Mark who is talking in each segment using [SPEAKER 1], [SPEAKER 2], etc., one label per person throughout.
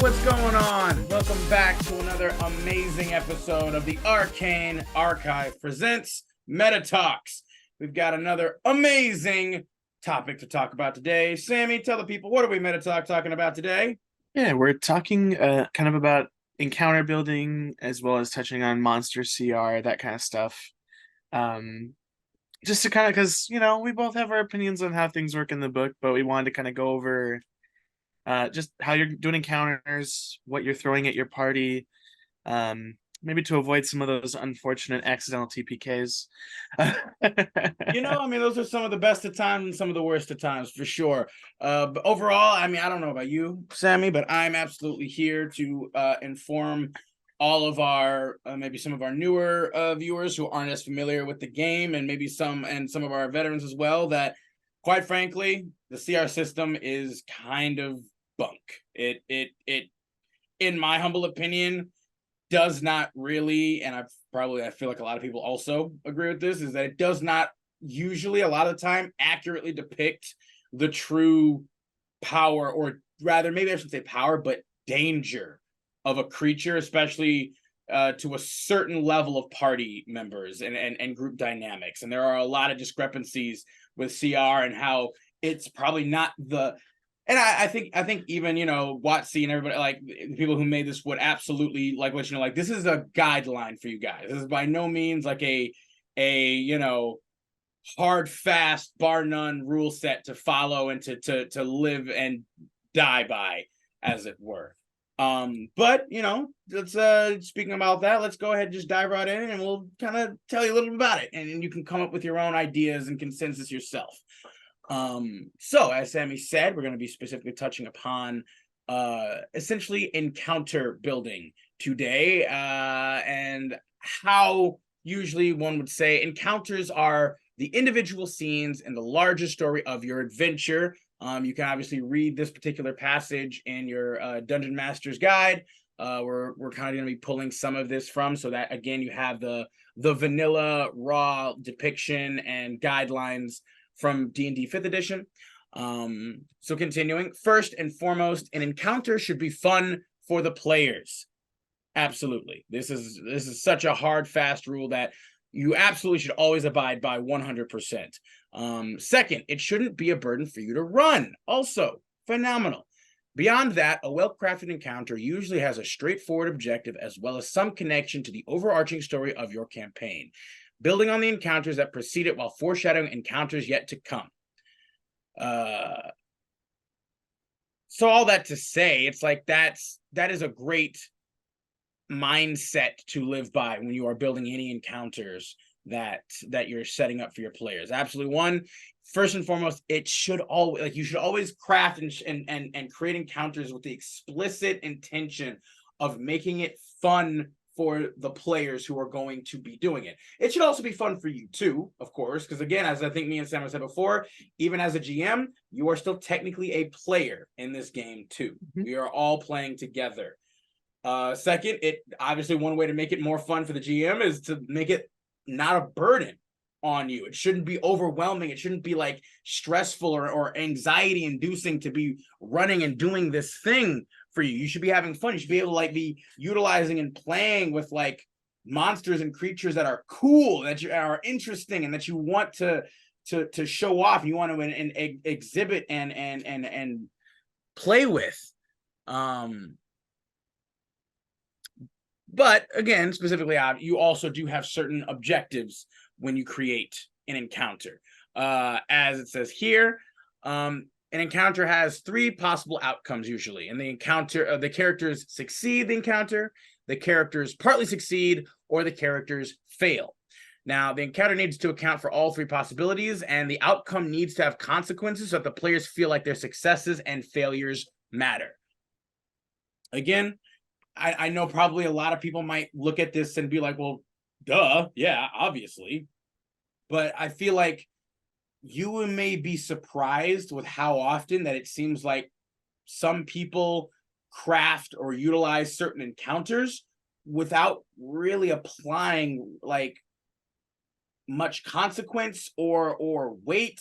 [SPEAKER 1] what's going on? Welcome back to another amazing episode of the Arcane Archive presents MetaTalks. We've got another amazing topic to talk about today. Sammy, tell the people, what are we talking about today?
[SPEAKER 2] Yeah, we're talking kind of about encounter building as well as touching on monster CR, that kind of stuff. Just to kind of, because, we both have our opinions on how things work in the book, but we wanted to kind of go over just how you're doing encounters, what you're throwing at your party, maybe to avoid some of those unfortunate accidental TPKs.
[SPEAKER 1] Those are some of the best of times and some of the worst of times for sure. But overall, I don't know about you, Sammy, but I'm absolutely here to inform all of our maybe some of our newer viewers who aren't as familiar with the game, and maybe some of our veterans as well, that quite frankly, the CR system is kind of bunk. It in my humble opinion does not really, and I feel like a lot of people also agree with this, is that it does not usually, a lot of the time, accurately depict the true power, or rather, maybe I should say power, but danger of a creature, especially to a certain level of party members and group dynamics. And there are a lot of discrepancies with CR and how it's probably not the. And I think even, Watsy and everybody, like the people who made this, would absolutely let you know, like, this is a guideline for you guys. This is by no means like a hard, fast, bar none rule set to follow and to live and die by, as it were. But let's speaking about that, let's go ahead and just dive right in, and we'll kind of tell you a little bit about it, and you can come up with your own ideas and consensus yourself. So as Sammy said, we're going to be specifically touching upon essentially encounter building today, and how usually one would say encounters are the individual scenes in the larger story of your adventure. You can obviously read this particular passage in your Dungeon Master's Guide. We're kind of going to be pulling some of this from, so that again you have the vanilla raw depiction and guidelines from D&D 5th edition. So continuing, first and foremost, an encounter should be fun for the players. Absolutely. This is such a hard, fast rule that you absolutely should always abide by 100%. Second, it shouldn't be a burden for you to run. Also, phenomenal. Beyond that, a well-crafted encounter usually has a straightforward objective as well as some connection to the overarching story of your campaign, building on the encounters that precede it while foreshadowing encounters yet to come. So all that to say, it's like that is a great mindset to live by when you are building any encounters that you're setting up for your players. Absolutely. First and foremost, it should always, like, you should always craft and create encounters with the explicit intention of making it fun for the players who are going to be doing it. It should also be fun for you too, of course, because again, as I think me and Sam have said before, even as a GM, you are still technically a player in this game too. Mm-hmm. We are all playing together. Second, it obviously, one way to make it more fun for the GM is to make it not a burden on you. It shouldn't be overwhelming. It shouldn't be like stressful or anxiety inducing to be running and doing this thing for you. You should be having fun. You should be able to like be utilizing and playing with like monsters and creatures that are cool, that are interesting, and that you want to show off. You want to exhibit and play with. But again, specifically, you also do have certain objectives when you create an encounter. As it says here, an encounter has 3 possible outcomes usually. And the characters succeed the encounter, the characters partly succeed, or the characters fail. Now, the encounter needs to account for all 3 possibilities, and the outcome needs to have consequences so that the players feel like their successes and failures matter. Again, I know probably a lot of people might look at this and be like, well, duh, yeah, obviously. But I feel like you may be surprised with how often that it seems like some people craft or utilize certain encounters without really applying like much consequence or weight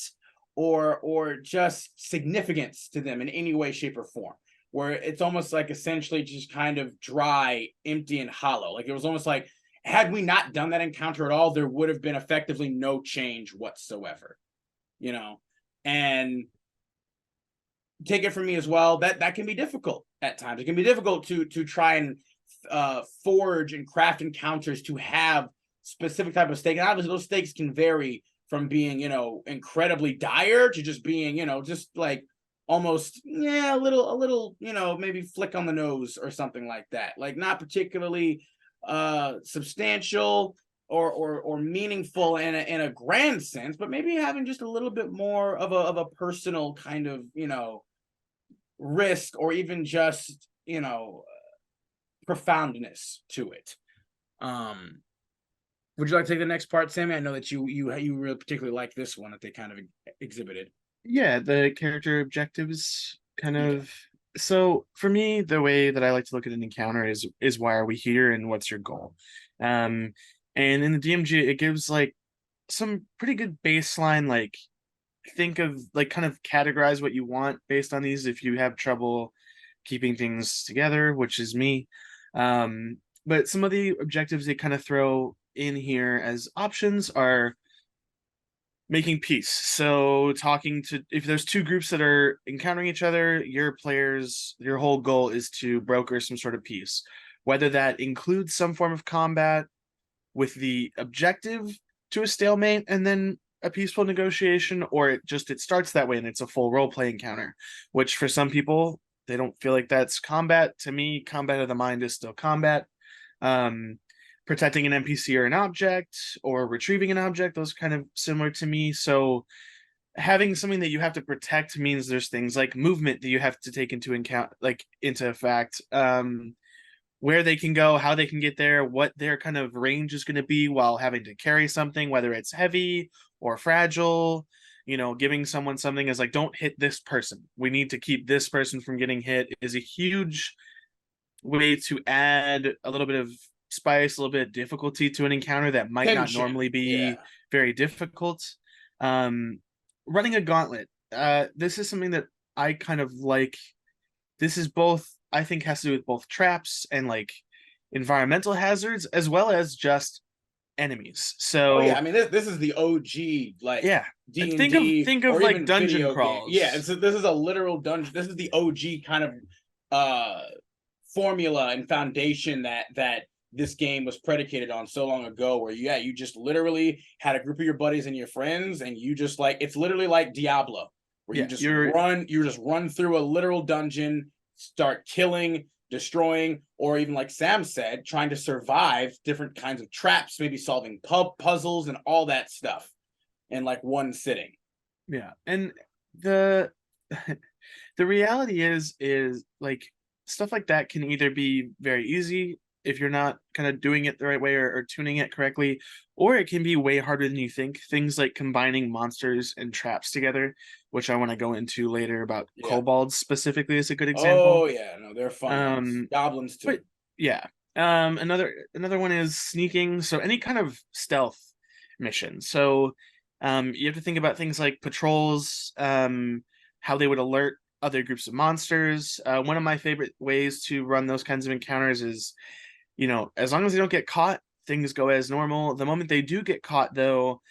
[SPEAKER 1] or just significance to them in any way, shape, or form. where it's almost like essentially just kind of dry, empty, and hollow. Like it was almost like, had we not done that encounter at all, there would have been effectively no change whatsoever, you know. And take it from me as well, that can be difficult at times. It can be difficult to try and forge and craft encounters to have specific type of stake. And obviously those stakes can vary from being, you know, incredibly dire to just being, you know, just like almost, yeah, a little, you know, maybe flick on the nose or something like that. Like not particularly substantial or meaningful in a grand sense, but maybe having just a little bit more of a personal kind of, you know, risk, or even just, you know, profoundness to it. Would you like to take the next part, Sammy? I know that you really particularly like this one that they kind of exhibited.
[SPEAKER 2] Yeah, the character objectives kind of. So for me, the way that I like to look at an encounter is why are we here and what's your goal? And in the DMG, it gives like some pretty good baseline, like think of like kind of categorize what you want based on these if you have trouble keeping things together, which is me. But some of the objectives they kind of throw in here as options are making peace. So talking to, if there's two groups that are encountering each other, your whole goal is to broker some sort of peace, whether that includes some form of combat with the objective to a stalemate and then a peaceful negotiation, or it starts that way and it's a full role play encounter, which for some people they don't feel like that's combat. To me, combat of the mind is still combat. Protecting an NPC or an object, or retrieving an object, those kind of similar to me. So having something that you have to protect means there's things like movement that you have to take into account, like into effect, where they can go, how they can get there, what their kind of range is going to be while having to carry something, whether it's heavy or fragile. You know, giving someone something is like, don't hit this person. We need to keep this person from getting hit, is a huge way to add a little bit of spice, a little bit of difficulty to an encounter that might
[SPEAKER 1] Tension.
[SPEAKER 2] not normally be very difficult. Running a gauntlet. This is something that I kind of like. This is both, I think, has to do with both traps and like environmental hazards, as well as just enemies. So
[SPEAKER 1] I mean, this is the OG, like,
[SPEAKER 2] yeah,
[SPEAKER 1] D&D,
[SPEAKER 2] think of like dungeon crawls.
[SPEAKER 1] Yeah, so this is a literal dungeon. This is the OG kind of formula and foundation that this game was predicated on so long ago, where you just literally had a group of your buddies and your friends, and you just like, it's literally like Diablo, where you just run through a literal dungeon, start killing, destroying, or even like Sam said, trying to survive different kinds of traps, maybe solving puzzles and all that stuff in like one sitting.
[SPEAKER 2] Yeah. And the reality is like stuff like that can either be very easy if you're not kind of doing it the right way or tuning it correctly, or it can be way harder than you think. Things like combining monsters and traps together, which I want to go into later about kobolds specifically, is a good example.
[SPEAKER 1] Oh yeah, no, they're fun. Goblins too.
[SPEAKER 2] But yeah. Another one is sneaking. So any kind of stealth mission. So you have to think about things like patrols, how they would alert other groups of monsters. One of my favorite ways to run those kinds of encounters is, you know, as long as they don't get caught, things go as normal. The moment they do get caught, though,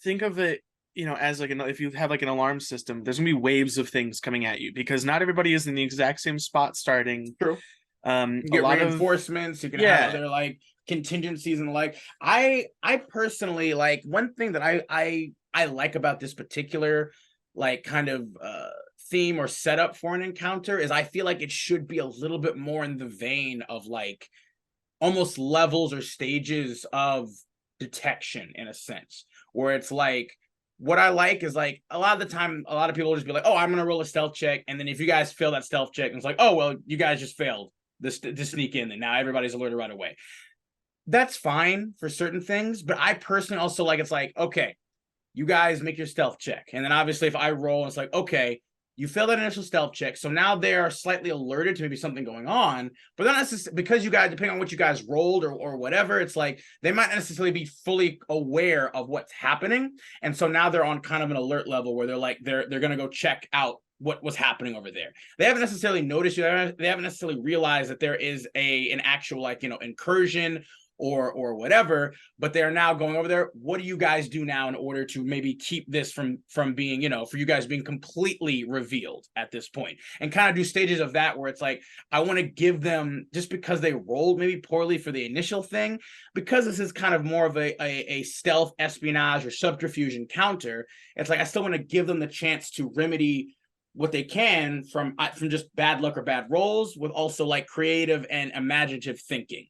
[SPEAKER 2] think of it, you know, as like if you have like an alarm system, there's gonna be waves of things coming at you because not everybody is in the exact same spot starting.
[SPEAKER 1] True. You get reinforcements. You can have other like contingencies and the like. I personally like, one thing that I like about this particular like kind of theme or setup for an encounter is I feel like it should be a little bit more in the vein of like almost levels or stages of detection, in a sense, where it's like, what I like is like a lot of the time, a lot of people will just be like, oh, I'm gonna roll a stealth check, and then if you guys fail that stealth check, and it's like, oh well, you guys just failed this to sneak in, and now everybody's alerted right away. That's fine for certain things, but I personally also like, it's like, okay, you guys make your stealth check, and then obviously if I roll, it's like, okay, you failed that initial stealth check, so now they are slightly alerted to maybe something going on, but not necessarily because you guys, depending on what you guys rolled or whatever, it's like they might not necessarily be fully aware of what's happening, and so now they're on kind of an alert level where they're like they're gonna go check out what was happening over there. They haven't necessarily noticed you. They haven't necessarily realized that there is an actual like, incursion or whatever, but they're now going over there. What do you guys do now in order to maybe keep this from being, for you guys being completely revealed at this point, and kind of do stages of that where it's like, I want to give them, just because they rolled maybe poorly for the initial thing, because this is kind of more of a stealth espionage or subterfuge encounter, it's like I still want to give them the chance to remedy what they can from just bad luck or bad rolls, with also like creative and imaginative thinking.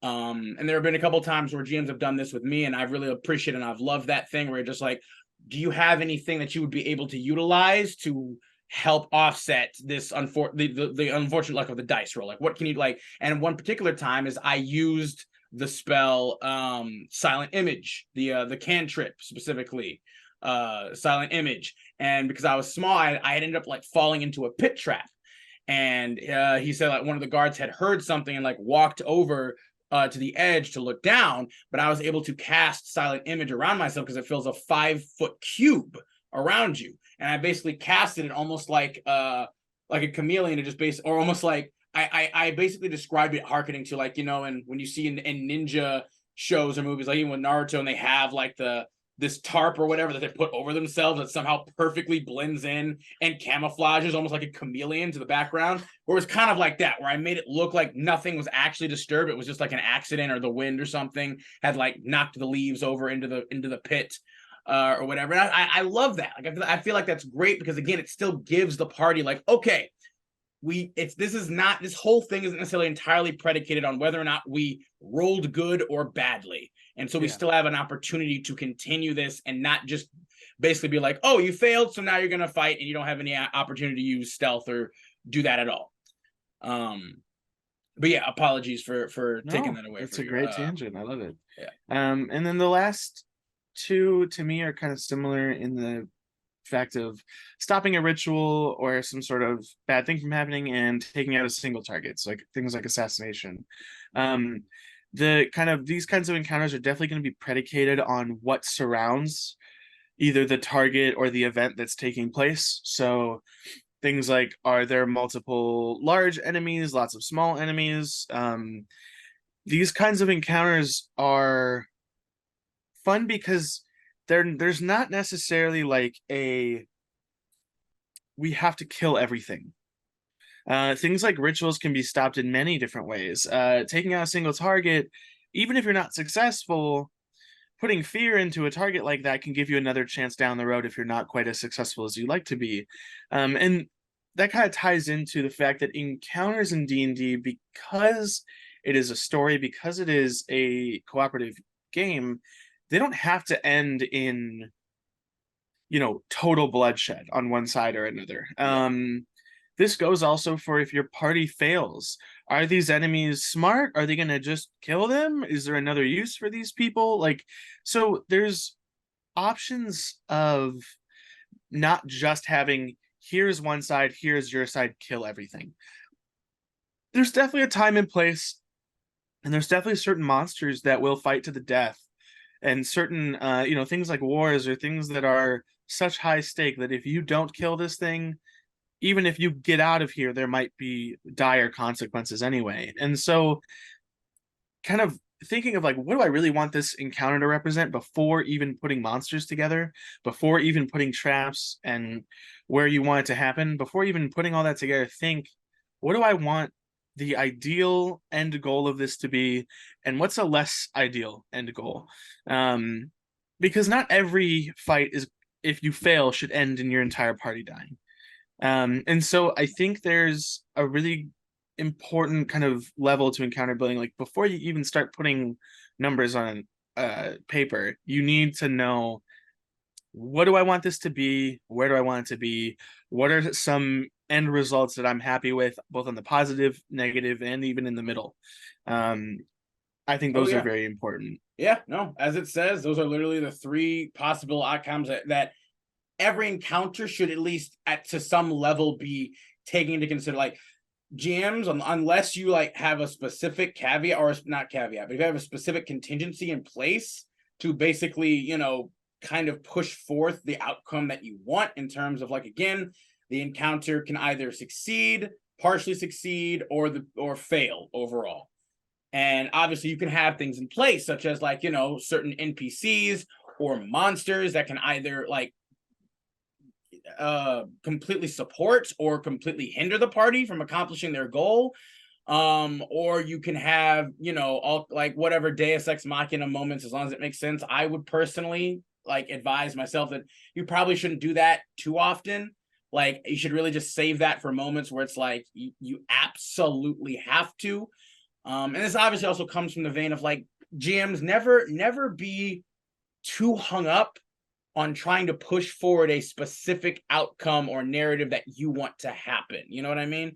[SPEAKER 1] And there have been a couple of times where GMs have done this with me, and I've really appreciated and I've loved that thing where you're just like, do you have anything that you would be able to utilize to help offset this the unfortunate luck of the dice roll? Like, what can you like? And one particular time is I used the spell Silent Image, the cantrip specifically, Silent Image, and because I was small, I had ended up like falling into a pit trap, and he said like one of the guards had heard something and like walked over to the edge to look down, but I was able to cast Silent Image around myself because it fills a 5-foot cube around you, and I basically casted it almost like a chameleon, to just or almost like I basically described it harkening to like, and when you see in ninja shows or movies, like even with Naruto, and they have like this tarp or whatever that they put over themselves that somehow perfectly blends in and camouflages almost like a chameleon to the background, or it's kind of like that, where I made it look like nothing was actually disturbed. It was just like an accident, or the wind or something had like knocked the leaves over into the pit or whatever. And I love that. Like I feel like that's great, because again, it still gives the party like, okay, this whole thing isn't necessarily entirely predicated on whether or not we rolled good or badly. And so we still have an opportunity to continue this and not just basically be like, oh, you failed, so now you're going to fight and you don't have any opportunity to use stealth or do that at all. But yeah, apologies for taking that away.
[SPEAKER 2] It's a great tangent. I love it.
[SPEAKER 1] Yeah.
[SPEAKER 2] And then the last two to me are kind of similar in the fact of stopping a ritual or some sort of bad thing from happening and taking out a single target. So like things like assassination. These kinds of encounters are definitely going to be predicated on what surrounds either the target or the event that's taking place. So things like, are there multiple large enemies, lots of small enemies? These kinds of encounters are fun because there's not necessarily like we have to kill everything. Things like rituals can be stopped in many different ways. Taking out a single target, even if you're not successful, putting fear into a target like that can give you another chance down the road if you're not quite as successful as you'd like to be. And that kind of ties into the fact that encounters in D&D, because it is a story, because it is a cooperative game, they don't have to end in, total bloodshed on one side or another. This goes also for if your party fails. Are these enemies smart? Are they going to just kill them? Is there another use for these people? So there's options of not just having, here's one side, here's your side, kill everything. There's definitely a time and place, and there's definitely certain monsters that will fight to the death, and certain, things like wars or things that are such high stake that if you don't kill this thing, even if you get out of here, there might be dire consequences anyway. And so kind of thinking of like, what do I really want this encounter to represent before even putting monsters together, before even putting traps and where you want it to happen, before even putting all that together, think, what do I want the ideal end goal of this to be, and what's a less ideal end goal? Because not every fight is, if you fail, should end in your entire party dying. And so I think there's a really important kind of level to encounter building. Like before you even start putting numbers on paper, you need to know, what do I want this to be? Where do I want it to be? What are some end results that I'm happy with, both on the positive, negative, and even in the middle? I think those are very important.
[SPEAKER 1] Yeah, no, as it says, those are literally the three possible outcomes that every encounter should at least to some level be taken into consider. Like GMs, unless you like have a specific caveat, or not caveat, but if you have a specific contingency in place to basically, kind of push forth the outcome that you want in terms of like, again, the encounter can either succeed, partially succeed, or fail overall. And obviously you can have things in place such as like, certain NPCs or monsters that can either like completely support or completely hinder the party from accomplishing their goal. Or you can have, all like whatever Deus Ex Machina moments, as long as it makes sense. I would personally like advise myself that you probably shouldn't do that too often. Like you should really just save that for moments where it's like you absolutely have to. And this obviously also comes from the vein of like GMs never be too hung up on trying to push forward a specific outcome or narrative that you want to happen. You know what I mean?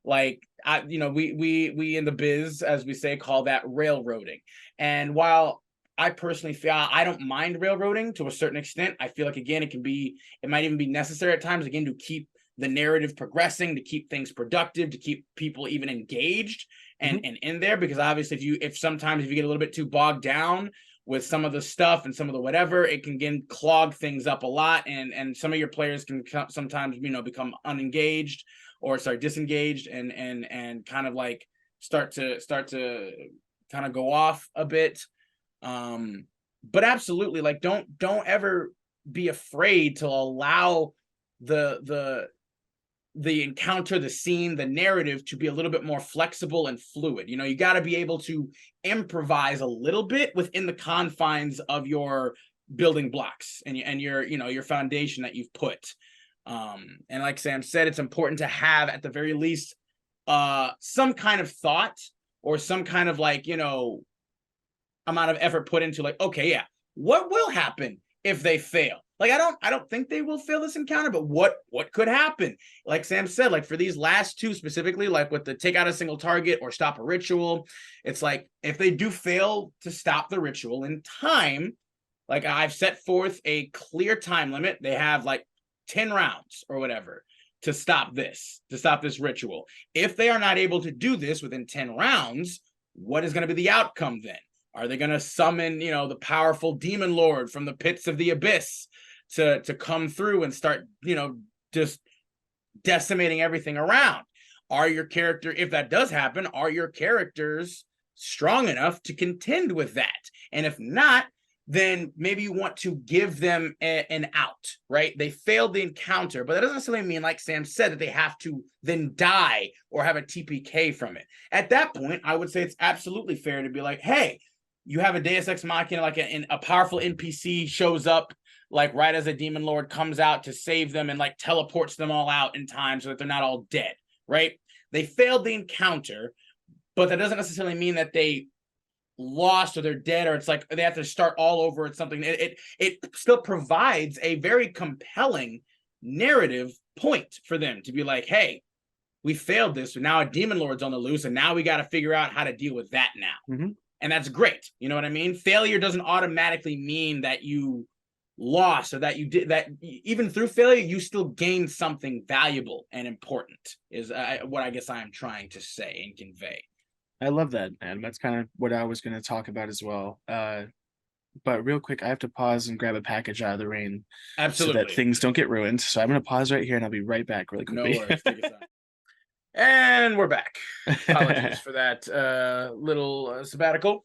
[SPEAKER 1] Like we in the biz, as we say, call that railroading. And while I personally feel I don't mind railroading to a certain extent, I feel like again it might even be necessary at times again to keep the narrative progressing, to keep things productive, to keep people even engaged and in there, because obviously if sometimes you get a little bit too bogged down with some of the stuff and some of the whatever, it can again clog things up a lot, and some of your players can sometimes become unengaged or disengaged and kind of like start to kind of go off a bit. But absolutely, like don't ever be afraid to allow the encounter, the scene, the narrative to be a little bit more flexible and fluid. You got to be able to improvise a little bit within the confines of your building blocks and your foundation that you've put. And like Sam said, it's important to have at the very least some kind of thought or some kind of like, amount of effort put into like, okay, yeah, what will happen if they fail? Like, I don't think they will fail this encounter, but what could happen? Like Sam said, like for these last two specifically, like with the take out a single target or stop a ritual, it's like if they do fail to stop the ritual in time, like I've set forth a clear time limit. They have like 10 rounds or whatever to stop this ritual. If they are not able to do this within 10 rounds, what is going to be the outcome then? Are they going to summon, the powerful demon lord from the pits of the abyss to come through and start, just decimating everything around? Are your character, if that does happen, are your characters strong enough to contend with that? And if not, then maybe you want to give them an out, right? They failed the encounter, but that doesn't necessarily mean, like Sam said, that they have to then die or have a TPK from it. At that point, I would say it's absolutely fair to be like, hey, you have a Deus Ex Machina, like a powerful NPC shows up, like right as a demon lord comes out to save them and like teleports them all out in time so that they're not all dead, right? They failed the encounter, but that doesn't necessarily mean that they lost or they're dead or it's like they have to start all over. It's something it still provides a very compelling narrative point for them to be like, hey, we failed this, so now a demon lord's on the loose and now we got to figure out how to deal with that now. And that's great. You know what I mean? Failure doesn't automatically mean that you lost or that you did that. Even through failure, you still gained something valuable and important is what I guess I'm trying to say and convey.
[SPEAKER 2] I love that, and that's kind of what I was going to talk about as well. But real quick, I have to pause and grab a package out of the rain.
[SPEAKER 1] Absolutely.
[SPEAKER 2] So that things don't get ruined. So I'm going to pause right here and I'll be right back really quickly.
[SPEAKER 1] No worries. Take your time. And we're back. Apologies for that little sabbatical.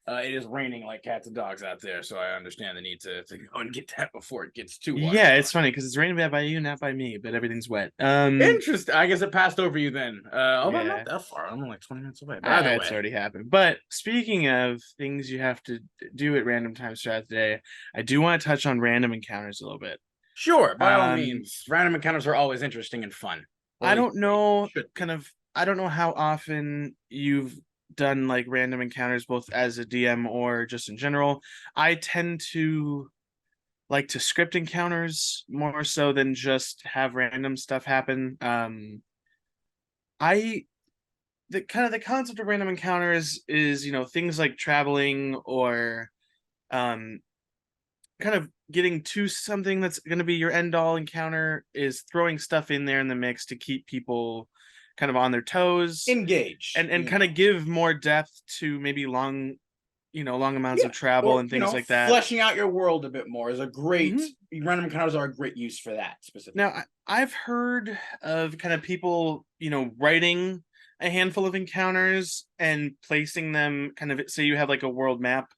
[SPEAKER 1] It is raining like cats and dogs out there, so I understand the need to go and get that before it gets too wet.
[SPEAKER 2] Yeah, it's funny because it's raining bad by you, not by me, but everything's wet.
[SPEAKER 1] Interesting. I guess it passed over you then. Although
[SPEAKER 2] yeah.
[SPEAKER 1] not that far. I'm only like 20 minutes away.
[SPEAKER 2] That's already happened. But speaking of things you have to do at random times throughout the day, I do want to touch on random encounters a little bit.
[SPEAKER 1] Sure, by all means. Random encounters are always interesting and fun.
[SPEAKER 2] I don't know how often you've done like random encounters both as a DM or just in general. I tend to like to script encounters more so than just have random stuff happen. The concept of random encounters is things like traveling or kind of getting to something that's going to be your end all encounter, is throwing stuff in there in the mix to keep people kind of on their toes,
[SPEAKER 1] engaged,
[SPEAKER 2] and kind of give more depth to maybe long long amounts
[SPEAKER 1] Yeah.
[SPEAKER 2] of travel
[SPEAKER 1] Well,
[SPEAKER 2] and things like that.
[SPEAKER 1] fleshing out your world a bit more is a great
[SPEAKER 2] Mhm.
[SPEAKER 1] random encounters are a great use for that specifically.
[SPEAKER 2] Now, I've heard of kind of people, writing a handful of encounters and placing them kind of, say you have like a world map,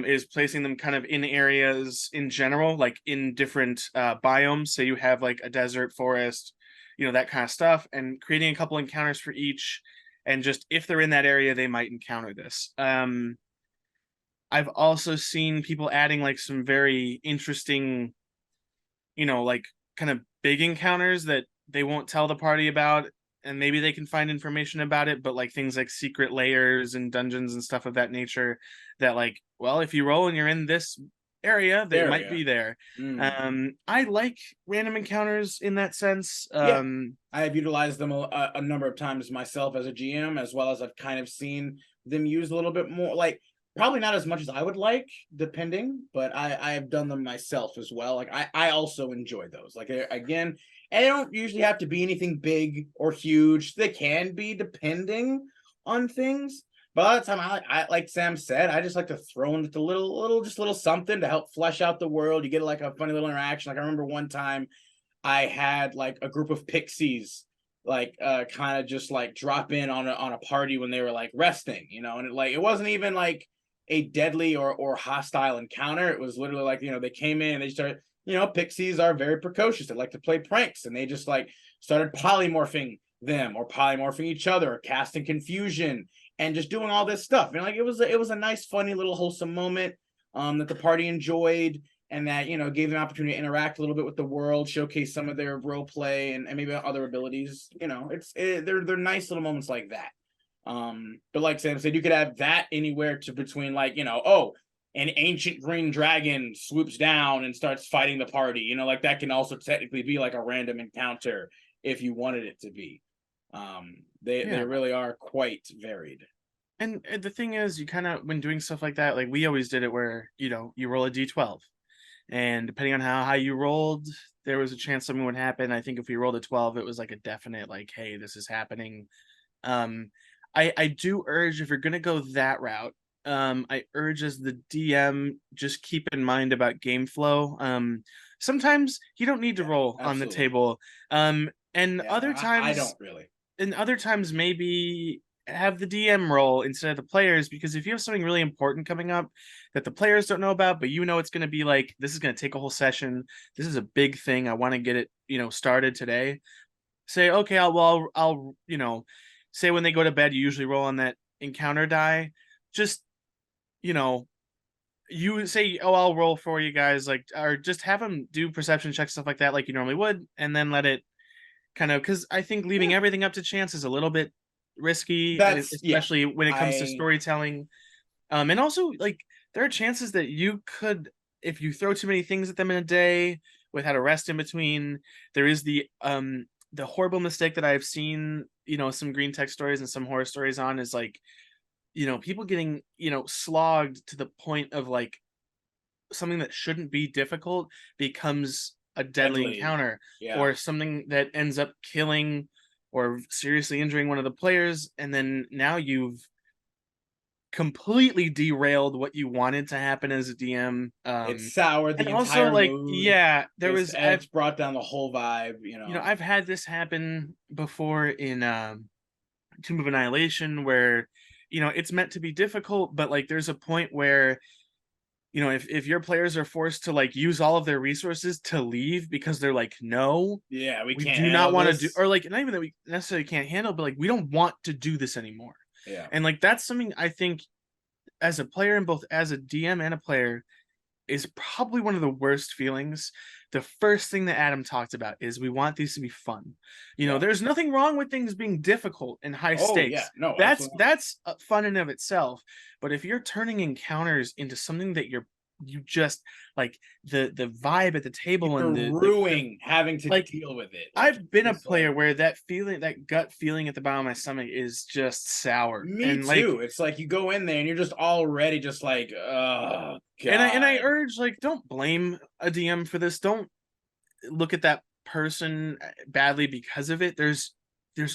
[SPEAKER 2] is placing them kind of in areas in general, like in different biomes. So you have like a desert, forest, that kind of stuff, and creating a couple encounters for each. And just if they're in that area, they might encounter this. I've also seen people adding like some very interesting, like kind of big encounters that they won't tell the party about, and maybe they can find information about it, but like things like secret layers and dungeons and stuff of that nature that, like, well, if you roll and you're in this area, that might
[SPEAKER 1] Area.
[SPEAKER 2] be there.
[SPEAKER 1] Mm.
[SPEAKER 2] I like random encounters in that sense.
[SPEAKER 1] Yeah. I have utilized them a number of times myself as a GM, as well as I've kind of seen them used a little bit more. Like probably not as much as I would like, depending, but I have done them myself as well. Like I also enjoy those. Like again, and they don't usually have to be anything big or huge. They can be depending on things. But a lot of the time, I like Sam said, I just like to throw in just a little something to help flesh out the world. You get like a funny little interaction. Like I remember one time I had like a group of pixies like kind of just like drop in on a party when they were like resting, and it wasn't even like a deadly or hostile encounter. It was literally like, they came in and they started, pixies are very precocious. They like to play pranks, and they just like started polymorphing them or polymorphing each other or casting confusion and just doing all this stuff. And like it was a nice, funny little wholesome moment that the party enjoyed, and that gave them an opportunity to interact a little bit with the world, showcase some of their role play and maybe other abilities. They're nice little moments like that. But like Sam said, you could have that anywhere to between like an ancient green dragon swoops down and starts fighting the party. Like that can also technically be like a random encounter if you wanted it to be. They really are quite varied.
[SPEAKER 2] And the thing is, you kind of, when doing stuff like that, like we always did it where, you roll a d12. And depending on how high you rolled, there was a chance something would happen. I think if we rolled a 12, it was like a definite, like, hey, this is happening. Um, I do urge, if you're gonna go that route, I urge as the DM, just keep in mind about game flow. Sometimes you don't need to roll on the
[SPEAKER 1] Absolutely.
[SPEAKER 2] table. And
[SPEAKER 1] Yeah,
[SPEAKER 2] other
[SPEAKER 1] I
[SPEAKER 2] times,
[SPEAKER 1] don't really.
[SPEAKER 2] and other times maybe have the DM roll instead of the players, because if you have something really important coming up that the players don't know about, but it's going to be like, this is going to take a whole session, this is a big thing, I want to get it started today, say, okay, I'll say when they go to bed, you usually roll on that encounter die, just you know you say, oh, I'll roll for you guys, like, or just have them do perception checks, stuff like that, like you normally would, and then let it kind of, because I think leaving
[SPEAKER 1] Yeah.
[SPEAKER 2] everything up to chance is a little bit risky,
[SPEAKER 1] That's yeah.
[SPEAKER 2] especially when it comes to
[SPEAKER 1] I
[SPEAKER 2] storytelling. And also, like, there are chances that you could, if you throw too many things at them in a day without a rest in between, there is the horrible mistake that I've seen, some green tech stories and some horror stories on, is like, people getting, slogged to the point of like something that shouldn't be difficult becomes a deadly
[SPEAKER 1] deadly.
[SPEAKER 2] encounter,
[SPEAKER 1] Yeah.
[SPEAKER 2] or something that ends up killing or seriously injuring one of the players, and then now you've completely derailed what you wanted to happen as a DM.
[SPEAKER 1] It's soured
[SPEAKER 2] And
[SPEAKER 1] the
[SPEAKER 2] also,
[SPEAKER 1] entire
[SPEAKER 2] like,
[SPEAKER 1] mood.
[SPEAKER 2] yeah,
[SPEAKER 1] It's brought down the whole vibe,
[SPEAKER 2] I've had this happen before in Tomb of Annihilation, where it's meant to be difficult, but like there's a point where if your players are forced to like use all of their resources to leave because they're like, no,
[SPEAKER 1] Yeah, we
[SPEAKER 2] we
[SPEAKER 1] can't
[SPEAKER 2] do not
[SPEAKER 1] handle
[SPEAKER 2] want to do,
[SPEAKER 1] this.
[SPEAKER 2] or like, not even that we necessarily can't handle, but like, we don't want to do this anymore.
[SPEAKER 1] Yeah.
[SPEAKER 2] And like, that's something I think, as a player, and both as a DM and a player, is probably one of the worst feelings. The first thing that Adam talked about is we want these to be fun.
[SPEAKER 1] Yeah.
[SPEAKER 2] There's nothing wrong with things being difficult and high
[SPEAKER 1] Oh yeah.
[SPEAKER 2] stakes.
[SPEAKER 1] No,
[SPEAKER 2] That's
[SPEAKER 1] absolutely.
[SPEAKER 2] that's fun in of itself. But if you're turning encounters into something that you just like, the vibe at the table
[SPEAKER 1] You're
[SPEAKER 2] and the
[SPEAKER 1] ruining having to
[SPEAKER 2] like,
[SPEAKER 1] deal with it. Like
[SPEAKER 2] I've been a
[SPEAKER 1] just like
[SPEAKER 2] player where that feeling, that gut feeling at the bottom of my stomach, is just sour.
[SPEAKER 1] me
[SPEAKER 2] And like,
[SPEAKER 1] too. It's like you go in there and you're just already just like, oh
[SPEAKER 2] and I
[SPEAKER 1] god.
[SPEAKER 2] urge, like, don't blame a DM for this. Don't look at that person badly because of it. There's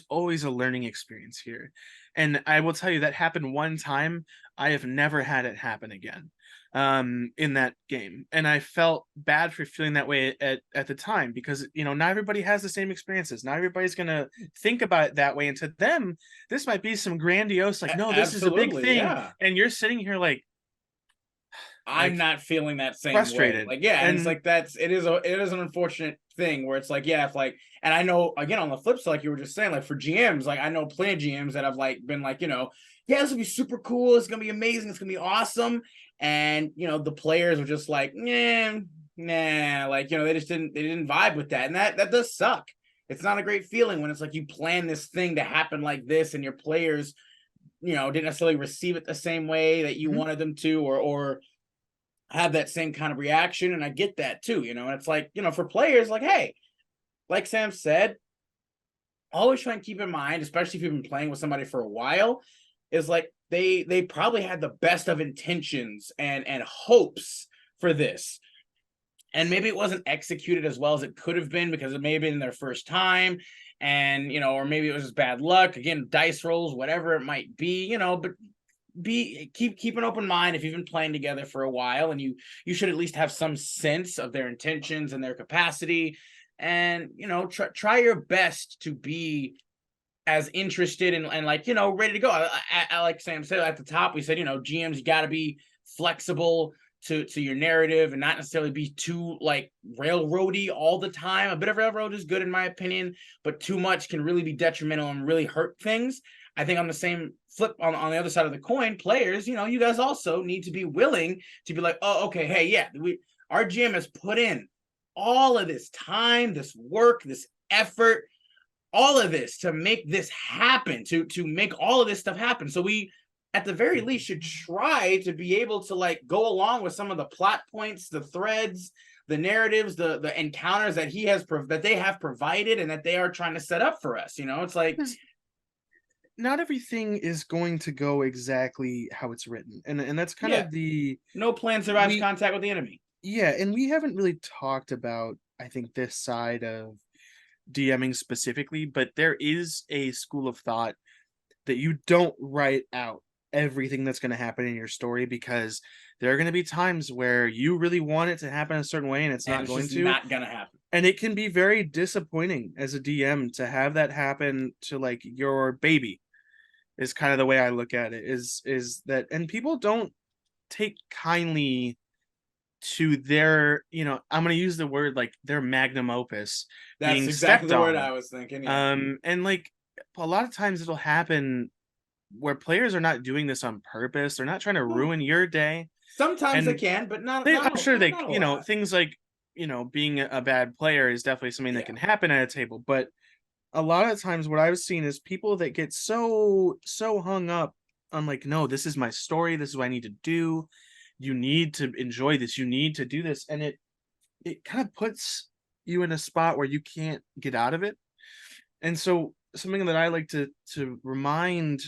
[SPEAKER 2] always a learning experience here. And I will tell you that happened one time. I have never had it happen again in that game. And I felt bad for feeling that way at the time, because not everybody has the same experiences. Not everybody's gonna think about it that way. And to them, this might be some grandiose, like, no, this is a big
[SPEAKER 1] Absolutely,
[SPEAKER 2] thing.
[SPEAKER 1] yeah.
[SPEAKER 2] And you're sitting here
[SPEAKER 1] I'm not feeling that same way.
[SPEAKER 2] frustrated.
[SPEAKER 1] Like, yeah, and it's like it is an unfortunate thing where it's like, yeah, if like, and I know, again, on the flip side, like you were just saying, like for GMs, like I know plenty of GMs that have like been like, yeah, this will be super cool, it's gonna be amazing, it's gonna be awesome. And the players are just like, nah, like they didn't vibe with that. And that does suck. It's not a great feeling when it's like you plan this thing to happen like this and your players, didn't necessarily receive it the same way that you wanted them to, or have that same kind of reaction. And I get that too, and it's like, for players, like, hey, like Sam said, always try and keep in mind, especially if you've been playing with somebody for a while, is like they probably had the best of intentions and hopes for this. And maybe it wasn't executed as well as it could have been because it may have been their first time, and or maybe it was just bad luck. Again, dice rolls, whatever it might be, but keep an open mind if you've been playing together for a while, and you should at least have some sense of their intentions and their capacity, and try your best to be as interested and like ready to go. I like Sam said at the top, we said GMs, you got to be flexible to your narrative and not necessarily be too like railroady all the time. A bit of railroad is good in my opinion, but too much can really be detrimental and really hurt things. I think on the same flip, on the other side of the coin, players, you guys also need to be willing to be like, oh, okay, hey, yeah, our GM has put in all of this time, this work, this effort, all of this to make this happen, to make all of this stuff happen. So we, at the very least, should try to be able to like go along with some of the plot points, the threads, the narratives, the encounters that that they have provided and that they are trying to set up for us. It's like,
[SPEAKER 2] not everything is going to go exactly how it's written, and that's kind of the
[SPEAKER 1] no plan survives contact with the enemy.
[SPEAKER 2] Yeah, and we haven't really talked about, I think, this side of DMing specifically, but there is a school of thought that you don't write out everything that's going to happen in your story, because there are going to be times where you really want it to happen a certain way and it's not going to.
[SPEAKER 1] Not going to happen.
[SPEAKER 2] And it can be very disappointing as a DM to have that happen to like your baby. Is kind of the way I look at it. Is that, and people don't take kindly to their, I'm going to use the word like their magnum opus.
[SPEAKER 1] That's
[SPEAKER 2] being
[SPEAKER 1] exactly the word
[SPEAKER 2] on.
[SPEAKER 1] I was thinking. Yeah.
[SPEAKER 2] And like a lot of times it'll happen where players are not doing this on purpose. They're not trying to ruin your day.
[SPEAKER 1] Sometimes they can, but
[SPEAKER 2] I'm sure they, things like, being a bad player is definitely something that can happen at a table. But a lot of times what I've seen is people that get so hung up on like, no, this is my story. This is what I need to do. You need to enjoy this. You need to do this. And it kind of puts you in a spot where you can't get out of it. And so something that I like to remind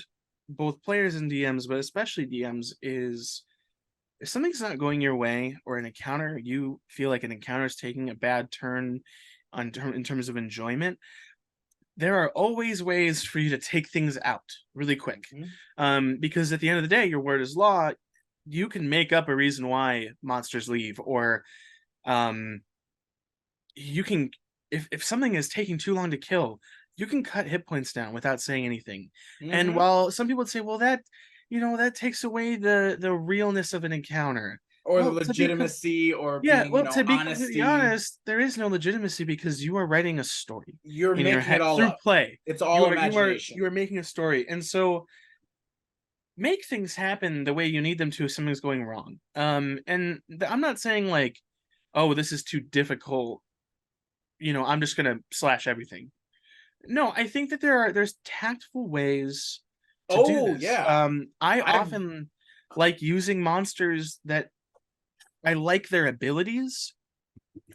[SPEAKER 2] both players and DMs, but especially DMs, is if something's not going your way, or an encounter, you feel like an encounter is taking a bad turn in terms of enjoyment, there are always ways for you to take things out really quick. Because at the end of the day, your word is law. You can make up a reason why monsters leave, or you can, if something is taking too long to kill, you can cut hit points down without saying anything. And while some people would say, well, that takes away the realness of an encounter,
[SPEAKER 1] or the legitimacy, or being,
[SPEAKER 2] to be
[SPEAKER 1] honesty.
[SPEAKER 2] Completely honest, there is no legitimacy, because you are writing a story.
[SPEAKER 1] You're making it all
[SPEAKER 2] through
[SPEAKER 1] up.
[SPEAKER 2] Play.
[SPEAKER 1] It's all imagination.
[SPEAKER 2] You are making a story, and so make things happen the way you need them to if something's going wrong. I'm not saying like, oh, this is too difficult, I'm just gonna slash everything. No, I think that there's tactful ways to do this. I often like using monsters that I like their abilities.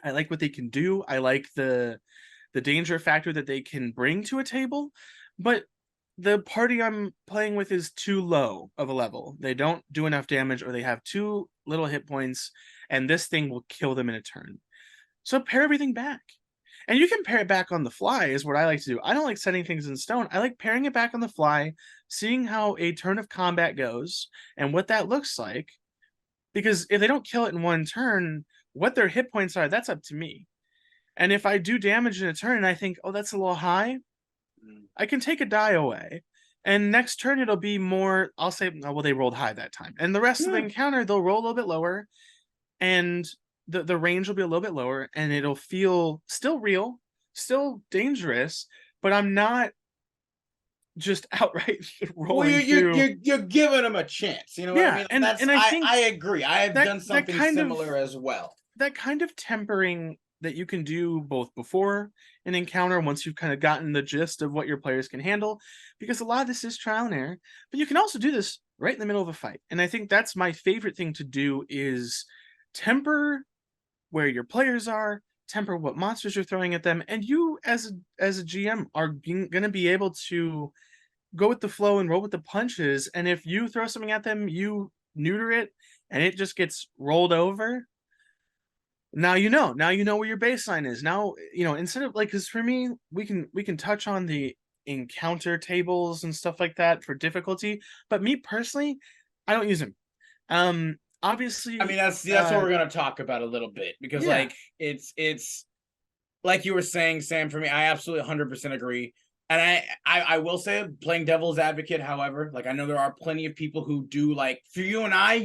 [SPEAKER 2] I like what they can do. I like the danger factor that they can bring to a table, but the party I'm playing with is too low of a level. They don't do enough damage, or they have too little hit points, and this thing will kill them in a turn. So pare everything back. And you can pair it back on the fly is what I like to do. I don't like setting things in stone. I like pairing it back on the fly, seeing how a turn of combat goes and what that looks like. Because if they don't kill it in one turn, what their hit points are, that's up to me. And if I do damage in a turn and I think, oh, that's a little high, I can take a die away. And next turn it'll be more, I'll say, oh, well, they rolled high that time. And the rest of the encounter, they'll roll a little bit lower. And the range will be a little bit lower. And it'll feel still real, still dangerous. But I'm not just outright rolling
[SPEAKER 1] you're giving them a chance. You know what I mean?
[SPEAKER 2] And I think
[SPEAKER 1] I agree. I have done something similar as well.
[SPEAKER 2] That kind of tempering that you can do both before an encounter, once you've kind of gotten the gist of what your players can handle, because a lot of this is trial and error, but you can also do this right in the middle of a fight. And I think that's my favorite thing to do is temper where your players are, temper what monsters you're throwing at them, and you as a GM are going to be able to go with the flow and roll with the punches. And if you throw something at them, you neuter it, and it just gets rolled over. Now you know where your baseline is. Now, instead of like, because for me, we can touch on the encounter tables and stuff like that for difficulty, but me personally, I don't use them. Obviously,
[SPEAKER 1] I mean, that's what we're gonna talk about a little bit, because like it's like you were saying, Sam. For me, I absolutely 100% agree. And I will say, playing devil's advocate, however, like I know there are plenty of people who do, like, for you and I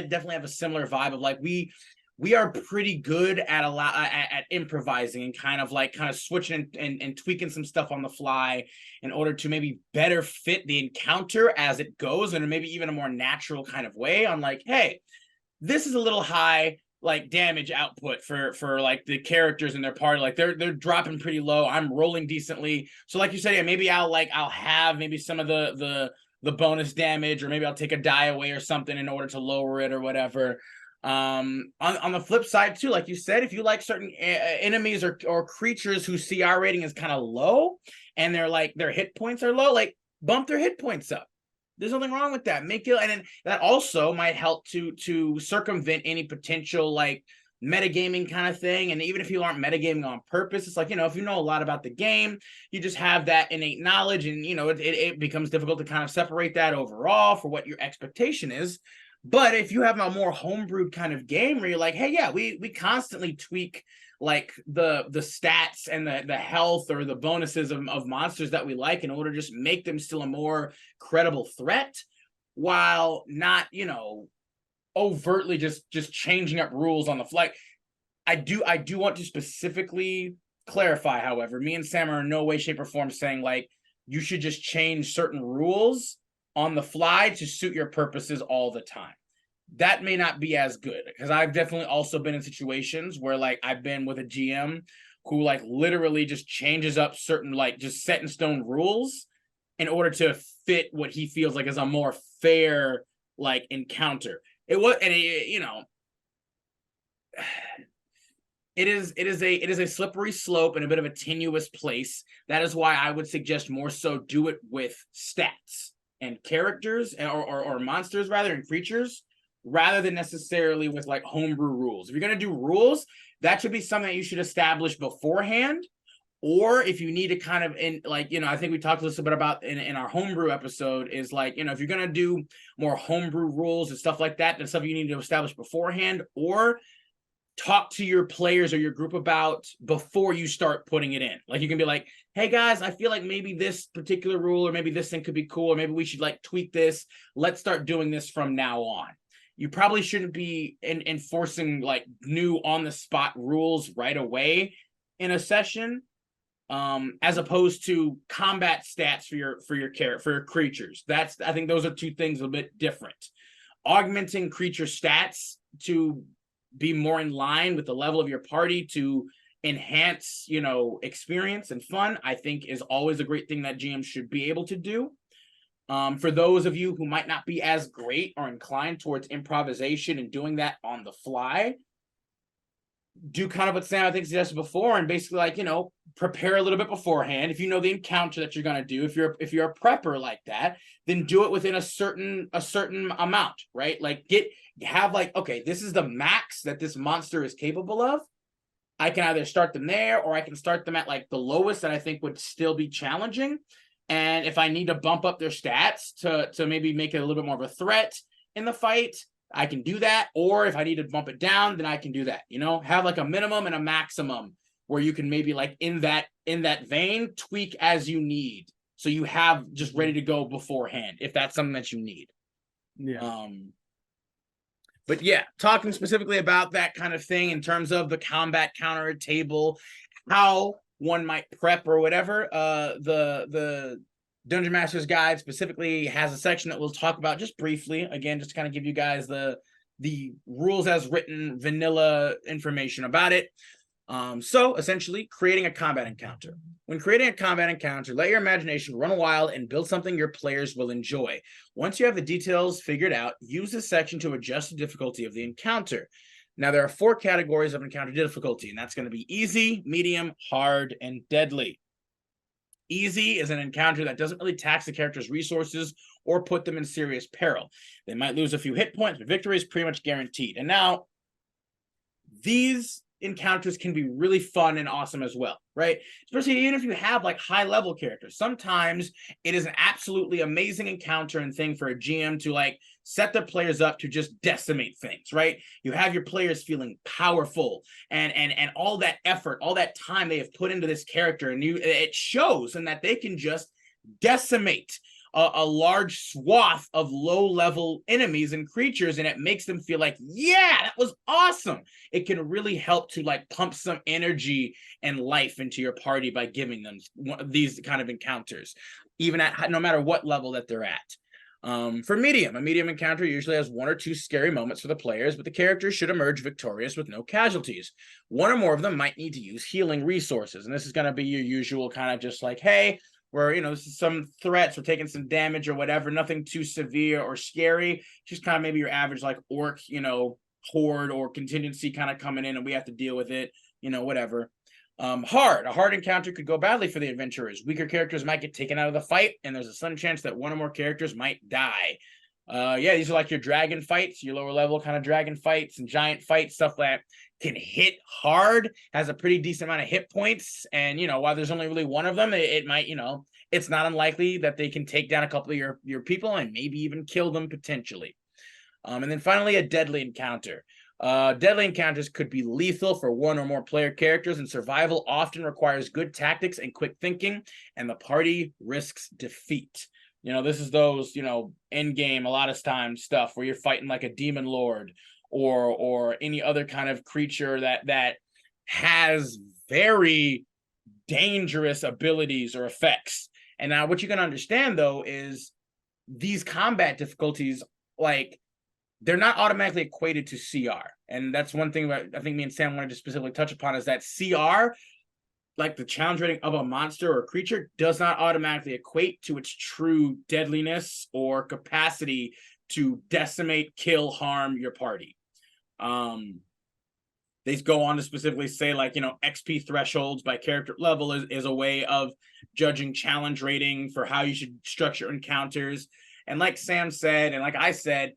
[SPEAKER 1] definitely have a similar vibe of like we are pretty good at at improvising and kind of switching and tweaking some stuff on the fly in order to maybe better fit the encounter as it goes, and maybe even a more natural kind of way on like, hey, this is a little high like damage output for like the characters in their party, like they're dropping pretty low, I'm rolling decently, so like you said, yeah, maybe I'll have maybe some of the bonus damage, or maybe I'll take a die away or something in order to lower it or whatever. On the flip side too, like you said, if you like certain enemies or creatures whose CR rating is kind of low and their hit points are low, like bump their hit points up. There's nothing wrong with that. Make it, and that also might help to circumvent any potential like metagaming kind of thing. And even if you aren't metagaming on purpose, it's like, if you know a lot about the game, you just have that innate knowledge, and it becomes difficult to kind of separate that overall for what your expectation is. But if you have a more homebrewed kind of game where you're like, hey, yeah, we constantly tweak like the stats and the health or the bonuses of monsters that we like in order to just make them still a more credible threat, while not, overtly just changing up rules on the fly. I do want to specifically clarify, however, me and Sam are in no way, shape, or form saying like you should just change certain rules on the fly to suit your purposes all the time. That may not be as good, because I've definitely also been in situations where like I've been with a GM who like literally just changes up certain like just set in stone rules in order to fit what he feels like is a more fair like encounter. It was, and it is a slippery slope and a bit of a tenuous place. That is why I would suggest more so do it with stats and characters or monsters rather, and creatures, rather than necessarily with like homebrew rules. If you're going to do rules, that should be something that you should establish beforehand. Or if you need to kind of, I think we talked a little bit about in our homebrew episode, is like, if you're going to do more homebrew rules and stuff like that, that's stuff you need to establish beforehand, or talk to your players or your group about before you start putting it in. Like you can be like, hey guys, I feel like maybe this particular rule or maybe this thing could be cool, or maybe we should like tweak this. Let's start doing this from now on. You probably shouldn't be enforcing like new on the spot rules right away in a session, as opposed to combat stats for your creatures. I think those are two things a bit different. Augmenting creature stats to be more in line with the level of your party to enhance, experience and fun, I think is always a great thing that GMs should be able to do. For those of you who might not be as great or inclined towards improvisation and doing that on the fly, do kind of what Sam I think suggested before, and basically like, prepare a little bit beforehand. If you know the encounter that you're going to do, if you're a prepper like that, then do it within a certain amount, right? Like have like, okay, this is the max that this monster is capable of. I can either start them there, or I can start them at like the lowest that I think would still be challenging. And if I need to bump up their stats to maybe make it a little bit more of a threat in the fight, I can do that. Or if I need to bump it down, then I can do that. Have like a minimum and a maximum where you can maybe like in that vein tweak as you need, so you have just ready to go beforehand if that's something that you need.
[SPEAKER 2] Yeah.
[SPEAKER 1] But yeah, talking specifically about that kind of thing in terms of the combat counter table, how one might prep or whatever, the Dungeon Master's Guide specifically has a section that we'll talk about just briefly, again, just to kind of give you guys the rules as written, vanilla information about it. So essentially, creating a combat encounter. When creating a combat encounter, let your imagination run wild and build something your players will enjoy. Once you have the details figured out, use this section to adjust the difficulty of the encounter. Now, there are 4 categories of encounter difficulty, and that's going to be easy, medium, hard, and deadly. Easy is an encounter that doesn't really tax the character's resources or put them in serious peril. They might lose a few hit points, but victory is pretty much guaranteed. And now, these encounters can be really fun and awesome as well, right? Especially even if you have like high level characters. Sometimes it is an absolutely amazing encounter and thing for a GM to like set their players up to just decimate things, right? You have your players feeling powerful and all that effort, all that time they have put into this character, and it shows in that they can just decimate a large swath of low-level enemies and creatures, and it makes them feel like, yeah, that was awesome. It can really help to like pump some energy and life into your party by giving them these kind of encounters, even at no matter what level that they're at. For medium, a medium encounter usually has 1 or 2 scary moments for the players, but the characters should emerge victorious with no casualties. 1 or more of them might need to use healing resources, and this is going to be your usual kind of just like, hey, where, this is some threats, we're taking some damage or whatever, nothing too severe or scary, just kind of maybe your average like orc, horde or contingency kind of coming in and we have to deal with it, whatever. A hard encounter could go badly for the adventurers. Weaker characters might get taken out of the fight, and there's a sudden chance that 1 or more characters might die. These are like your dragon fights, your lower level kind of dragon fights and giant fights, stuff that can hit hard, has a pretty decent amount of hit points, and while there's only really 1 of them, it might, it's not unlikely that they can take down a couple of your people and maybe even kill them potentially. And then finally, a deadly encounter. Deadly encounters could be lethal for 1 or more player characters, and survival often requires good tactics and quick thinking, and the party risks defeat. This is those, end game, a lot of times stuff where you're fighting like a demon lord or any other kind of creature that has very dangerous abilities or effects. And now what you're going to understand, though, is these combat difficulties, like, they're not automatically equated to CR. And that's one thing that I think me and Sam wanted to specifically touch upon, is that CR, like the challenge rating of a monster or a creature, does not automatically equate to its true deadliness or capacity to decimate, kill, harm your party. They go on to specifically say, like, XP thresholds by character level is a way of judging challenge rating for how you should structure encounters. And like Sam said, and like I said,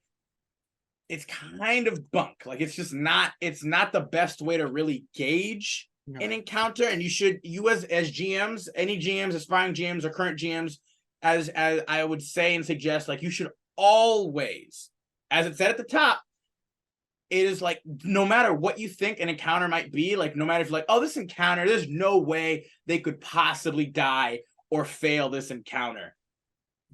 [SPEAKER 1] it's kind of bunk. Like, it's just not, it's not the best way to really gauge an encounter. And you as GMs, any GMs, aspiring GMs or current GMs, as I would say and suggest, like, you should always, as it said at the top, it is like, no matter what you think an encounter might be, like, no matter if you're like, oh, this encounter, there's no way they could possibly die or fail this encounter.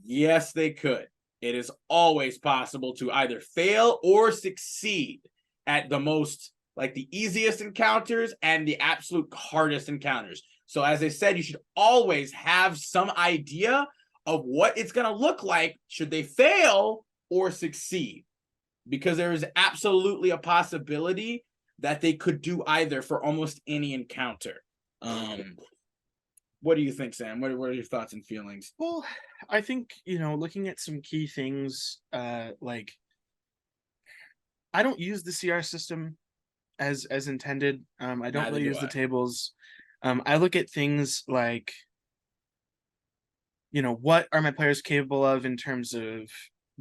[SPEAKER 1] Yes, they could. It is always possible to either fail or succeed at the most, like, the easiest encounters and the absolute hardest encounters. So as I said, you should always have some idea of what it's going to look like should they fail or succeed, because there is absolutely a possibility that they could do either for almost any encounter. What do you think, Sam? What are your thoughts and feelings?
[SPEAKER 2] Well, I think, looking at some key things, like, I don't use the CR system as intended. I don't really use the tables. I look at things like, what are my players capable of in terms of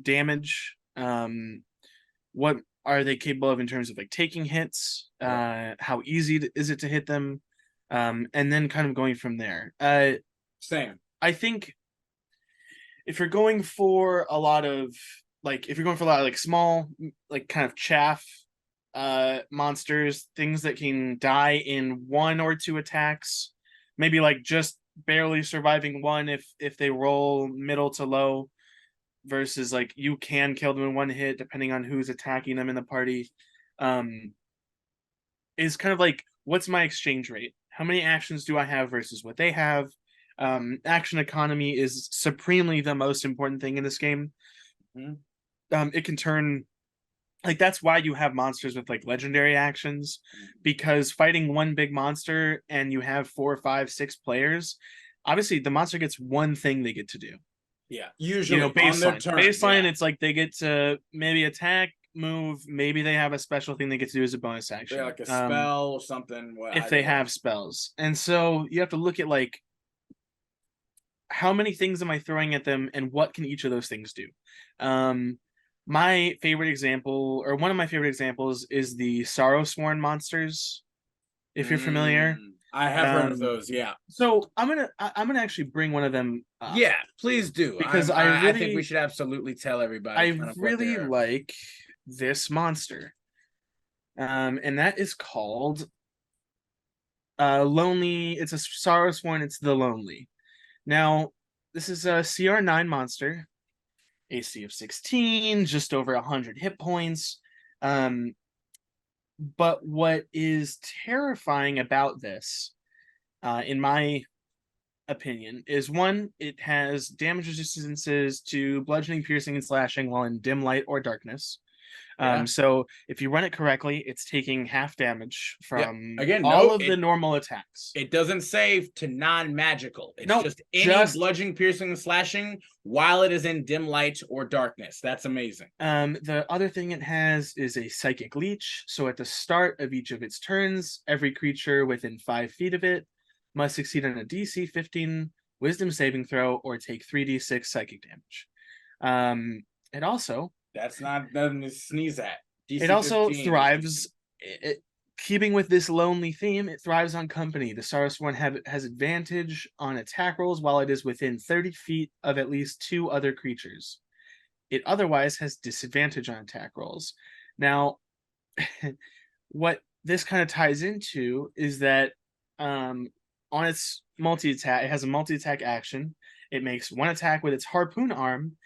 [SPEAKER 2] damage? What are they capable of in terms of like taking hits? How easy is it to hit them? And then kind of going from there.
[SPEAKER 1] Same.
[SPEAKER 2] I think if you're going for a lot of like small, like kind of chaff monsters, things that can die in 1 or 2 attacks, maybe like just barely surviving 1 if they roll middle to low, versus like you can kill them in 1 hit depending on who's attacking them in the party, is kind of like, what's my exchange rate? How many actions do I have versus what they have? Action economy is supremely the most important thing in this game. It can turn, like, that's why you have monsters with like legendary actions, because fighting 1 big monster and you have 4, 5, 6 players, obviously the monster gets 1 thing they get to do.
[SPEAKER 1] Yeah, usually
[SPEAKER 2] baseline.
[SPEAKER 1] on their turn.
[SPEAKER 2] Baseline, it's like they get to maybe attack, move, maybe they have a special thing they get to do as a bonus action.
[SPEAKER 1] Yeah, like a spell or something.
[SPEAKER 2] If they have spells. And so you have to look at like, how many things am I throwing at them and what can each of those things do? My favorite example, or one of my favorite examples, is the Sorrowsworn monsters, if you're familiar.
[SPEAKER 1] I have heard of those, yeah.
[SPEAKER 2] So I'm gonna actually bring one of them up.
[SPEAKER 1] Yeah, please do.
[SPEAKER 2] Because
[SPEAKER 1] I think we should absolutely tell everybody.
[SPEAKER 2] I really like this monster. And that is called Lonely. It's a Sorrowsworn, it's the Lonely. Now, this is a CR9 monster, AC of 16, just over 100 hit points. But what is terrifying about this, in my opinion, is 1, it has damage resistances to bludgeoning, piercing, and slashing while in dim light or darkness. So if you run it correctly, it's taking half damage from all of the normal attacks.
[SPEAKER 1] It doesn't save to non-magical. It's just any bludgeoning, piercing, and slashing while it is in dim light or darkness. That's amazing.
[SPEAKER 2] The other thing it has is a psychic leech. So at the start of each of its turns, every creature within 5 feet of it must succeed on a DC 15 wisdom saving throw or take 3d6 psychic damage. It also...
[SPEAKER 1] That's not nothing to sneeze at. DC
[SPEAKER 2] it also
[SPEAKER 1] 15.
[SPEAKER 2] thrives, keeping with this lonely theme, it thrives on company. The Sorrowsworn has advantage on attack rolls while it is within 30 feet of at least 2 other creatures. It otherwise has disadvantage on attack rolls. Now, what this kind of ties into is that on its multi-attack, it has a multi-attack action. It makes 1 attack with its harpoon arm,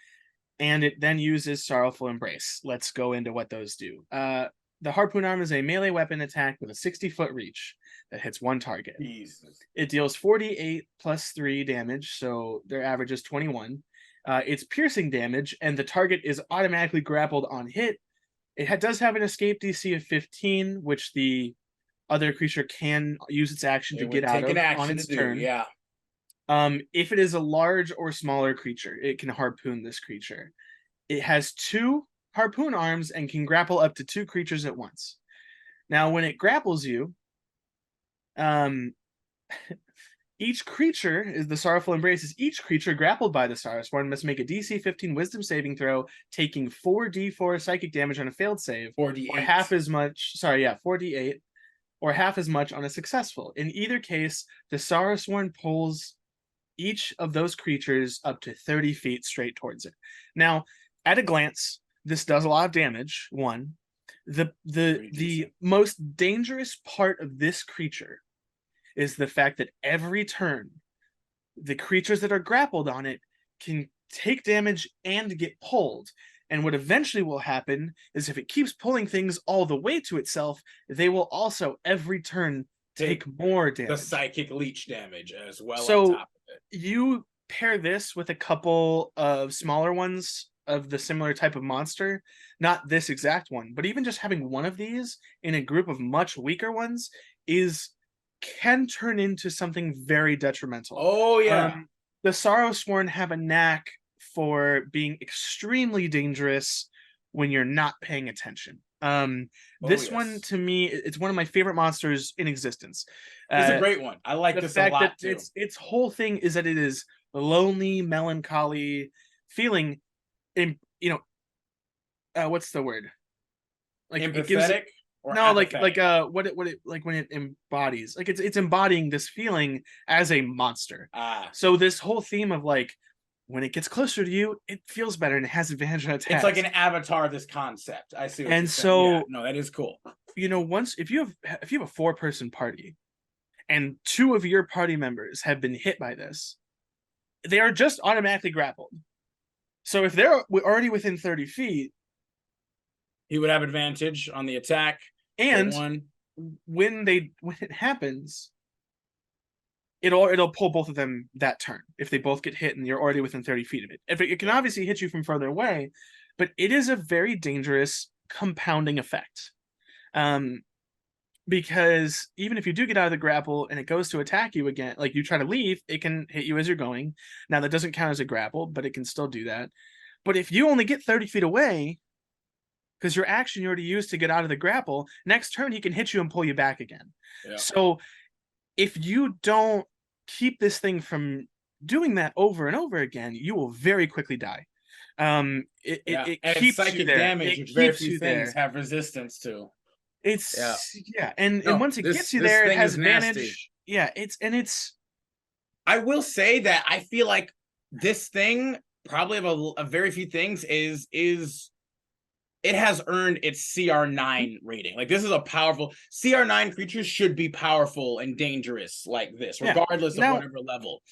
[SPEAKER 2] and it then uses Sorrowful Embrace. Let's go into what those do. The harpoon arm is a melee weapon attack with a 60-foot reach that hits 1 target.
[SPEAKER 1] Jesus.
[SPEAKER 2] It deals 48 plus 3 damage, so their average is 21. It's piercing damage, and the target is automatically grappled on hit. It does have an escape DC of 15, which the other creature can use its action to get out of on its turn.
[SPEAKER 1] Yeah.
[SPEAKER 2] If it is a large or smaller creature, it can harpoon this creature. It has 2 harpoon arms and can grapple up to 2 creatures at once. Now, when it grapples you, each creature is the Sorrowful Embraces. Each creature grappled by the Sorrowsworn must make a DC 15 Wisdom saving throw, taking 4d4 psychic damage on a failed save,
[SPEAKER 1] 4d8.
[SPEAKER 2] or half as much. 4d8, or half as much on a successful. In either case, the Sorrowsworn pulls each of those creatures up to 30 feet straight towards it. Now, at a glance, this does a lot of damage. 1, the most dangerous part of this creature is the fact that every turn, the creatures that are grappled on it can take damage and get pulled. And what eventually will happen is, if it keeps pulling things all the way to itself, they will also every turn take more damage.
[SPEAKER 1] The psychic leech damage as well.
[SPEAKER 2] So
[SPEAKER 1] on top of it.
[SPEAKER 2] You pair this with a couple of smaller ones of the similar type of monster, not this exact one, but even just having one of these in a group of much weaker ones can turn into something very detrimental.
[SPEAKER 1] Oh yeah.
[SPEAKER 2] The Sorrowsworn have a knack for being extremely dangerous when you're not paying attention. This one, to me, it's one of my favorite monsters in existence.
[SPEAKER 1] It's a great one. I like this a lot too.
[SPEAKER 2] Its whole thing is that it is lonely, melancholy feeling. What's the word? Like
[SPEAKER 1] Empathetic
[SPEAKER 2] it gives it,
[SPEAKER 1] or
[SPEAKER 2] no, like
[SPEAKER 1] apathetic?
[SPEAKER 2] what it like when it embodies, like it's embodying this feeling as a monster.
[SPEAKER 1] Ah,
[SPEAKER 2] So this whole theme of like when it gets closer to you, it feels better and it has advantage on
[SPEAKER 1] it's like
[SPEAKER 2] attacks.
[SPEAKER 1] an avatar of this concept. I see what you're
[SPEAKER 2] And
[SPEAKER 1] saying. Yeah,
[SPEAKER 2] so,
[SPEAKER 1] no, that is cool.
[SPEAKER 2] once if you have a 4-person party and 2 of your party members have been hit by this, they are just automatically grappled. So if they're already within 30 feet,
[SPEAKER 1] He would have advantage on the attack.
[SPEAKER 2] and
[SPEAKER 1] One.
[SPEAKER 2] when it happens, it'll pull both of them that turn if they both get hit and you're already within 30 feet of it. If it can obviously hit you from further away, but it is a very dangerous compounding effect. Because even if you do get out of the grapple and it goes to attack you again, like you try to leave, it can hit you as you're going. Now that doesn't count as a grapple, but it can still do that. But if you only get 30 feet away, because your action you already used to get out of the grapple, next turn he can hit you and pull you back again.
[SPEAKER 1] Yeah.
[SPEAKER 2] So if you don't keep this thing from doing that over and over again, you will very quickly die. It
[SPEAKER 1] And
[SPEAKER 2] keeps
[SPEAKER 1] psychic
[SPEAKER 2] you there.
[SPEAKER 1] damage,
[SPEAKER 2] It
[SPEAKER 1] which very
[SPEAKER 2] keeps
[SPEAKER 1] few
[SPEAKER 2] you
[SPEAKER 1] things
[SPEAKER 2] there.
[SPEAKER 1] have resistance to. Yeah.
[SPEAKER 2] It's and
[SPEAKER 1] No,
[SPEAKER 2] once it
[SPEAKER 1] this
[SPEAKER 2] gets you
[SPEAKER 1] this
[SPEAKER 2] there, it
[SPEAKER 1] thing
[SPEAKER 2] has
[SPEAKER 1] is nasty.
[SPEAKER 2] advantage. Yeah, it's
[SPEAKER 1] I will say that I feel like this thing, probably of very few things, is it has earned its CR9 rating. Like this is a powerful CR9 creatures should be powerful and dangerous like this,
[SPEAKER 2] yeah.
[SPEAKER 1] regardless of
[SPEAKER 2] Now,
[SPEAKER 1] whatever level.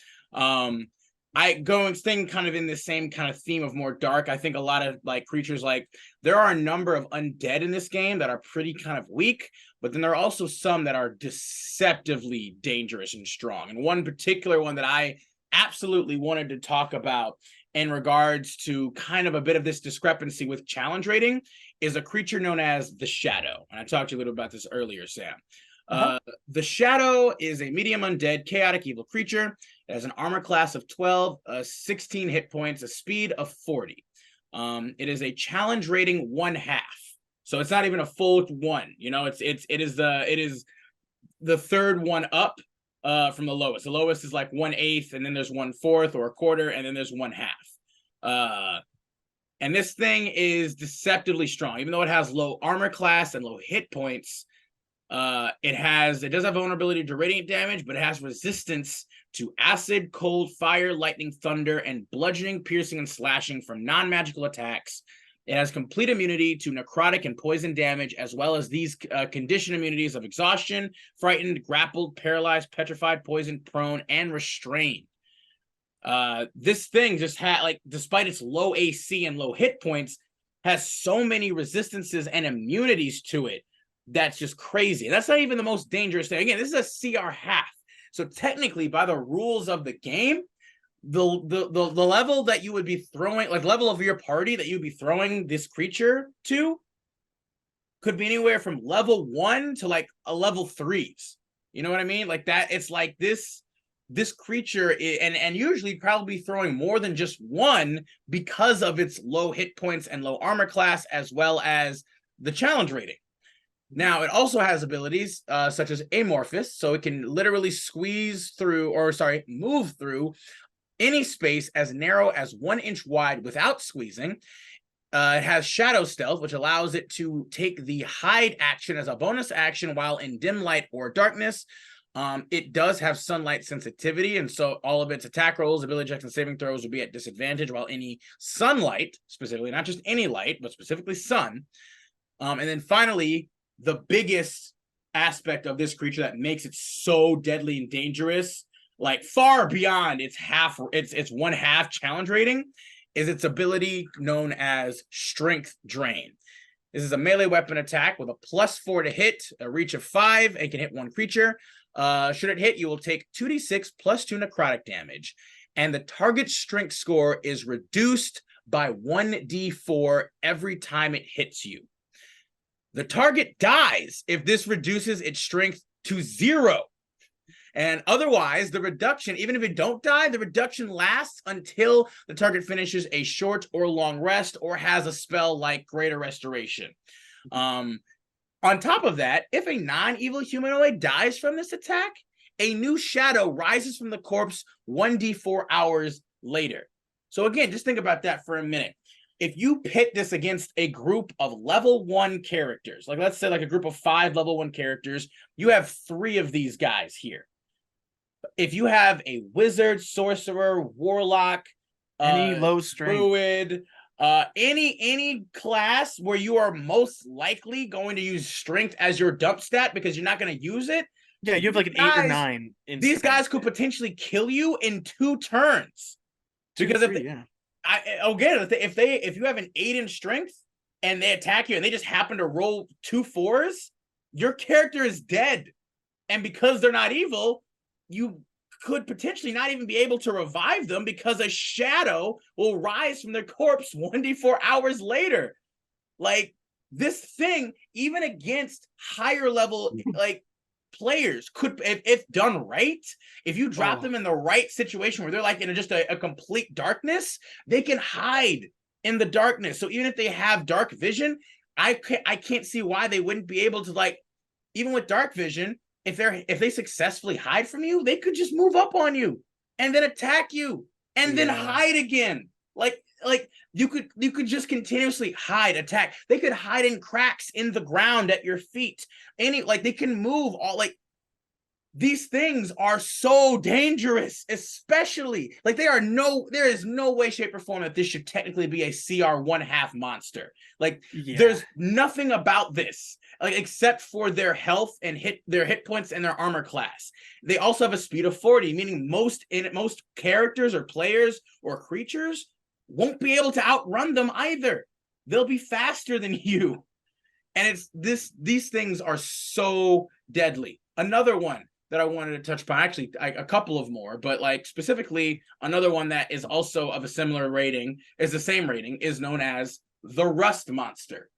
[SPEAKER 1] Staying kind of in the same kind of theme of more dark. I think a lot of like creatures, like there are a number of undead in this game that are pretty kind of weak, but then there are also some that are deceptively dangerous and strong. And one particular one that I absolutely wanted to talk about in regards to kind of a bit of this discrepancy with challenge rating is a creature known as the Shadow. And I talked to you a little about this earlier, Sam. The Shadow is a medium undead, chaotic evil creature. It has an armor class of 12, 16 hit points, a speed of 40. It is a challenge rating 1/2. So it's not even a full 1. It is the third one up from the lowest. The lowest is like 1/8, and then there's 1/4 or a quarter, and then there's 1/2. And this thing is deceptively strong, even though it has low armor class and low hit points. It does have vulnerability to radiant damage, but it has resistance to acid, cold, fire, lightning, thunder, and bludgeoning, piercing, and slashing from non-magical attacks. It has complete immunity to necrotic and poison damage, as well as these condition immunities of exhaustion, frightened, grappled, paralyzed, petrified, poisoned, prone, and restrained. This thing just had, like, despite its low AC and low hit points, has so many resistances and immunities to it. That's just crazy. That's not even the most dangerous thing. Again, this is a CR half. So technically, by the rules of the game, the level that you would be throwing, like level of your party that you'd be throwing this creature to, could be anywhere from level 1 to like a level 3s. You know what I mean? Like that. It's like this creature, and usually probably throwing more than just one because of its low hit points and low armor class, as well as the challenge rating. Now, it also has abilities such as amorphous, so it can literally move through any space as narrow as 1 inch wide without squeezing. It has shadow stealth, which allows it to take the hide action as a bonus action while in dim light or darkness. It does have sunlight sensitivity, and so all of its attack rolls, ability checks, and saving throws will be at disadvantage while any sunlight, specifically, not just any light, but specifically sun. And then finally, the biggest aspect of this creature that makes it so deadly and dangerous, like far beyond its 1/2 challenge rating, is its ability known as Strength Drain. This is a melee weapon attack with a +4 to hit, a reach of 5, and can hit 1 creature. Should it hit, you will take 2d6 + 2 necrotic damage, and the target strength score is reduced by 1d4 every time it hits you. The target dies if this reduces its strength to 0. And otherwise, the reduction, even if it don't die, the reduction lasts until the target finishes a short or long rest or has a spell like Greater Restoration. On top of that, if a non-evil humanoid dies from this attack, a new shadow rises from the corpse 1d4 hours later. So again, just think about that for a minute. if you pit this against a group of level 1 characters, like let's say like a group of 5 level 1 characters, you have 3 of these guys here. If you have a wizard, sorcerer, warlock,
[SPEAKER 2] any low strength,
[SPEAKER 1] druid, any class where you are most likely going to use strength as your dump stat because you're not going to use it.
[SPEAKER 2] Yeah, you have like an 8 or 9.
[SPEAKER 1] These guys could potentially kill you in 2 turns. Because if you have an 8 in strength and they attack you and they just happen to roll 2 4s, your character is dead. And because they're not evil, you could potentially not even be able to revive them because a shadow will rise from their corpse 1d4 hours later. Like, this thing, even against higher level like players, could, if done right, if you drop them in the right situation where they're like in just a complete darkness, they can hide in the darkness. So even if they have dark vision, I can't see why they wouldn't be able to, like, even with dark vision, if they successfully hide from you, they could just move up on you and then attack you and then hide again. Like you could just continuously hide, attack. They could hide in cracks in the ground at your feet. They can move all, like, these things are so dangerous, especially like there is no way, shape, or form that this should technically be a CR 1/2 monster. Like, there's nothing about this, like, except for their health and their hit points and their armor class. They also have a speed of 40, meaning most characters or players or creatures won't be able to outrun them either. They'll be faster than you. And these things are so deadly. Another one that I wanted to touch upon, actually a couple of more, but like specifically another one that is also of a similar rating, is the same rating, is known as the Rust Monster.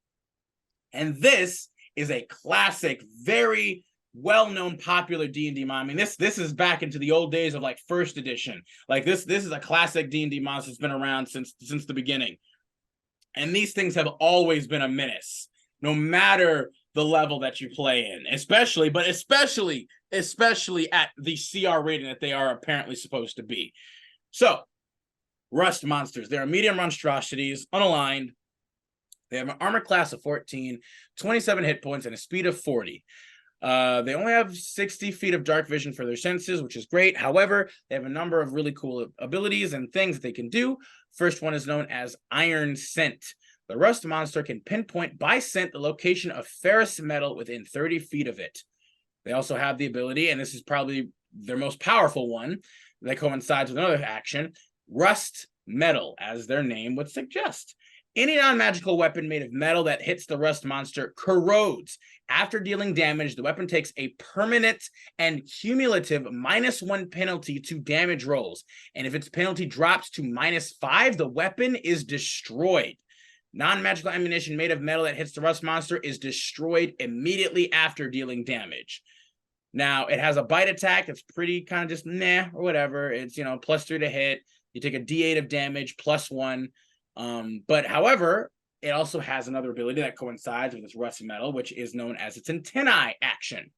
[SPEAKER 1] And this is a classic, very well-known, popular D&D mod. I mean, this is back into the old days of like first edition. Like this is a classic D&D monster that's been around since the beginning. And these things have always been a menace, no matter the level that you play in, especially at the CR rating that they are apparently supposed to be. So, Rust monsters, they are medium monstrosities, unaligned. They have an armor class of 14, 27 hit points, and a speed of 40. They only have 60 feet of dark vision for their senses, which is great. However, they have a number of really cool abilities and things that they can do. First one is known as Iron Scent. The Rust monster can pinpoint by scent the location of ferrous metal within 30 feet of it. They also have the ability, and this is probably their most powerful one, that coincides with another action, Rust Metal, as their name would suggest. Any non-magical weapon made of metal that hits the Rust monster corrodes. After dealing damage, the weapon takes a permanent and cumulative -1 penalty to damage rolls. And if its penalty drops to -5, the weapon is destroyed. Non-magical ammunition made of metal that hits the Rust monster is destroyed immediately after dealing damage. Now, it has a bite attack that's pretty kind of just meh or whatever. It's, +3 to hit. You take a D8 of damage, +1. But however, it also has another ability that coincides with its Rust metal, which is known as its antennae action.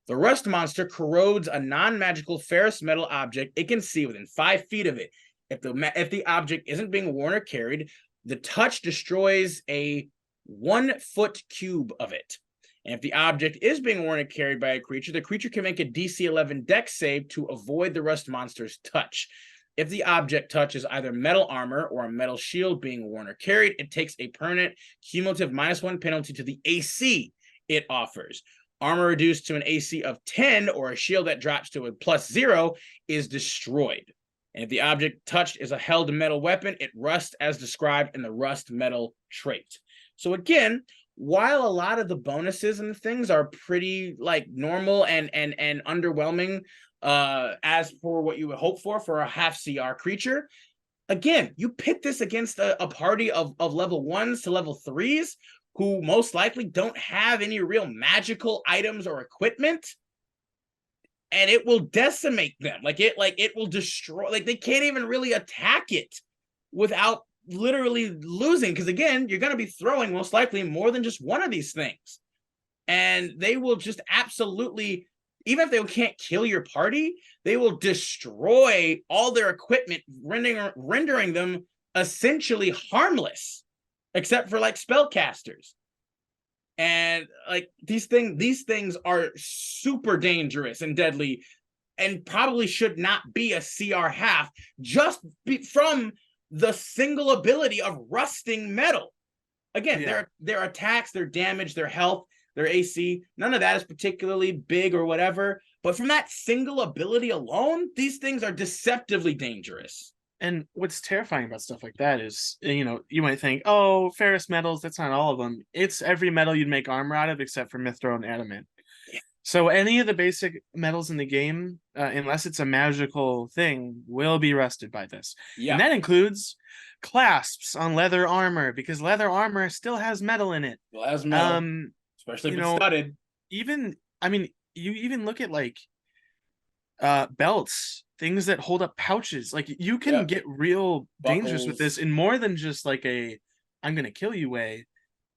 [SPEAKER 1] The Rust monster corrodes a non-magical ferrous metal object it can see within 5 feet of it. If the object isn't being worn or carried, the touch destroys a 1-foot cube of it. And if the object is being worn or carried by a creature, the creature can make a DC 11 dex save to avoid the Rust monster's touch. If the object touches either metal armor or a metal shield being worn or carried, it takes a permanent cumulative -1 penalty to the AC it offers. Armor reduced to an AC of 10 or a shield that drops to a +0 is destroyed. And if the object touched is a held metal weapon, it rusts as described in the Rust metal trait. So again, while a lot of the bonuses and things are pretty like normal and underwhelming, as for what you would hope for a half CR creature, again, you pit this against a party of level 1s to level 3s who most likely don't have any real magical items or equipment, and it will decimate them. It will destroy, like they can't even really attack it without literally losing, because again, you're going to be throwing most likely more than just one of these things, and they will just absolutely, even if they can't kill your party, they will destroy all their equipment, rendering them essentially harmless. except for like spellcasters. And like these things are super dangerous and deadly, and probably should not be a CR half from the single ability of rusting metal. Again, their attacks, their damage, their health, their AC, none of that is particularly big or whatever. But from that single ability alone, these things are deceptively dangerous.
[SPEAKER 2] And what's terrifying about stuff like that is, you might think, oh, ferrous metals, that's not all of them. It's every metal you'd make armor out of except for mithril and adamant.
[SPEAKER 1] Yeah.
[SPEAKER 2] So any of the basic metals in the game, unless it's a magical thing, will be rusted by this.
[SPEAKER 1] Yeah.
[SPEAKER 2] And that includes clasps on leather armor, because leather armor still has metal in it.
[SPEAKER 1] Well, has metal, especially if it's studded.
[SPEAKER 2] You even look at like belts, things that hold up pouches. Like you can get real dangerous with this in more than just like a I'm gonna kill you way.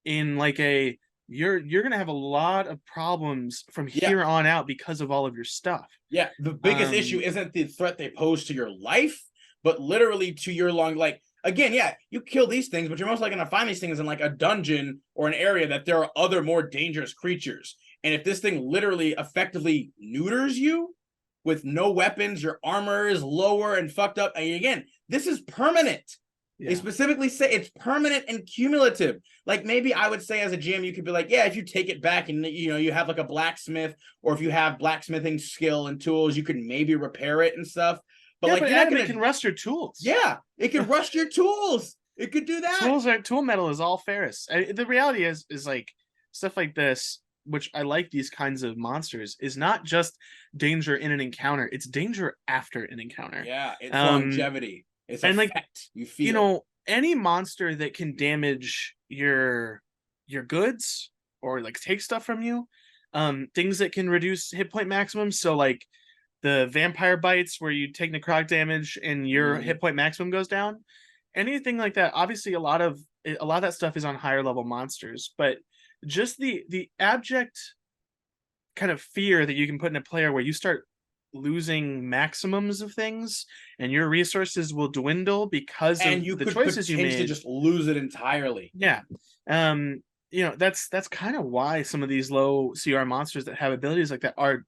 [SPEAKER 2] In like a you're gonna have a lot of problems from here on out because of all of your stuff.
[SPEAKER 1] Yeah, the biggest issue isn't the threat they pose to your life, but literally to your long, like, again, yeah, you kill these things, but you're most likely gonna find these things in like a dungeon or an area that there are other more dangerous creatures. And if this thing literally effectively neuters you with no weapons, your armor is lower and fucked up. And again, this is permanent. They specifically say it's permanent and cumulative. Like maybe I would say as a GM, you could be like, yeah, if you take it back and you have like a blacksmith, or if you have blacksmithing skill and tools, you could maybe repair it and stuff. But like,
[SPEAKER 2] it can rust your tools.
[SPEAKER 1] Yeah, it can rust your tools. It could do that.
[SPEAKER 2] Tool metal is all ferrous. The reality is like stuff like this, which I like these kinds of monsters, is not just danger in an encounter, it's danger after an encounter.
[SPEAKER 1] Yeah, it's longevity. It's an effect like, you feel.
[SPEAKER 2] Any monster that can damage your goods or like take stuff from you, things that can reduce hit point maximum. So like the vampire bites where you take necrotic damage and your hit point maximum goes down. Anything like that. Obviously, a lot of that stuff is on higher level monsters, but just the abject kind of fear that you can put in a player where you start losing maximums of things and your resources will dwindle because of the choices you made.
[SPEAKER 1] To just lose it entirely.
[SPEAKER 2] Yeah. That's kind of why some of these low CR monsters that have abilities like that are,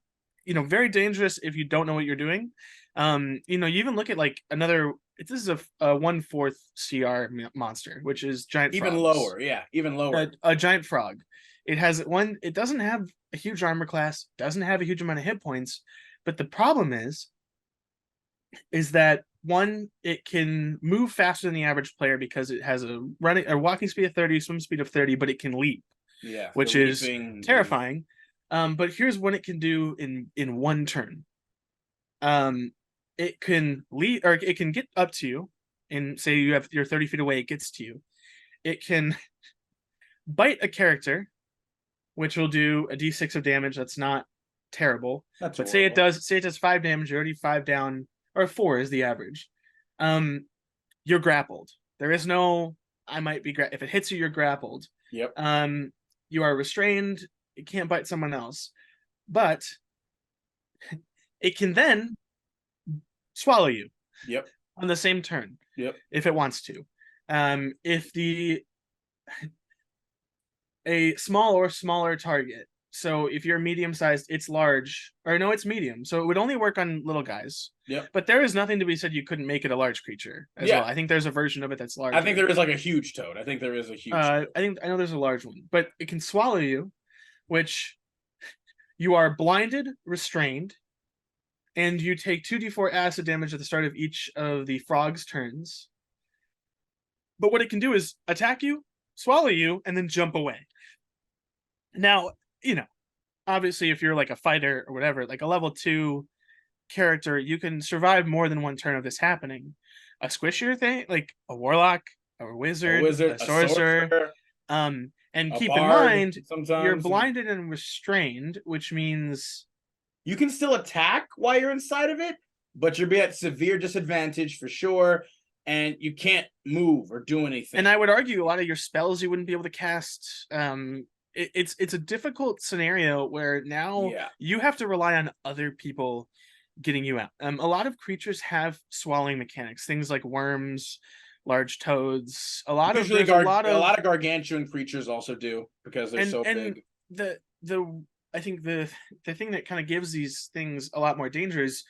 [SPEAKER 2] very dangerous if you don't know what you're doing. You even look at like another. This is a 1/4 CR monster, which is giant.
[SPEAKER 1] Even
[SPEAKER 2] frogs.
[SPEAKER 1] lower, yeah, even lower.
[SPEAKER 2] A giant frog. It has one. It doesn't have a huge armor class. Doesn't have a huge amount of hit points. But the problem is that one, it can move faster than the average player because it has a walking speed of 30, swim speed of 30, but it can leap.
[SPEAKER 1] Yeah,
[SPEAKER 2] which is terrifying. But here's what it can do in one turn. It can leap, or it can get up to you, and say you're 30 feet away, it gets to you. It can bite a character, which will do a d6 of damage. That's not terrible. But horrible. Say it does 5 damage, you're already 5 down, or 4 is the average. You're grappled. There is no I might be if it hits you, you're grappled.
[SPEAKER 1] Yep.
[SPEAKER 2] You are restrained. It can't bite someone else, but it can then swallow you.
[SPEAKER 1] Yep.
[SPEAKER 2] On the same turn.
[SPEAKER 1] Yep.
[SPEAKER 2] If it wants to. If a small or smaller target. So if you're medium-sized, it's large. Or no, it's medium. So it would only work on little guys.
[SPEAKER 1] Yep.
[SPEAKER 2] But there is nothing to be said you couldn't make it a large creature as well. I think there's a version of it that's large.
[SPEAKER 1] I think there is like a huge toad. I think there is a huge toad.
[SPEAKER 2] I know there's a large one. But it can swallow you, which you are blinded, restrained, and you take 2d4 acid damage at the start of each of the frog's turns. But what it can do is attack you, swallow you, and then jump away. Now, obviously if you're like a fighter or whatever, like a level 2 character, you can survive more than one turn of this happening. A squishier thing, like a warlock, a wizard, a sorcerer. And keep in mind, you're blinded and restrained, which means
[SPEAKER 1] you can still attack while you're inside of it, but you'll be at severe disadvantage for sure, and you can't move or do anything.
[SPEAKER 2] And I would argue a lot of your spells you wouldn't be able to cast. It's a difficult scenario where now you have to rely on other people getting you out. A lot of creatures have swallowing mechanics, things like worms large toads. A lot of
[SPEAKER 1] Usually,
[SPEAKER 2] there's a lot
[SPEAKER 1] a
[SPEAKER 2] of
[SPEAKER 1] lot of gargantuan creatures also do because they're so
[SPEAKER 2] and
[SPEAKER 1] big.
[SPEAKER 2] the I think the thing that kind of gives these things a lot more danger is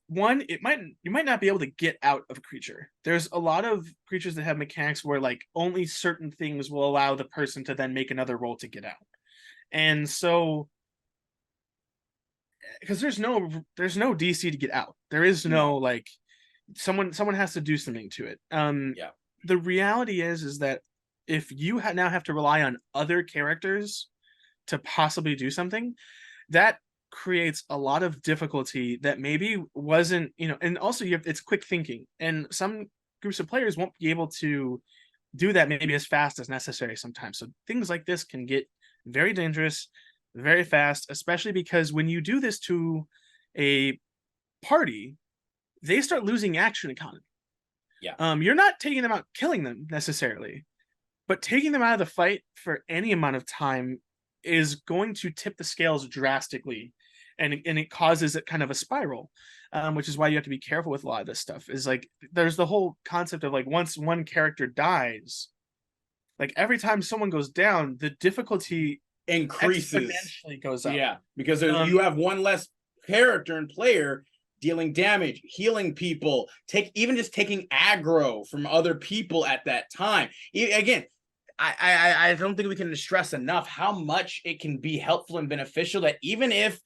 [SPEAKER 2] one, you might not be able to get out of a creature. There's a lot of creatures that have mechanics where like only certain things will allow the person to then make another roll to get out. And so because there's no DC to get out. There is no like someone has to do something to it.
[SPEAKER 1] Yeah.
[SPEAKER 2] The reality is that if you now have to rely on other characters to possibly do something, that creates a lot of difficulty that maybe wasn't, and also it's quick thinking, and some groups of players won't be able to do that maybe as fast as necessary sometimes. So things like this can get very dangerous very fast, especially because when you do this to a party, they start losing action economy.
[SPEAKER 1] Yeah.
[SPEAKER 2] You're not taking them out, killing them necessarily, but taking them out of the fight for any amount of time is going to tip the scales drastically, and it causes it kind of a spiral, which is why you have to be careful with a lot of this stuff. Is like there's the whole concept of like once one character dies, like every time someone goes down, the difficulty
[SPEAKER 1] Increases
[SPEAKER 2] exponentially goes up.
[SPEAKER 1] Yeah, because you have one less character and player dealing damage, healing people, just taking aggro from other people at that time. Again, I don't think we can stress enough how much it can be helpful and beneficial that even if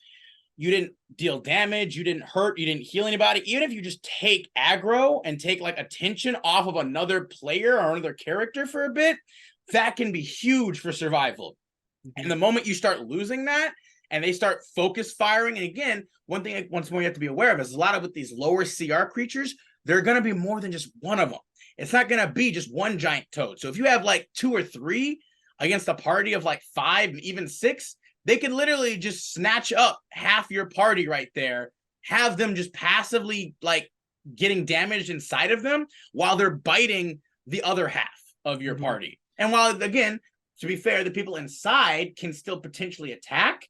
[SPEAKER 1] you didn't deal damage, you didn't hurt, you didn't heal anybody, even if you just take aggro and take like attention off of another player or another character for a bit, that can be huge for survival. And the moment you start losing that and they start focus firing, and again, one thing once more you have to be aware of is a lot of with these lower CR creatures, they're going to be more than just one of them. It's not going to be just one giant toad. So if you have like 2 or 3 against a party of like 5, even 6, they can literally just snatch up half your party right there, have them just passively like getting damaged inside of them while they're biting the other half of your party. And while, again, to be fair, the people inside can still potentially attack.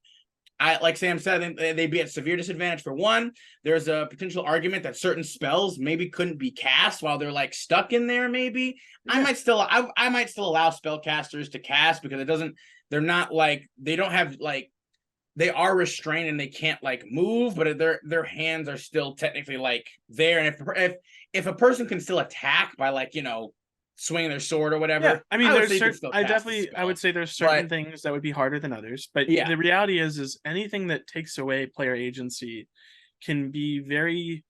[SPEAKER 1] Like Sam said, they'd be at severe disadvantage for one. There's a potential argument that certain spells maybe couldn't be cast while they're like stuck in there. Maybe I might still allow spellcasters to cast because they're not like they don't have like they are restrained and they can't like move, but their hands are still technically like there. And if a person can still attack by like swinging their sword or whatever.
[SPEAKER 2] Yeah, I mean, I would say there's certain things that would be harder than others, but the reality is anything that takes away player agency can be very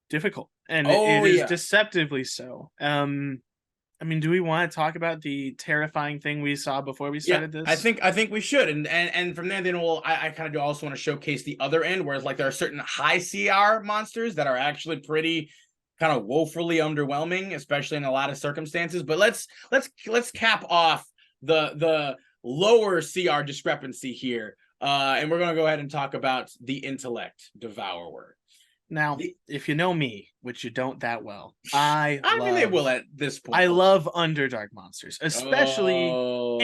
[SPEAKER 2] difficult, and it is deceptively so. I mean, do we want to talk about the terrifying thing we saw before we started this?
[SPEAKER 1] I think we should, and from there, then I kind of also want to showcase the other end, whereas like there are certain high CR monsters that are actually pretty kind of woefully underwhelming, especially in a lot of circumstances. But let's cap off the lower CR discrepancy here, and we're gonna go ahead and talk about the intellect devourer.
[SPEAKER 2] Now, if you know me, which you don't that well,
[SPEAKER 1] I mean they will at this point.
[SPEAKER 2] I love Underdark monsters, especially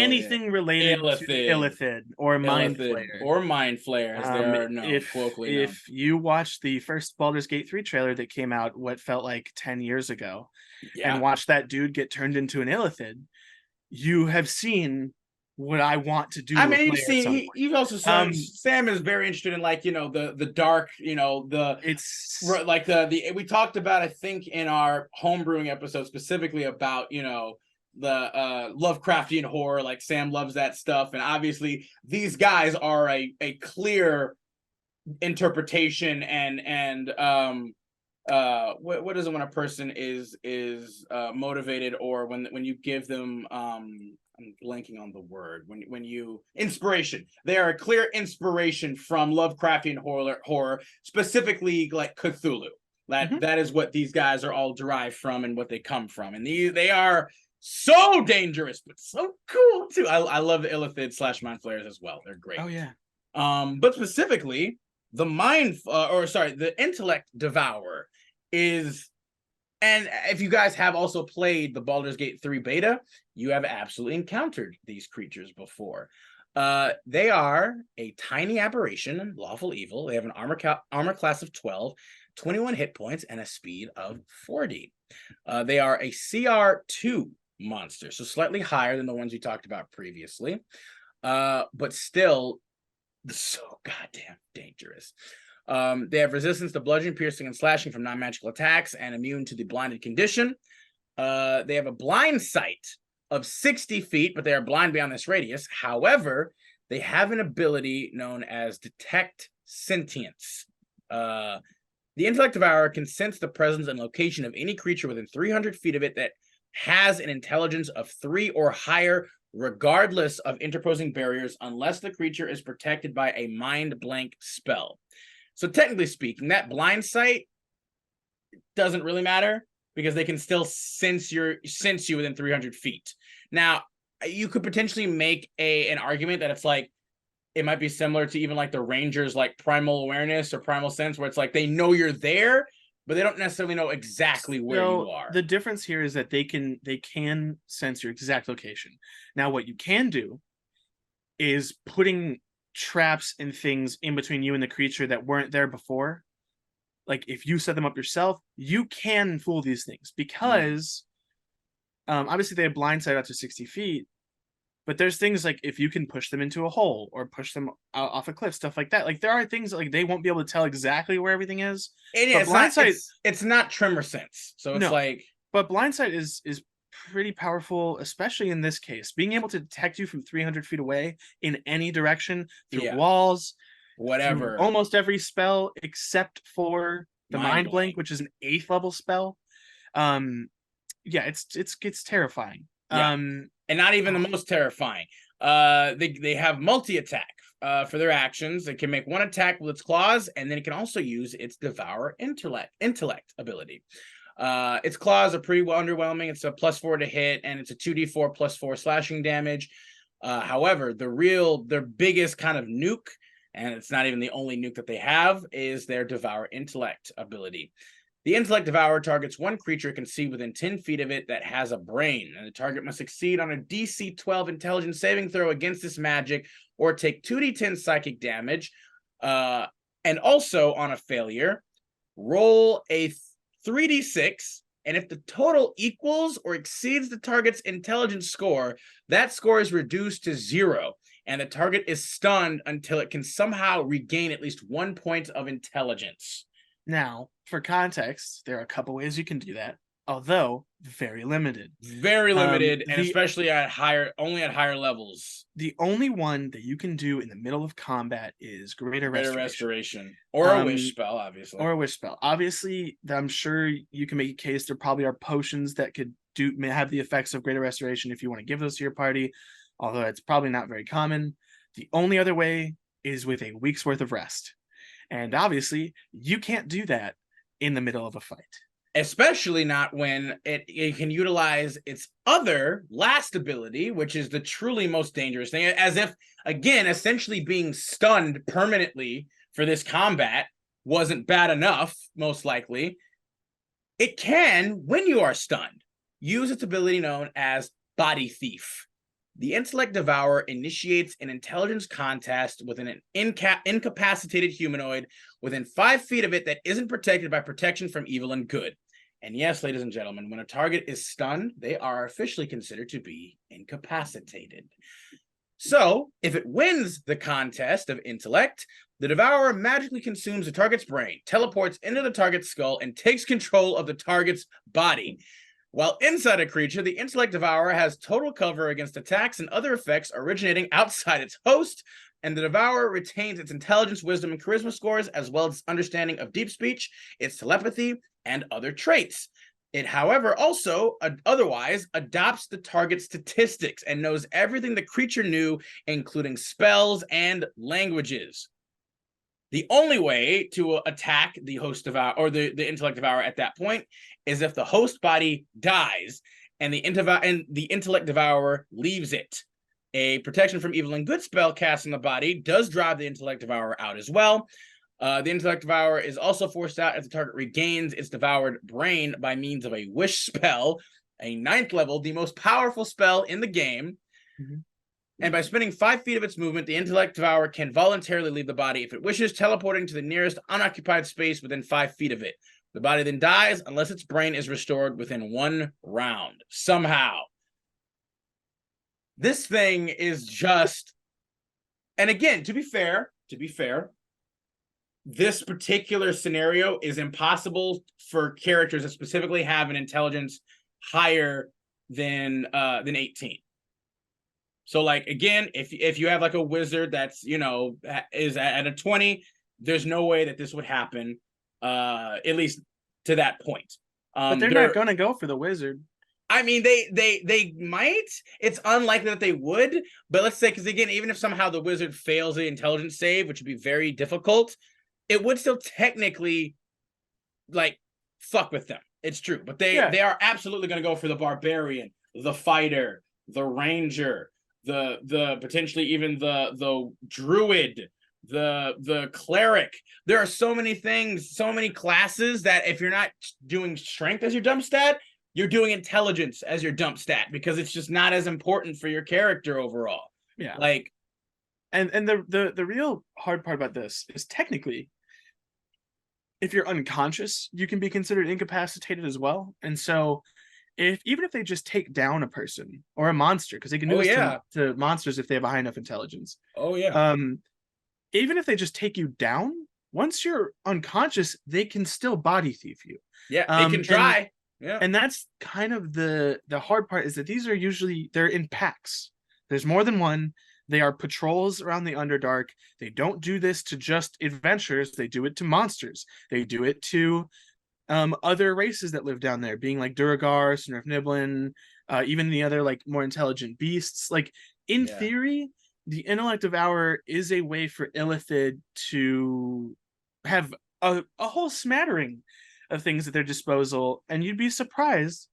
[SPEAKER 2] anything related to Illithid or Mind Flayer.
[SPEAKER 1] Or Mind Flayer, as there are known, colloquially known.
[SPEAKER 2] If you watched the first Baldur's Gate 3 trailer that came out what felt like 10 years ago, and watched that dude get turned into an Illithid, you have seen what I want to do.
[SPEAKER 1] I mean, you've also seen Sam is very interested in like the dark, it's like the we talked about I think in our homebrewing episode specifically about the Lovecraftian horror. Like Sam loves that stuff, and obviously these guys are a clear interpretation and what is it when a person is motivated, or when you give them I'm blanking on the word. When you inspiration, they are a clear inspiration from Lovecraftian horror, specifically like Cthulhu. That is what these guys are all derived from and what they come from, and they are so dangerous but so cool too. I love the Illithid / Mind Flayers as well. They're great.
[SPEAKER 2] Oh yeah.
[SPEAKER 1] But specifically the intellect devourer is. And if you guys have also played the Baldur's Gate 3 beta, you have absolutely encountered these creatures before. They are a tiny aberration, lawful evil. They have an armor class of 12, 21 hit points, and a speed of 40. They are a CR2 monster, so slightly higher than the ones we talked about previously, but still so goddamn dangerous. They have resistance to bludgeoning, piercing, and slashing from non-magical attacks, and immune to the blinded condition. They have a blind sight of 60 feet, but they are blind beyond this radius. However, they have an ability known as Detect Sentience. The Intellect Devourer can sense the presence and location of any creature within 300 feet of it that has an intelligence of 3 or higher, regardless of interposing barriers, unless the creature is protected by a mind blank spell. So technically speaking, that blind sight doesn't really matter because they can still sense you within 300 feet. Now, you could potentially make an argument that it's like, it might be similar to even like the Rangers, like primal awareness or primal sense, where it's like they know you're there, but they don't necessarily know exactly where you are.
[SPEAKER 2] The difference here is that they can sense your exact location. Now, what you can do is putting traps and things in between you and the creature that weren't there before. Like if you set them up yourself, you can fool these things because obviously they have blind sight out to 60 feet. But there's things like if you can push them into a hole or push them out off a cliff, stuff like that. Like there are things that, like they won't be able to tell exactly where everything is.
[SPEAKER 1] It's not tremor sense. So it's like,
[SPEAKER 2] but blind sight is pretty powerful, especially in this case. Being able to detect you from 300 feet away in any direction through walls,
[SPEAKER 1] whatever,
[SPEAKER 2] almost every spell except for the mind blank, which is an 8th level spell. It's terrifying.
[SPEAKER 1] Yeah. And not even the most terrifying. They have multi-attack for their actions. It can make one attack with its claws, and then it can also use its Devour intellect ability. Its claws are pretty underwhelming. It's a +4 to hit, and it's a 2d4 +4 slashing damage. However, their biggest kind of nuke, and it's not even the only nuke that they have, is their Devour intellect ability. The Intellect Devourer targets one creature it can see within 10 feet of it that has a brain, and the target must succeed on a DC 12 intelligence saving throw against this magic or take 2d10 psychic damage. And also on a failure, roll a 3d6, and if the total equals or exceeds the target's intelligence score, that score is reduced to 0, and the target is stunned until it can somehow regain at least 1 point of intelligence.
[SPEAKER 2] Now, for context, there are a couple ways you can do that, although very limited.
[SPEAKER 1] Very limited, and especially only at higher levels.
[SPEAKER 2] The only one that you can do in the middle of combat is Greater Restoration.
[SPEAKER 1] Or a wish spell, obviously.
[SPEAKER 2] Or a wish spell. Obviously, I'm sure you can make a case there probably are potions that could have the effects of Greater Restoration if you want to give those to your party, although it's probably not very common. The only other way is with a week's worth of rest. And obviously, you can't do that in the middle of a fight.
[SPEAKER 1] Especially not when it can utilize its other last ability, which is the truly most dangerous thing. As if, again, essentially being stunned permanently for this combat wasn't bad enough, most likely. It can, when you are stunned, use its ability known as Body Thief. The Intellect Devourer initiates an intelligence contest with an incapacitated humanoid within 5 feet of it that isn't protected by protection from evil and good. And yes, ladies and gentlemen, when a target is stunned, they are officially considered to be incapacitated. So, if it wins the contest of intellect, the Devourer magically consumes the target's brain, teleports into the target's skull, and takes control of the target's body. While inside a creature, the Intellect Devourer has total cover against attacks and other effects originating outside its host, and the Devourer retains its intelligence, wisdom, and charisma scores, as well as its understanding of deep speech, its telepathy, and other traits. It, however, also otherwise adopts the target's statistics and knows everything the creature knew, including spells and languages. The only way to attack the host Devourer or the Intellect Devourer at that point is if the host body dies and the Intellect Devourer leaves it. A protection from evil and good spell cast on the body does drive the Intellect Devourer out as well. The Intellect Devourer is also forced out if the target regains its devoured brain by means of a wish spell, a 9th level, the most powerful spell in the game. Mm-hmm. And by spending 5 feet of its movement, the Intellect Devourer can voluntarily leave the body if it wishes, teleporting to the nearest unoccupied space within 5 feet of it. The body then dies unless its brain is restored within 1 round. Somehow. This thing is just, and again, to be fair, this particular scenario is impossible for characters that specifically have an intelligence higher than 18. So like, again, if you have like a wizard that's, you know, is at a 20, there's no way that this would happen, at least to that point.
[SPEAKER 2] But they're not going to go for the wizard.
[SPEAKER 1] I mean, they might. It's unlikely that they would, but let's say, because again, even if somehow the wizard fails the intelligence save, which would be very difficult, it would still technically like fuck with them. It's true, but they are absolutely going to go for the barbarian, the fighter, the ranger, the potentially even the druid, the cleric. There are so many things, so many classes that if you're not doing strength as your dump stat, you're doing intelligence as your dump stat, because it's just not as important for your character overall.
[SPEAKER 2] Yeah.
[SPEAKER 1] Like,
[SPEAKER 2] and the real hard part about this is technically, if you're unconscious, you can be considered incapacitated as well. And so even if they just take down a person or a monster, because they can do this to monsters if they have a high enough intelligence.
[SPEAKER 1] Oh yeah.
[SPEAKER 2] Even if they just take you down, once you're unconscious, they can still body thief you.
[SPEAKER 1] Yeah, they can try.
[SPEAKER 2] And that's kind of the hard part, is that these are usually, they're in packs. There's more than one. They are patrols around the Underdark. They don't do this to just adventurers. They do it to monsters. They do it to other races that live down there, being like Duragar, Snurf Niblin, even the other like more intelligent beasts. Like in theory, the Intellect of Hour is a way for Illithid to have a whole smattering of things at their disposal, and you'd be surprised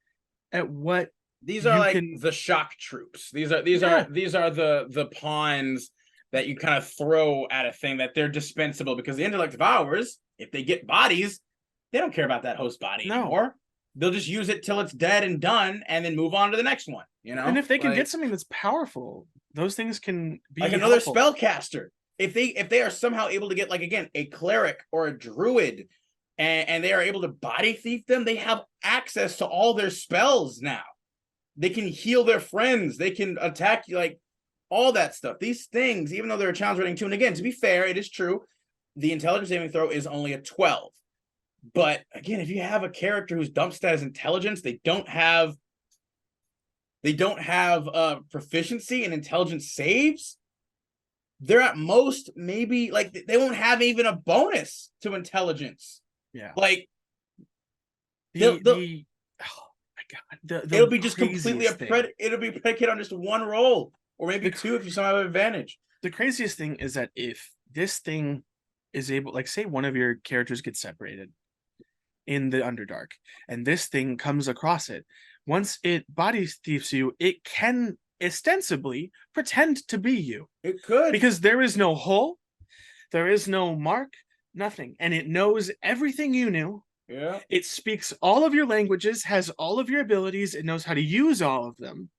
[SPEAKER 2] at what
[SPEAKER 1] these are like the shock troops. These are the pawns that you kind of throw at a thing that they're dispensable, because the Intellect of Hours, if they get bodies, they don't care about that host body anymore. They'll just use it till it's dead and done, and then move on to the next one. You know,
[SPEAKER 2] and if they can get something that's powerful, those things can be
[SPEAKER 1] like another spellcaster. If they are somehow able to get, like, again, a cleric or a druid, and they are able to body thief them, they have access to all their spells now. They can heal their friends. They can attack you, like all that stuff. These things, even though they're a challenge rating 2, and again, to be fair, it is true, the intelligence saving throw is only a 12. But again, if you have a character whose dump stat is intelligence, they don't have proficiency in intelligence saves. They're at most maybe like they won't have even a bonus to intelligence.
[SPEAKER 2] Yeah,
[SPEAKER 1] like
[SPEAKER 2] oh my god,
[SPEAKER 1] it'll be just completely it'll be predicated on just one roll, or maybe 2 if you somehow have an advantage.
[SPEAKER 2] The craziest thing is that if this thing is able, like, say one of your characters gets separated in the Underdark, and this thing comes across it, once it body thieves you, it can ostensibly pretend to be you.
[SPEAKER 1] It could,
[SPEAKER 2] because there is no hole, there is no mark, nothing, and it knows everything you knew.
[SPEAKER 1] Yeah,
[SPEAKER 2] it speaks all of your languages, has all of your abilities, it knows how to use all of them.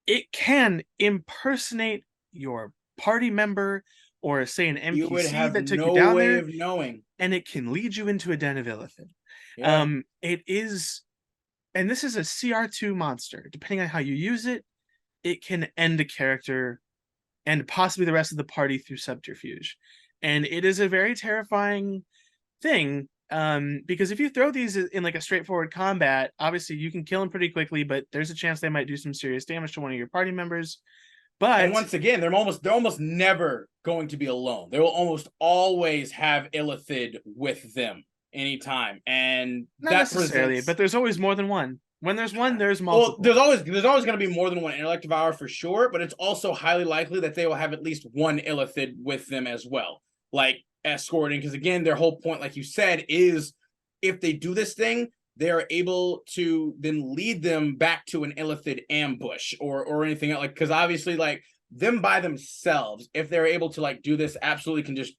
[SPEAKER 2] It can impersonate your party member, or say an NPC that took you down there,
[SPEAKER 1] of knowing,
[SPEAKER 2] and it can lead you into a den of Illithid. It is, and this is a CR2 monster. Depending on how you use it, it can end a character and possibly the rest of the party through subterfuge. And it is a very terrifying thing, because if you throw these in like a straightforward combat, obviously you can kill them pretty quickly, but there's a chance they might do some serious damage to one of your party members. But
[SPEAKER 1] and once again, they're almost never going to be alone. They will almost always have Illithid with them anytime, and
[SPEAKER 2] not necessarily, but there's always more than one. When there's one, there's multiple.
[SPEAKER 1] Well, there's always going to be more than one Intellect of Hour for sure, but it's also highly likely that they will have at least one Illithid with them as well, like escorting. Because again, their whole point, like you said, is if they do this thing, they are able to then lead them back to an Illithid ambush or anything else. Like, because obviously, like, them by themselves, if they're able to like do this, absolutely can just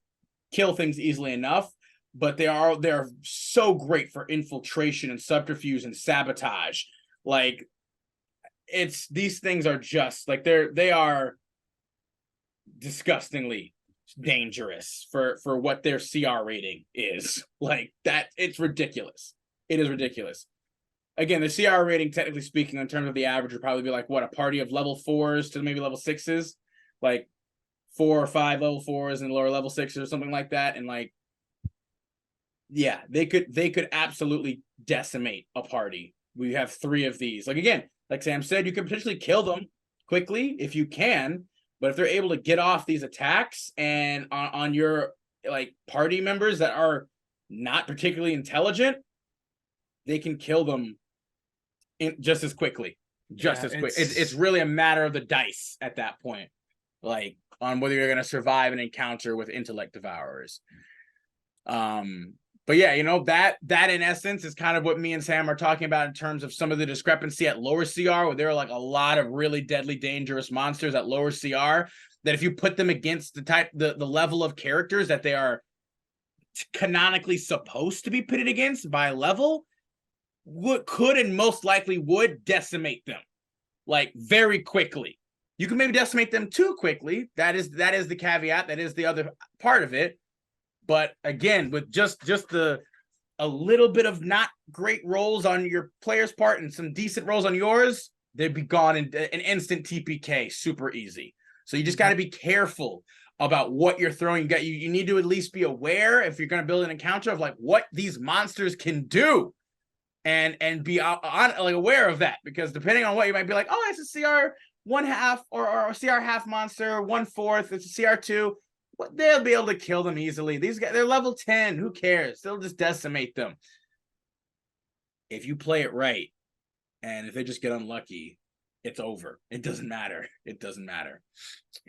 [SPEAKER 1] kill things easily enough. But they're so great for infiltration and subterfuge and sabotage. Like, these things are just like they are disgustingly dangerous for what their CR rating is. Like that, it's ridiculous. It is ridiculous. Again, the CR rating, technically speaking, in terms of the average, would probably be like what, a party of level 4s to maybe level 6s, like 4 or 5 level 4s and lower level 6s or something like that. And like, yeah, they could absolutely decimate a party. We have 3 of these. Like again, like Sam said, you could potentially kill them quickly if you can, but if they're able to get off these attacks and on your like party members that are not particularly intelligent, they can kill them just as quickly. It's really a matter of the dice at that point, like on whether you're going to survive an encounter with intellect devourers. But yeah, you know, that in essence is kind of what me and Sam are talking about in terms of some of the discrepancy at lower CR, where there are like a lot of really deadly dangerous monsters at lower CR that if you put them against the level of characters that they are canonically supposed to be pitted against by level, could and most likely would decimate them like very quickly. You can maybe decimate them too quickly. That is the caveat. That is the other part of it. But again, with just a little bit of not great rolls on your player's part and some decent rolls on yours, they'd be gone in an instant TPK, super easy. So you just got to be careful about what you're throwing. You need to at least be aware, if you're going to build an encounter, of like what these monsters can do. And be like aware of that, because depending on what, you might be like, oh, it's a CR 1/2 or a CR half monster, 1/4, it's a CR 2. They'll be able to kill them easily. These guys, they're level 10. Who cares? They'll just decimate them. If you play it right, and if they just get unlucky, it's over. It doesn't matter. It doesn't matter.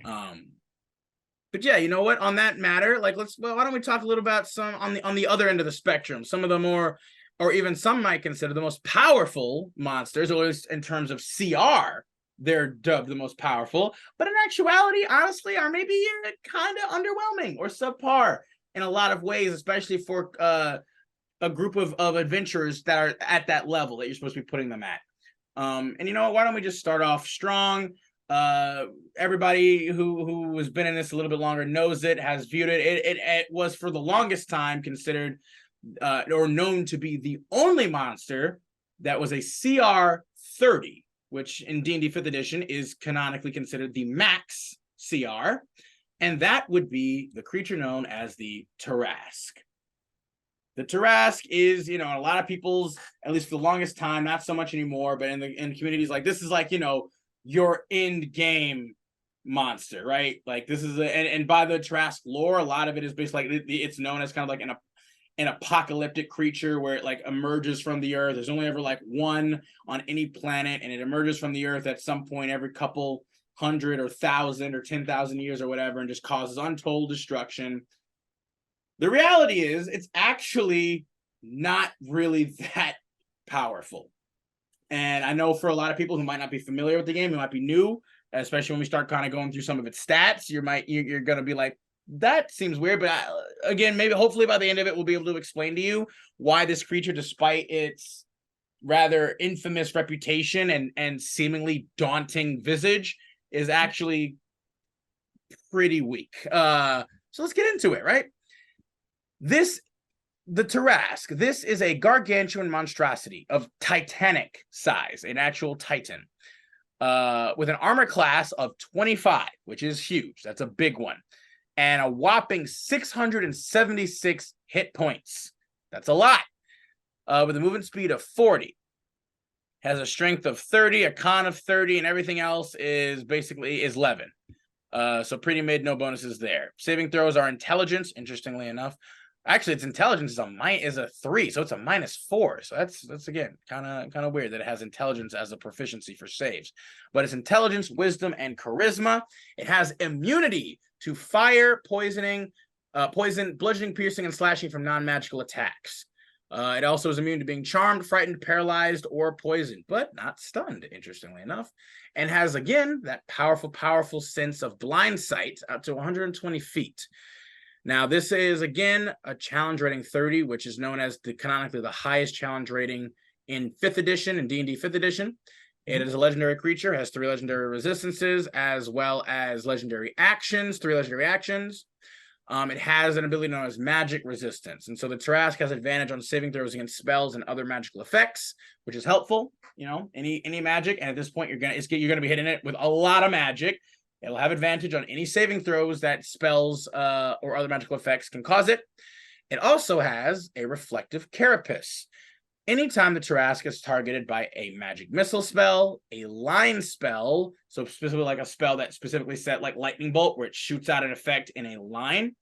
[SPEAKER 1] But yeah, you know what? On that matter, like why don't we talk a little about some on the other end of the spectrum, some of the more, or even some might consider the most powerful monsters, or at least in terms of CR, they're dubbed the most powerful, but in actuality, honestly, are maybe kind of underwhelming or subpar in a lot of ways, especially for a group of adventurers that are at that level that you're supposed to be putting them at. And you know what? Why don't we just start off strong? Everybody who has been in this a little bit longer knows it, has viewed it. It was for the longest time considered or known to be the only monster that was a CR 30, which in D&D 5th edition is canonically considered the max CR, and that would be the creature known as the Tarrasque. The Tarrasque is, you know, a lot of people's, at least for the longest time, not so much anymore, but in communities like this is like, you know, your end game monster, right? Like this is and by the Tarrasque lore, a lot of it is basically like it's known as kind of like an apocalyptic creature where it like emerges from the earth. There's only ever like one on any planet, and it emerges from the earth at some point every couple 100 or 1,000 or 10,000 years or whatever, and just causes untold destruction. The reality is it's actually not really that powerful. And I know for a lot of people who might not be familiar with the game, who might be new, especially when we start kind of going through some of its stats, you're going to be like, that seems weird. But again, maybe hopefully by the end of it, we'll be able to explain to you why this creature, despite its rather infamous reputation and seemingly daunting visage, is actually pretty weak. So let's get into it, right? The Tarrasque, this is a gargantuan monstrosity of titanic size, an actual titan, with an armor class of 25, which is huge. That's a big one. And a whopping 676 hit points. That's a lot. With a movement speed of 40. Has a strength of 30, a con of 30, and everything else is basically 11. So pretty mid, no bonuses there. Saving throws are intelligence, interestingly enough. Actually, its intelligence is a 3, so it's a -4. So that's again kind of weird that it has intelligence as a proficiency for saves. But it's intelligence, wisdom, and charisma. It has immunity to fire, poison, bludgeoning, piercing, and slashing from non-magical attacks. It also is immune to being charmed, frightened, paralyzed, or poisoned, but not stunned, interestingly enough. And has, again, that powerful sense of blind sight up to 120 feet. Now, this is, again, a challenge rating 30, which is known as canonically the highest challenge rating in 5th edition, in D&D 5th edition. It is a legendary creature, has 3 legendary resistances, as well as legendary actions, 3 legendary actions. It has an ability known as magic resistance. And so the Tarask has advantage on saving throws against spells and other magical effects, which is helpful. You know, any magic. And at this point, you're gonna be hitting it with a lot of magic. It'll have advantage on any saving throws that spells or other magical effects can cause it. It also has a reflective carapace. Anytime the Tarask is targeted by a magic missile spell, a line spell, so specifically like a spell that specifically set like lightning bolt, where it shoots out an effect in a line,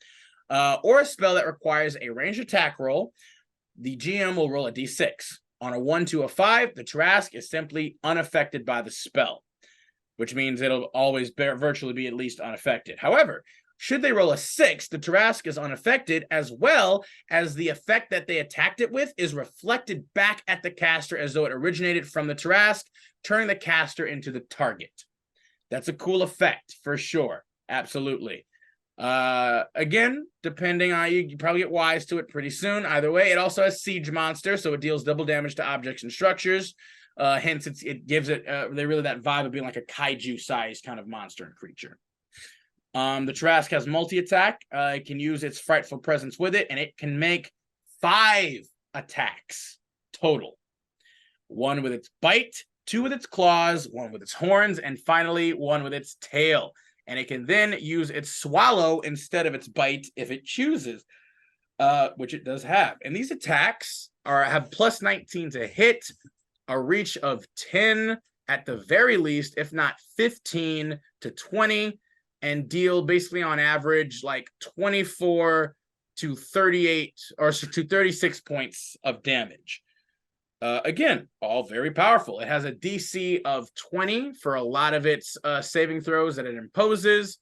[SPEAKER 1] or a spell that requires a ranged attack roll, the GM will roll a d6. On a 1 to a 5, the Tarask is simply unaffected by the spell, which means it'll always virtually be at least unaffected. However, should they roll a 6, the Tarask is unaffected, as well as the effect that they attacked it with is reflected back at the caster as though it originated from the Tarask, turning the caster into the target. That's a cool effect for sure. Absolutely. Again, depending on you probably get wise to it pretty soon. Either way, it also has Siege Monster, so it deals double damage to objects and structures. Hence, it gives it really that vibe of being like a kaiju-sized kind of monster and creature. The Tarask has multi-attack. It can use its Frightful Presence with it, and it can make 5 attacks total. 1 with its bite, 2 with its claws, 1 with its horns, and finally 1 with its tail. And it can then use its swallow instead of its bite if it chooses, which it does have. And these attacks have plus 19 to hit, a reach of 10 at the very least, if not 15 to 20, and deal basically on average like 24 to 38 or to 36 points of damage. Again, all very powerful. It has a DC of 20 for a lot of its saving throws that it imposes.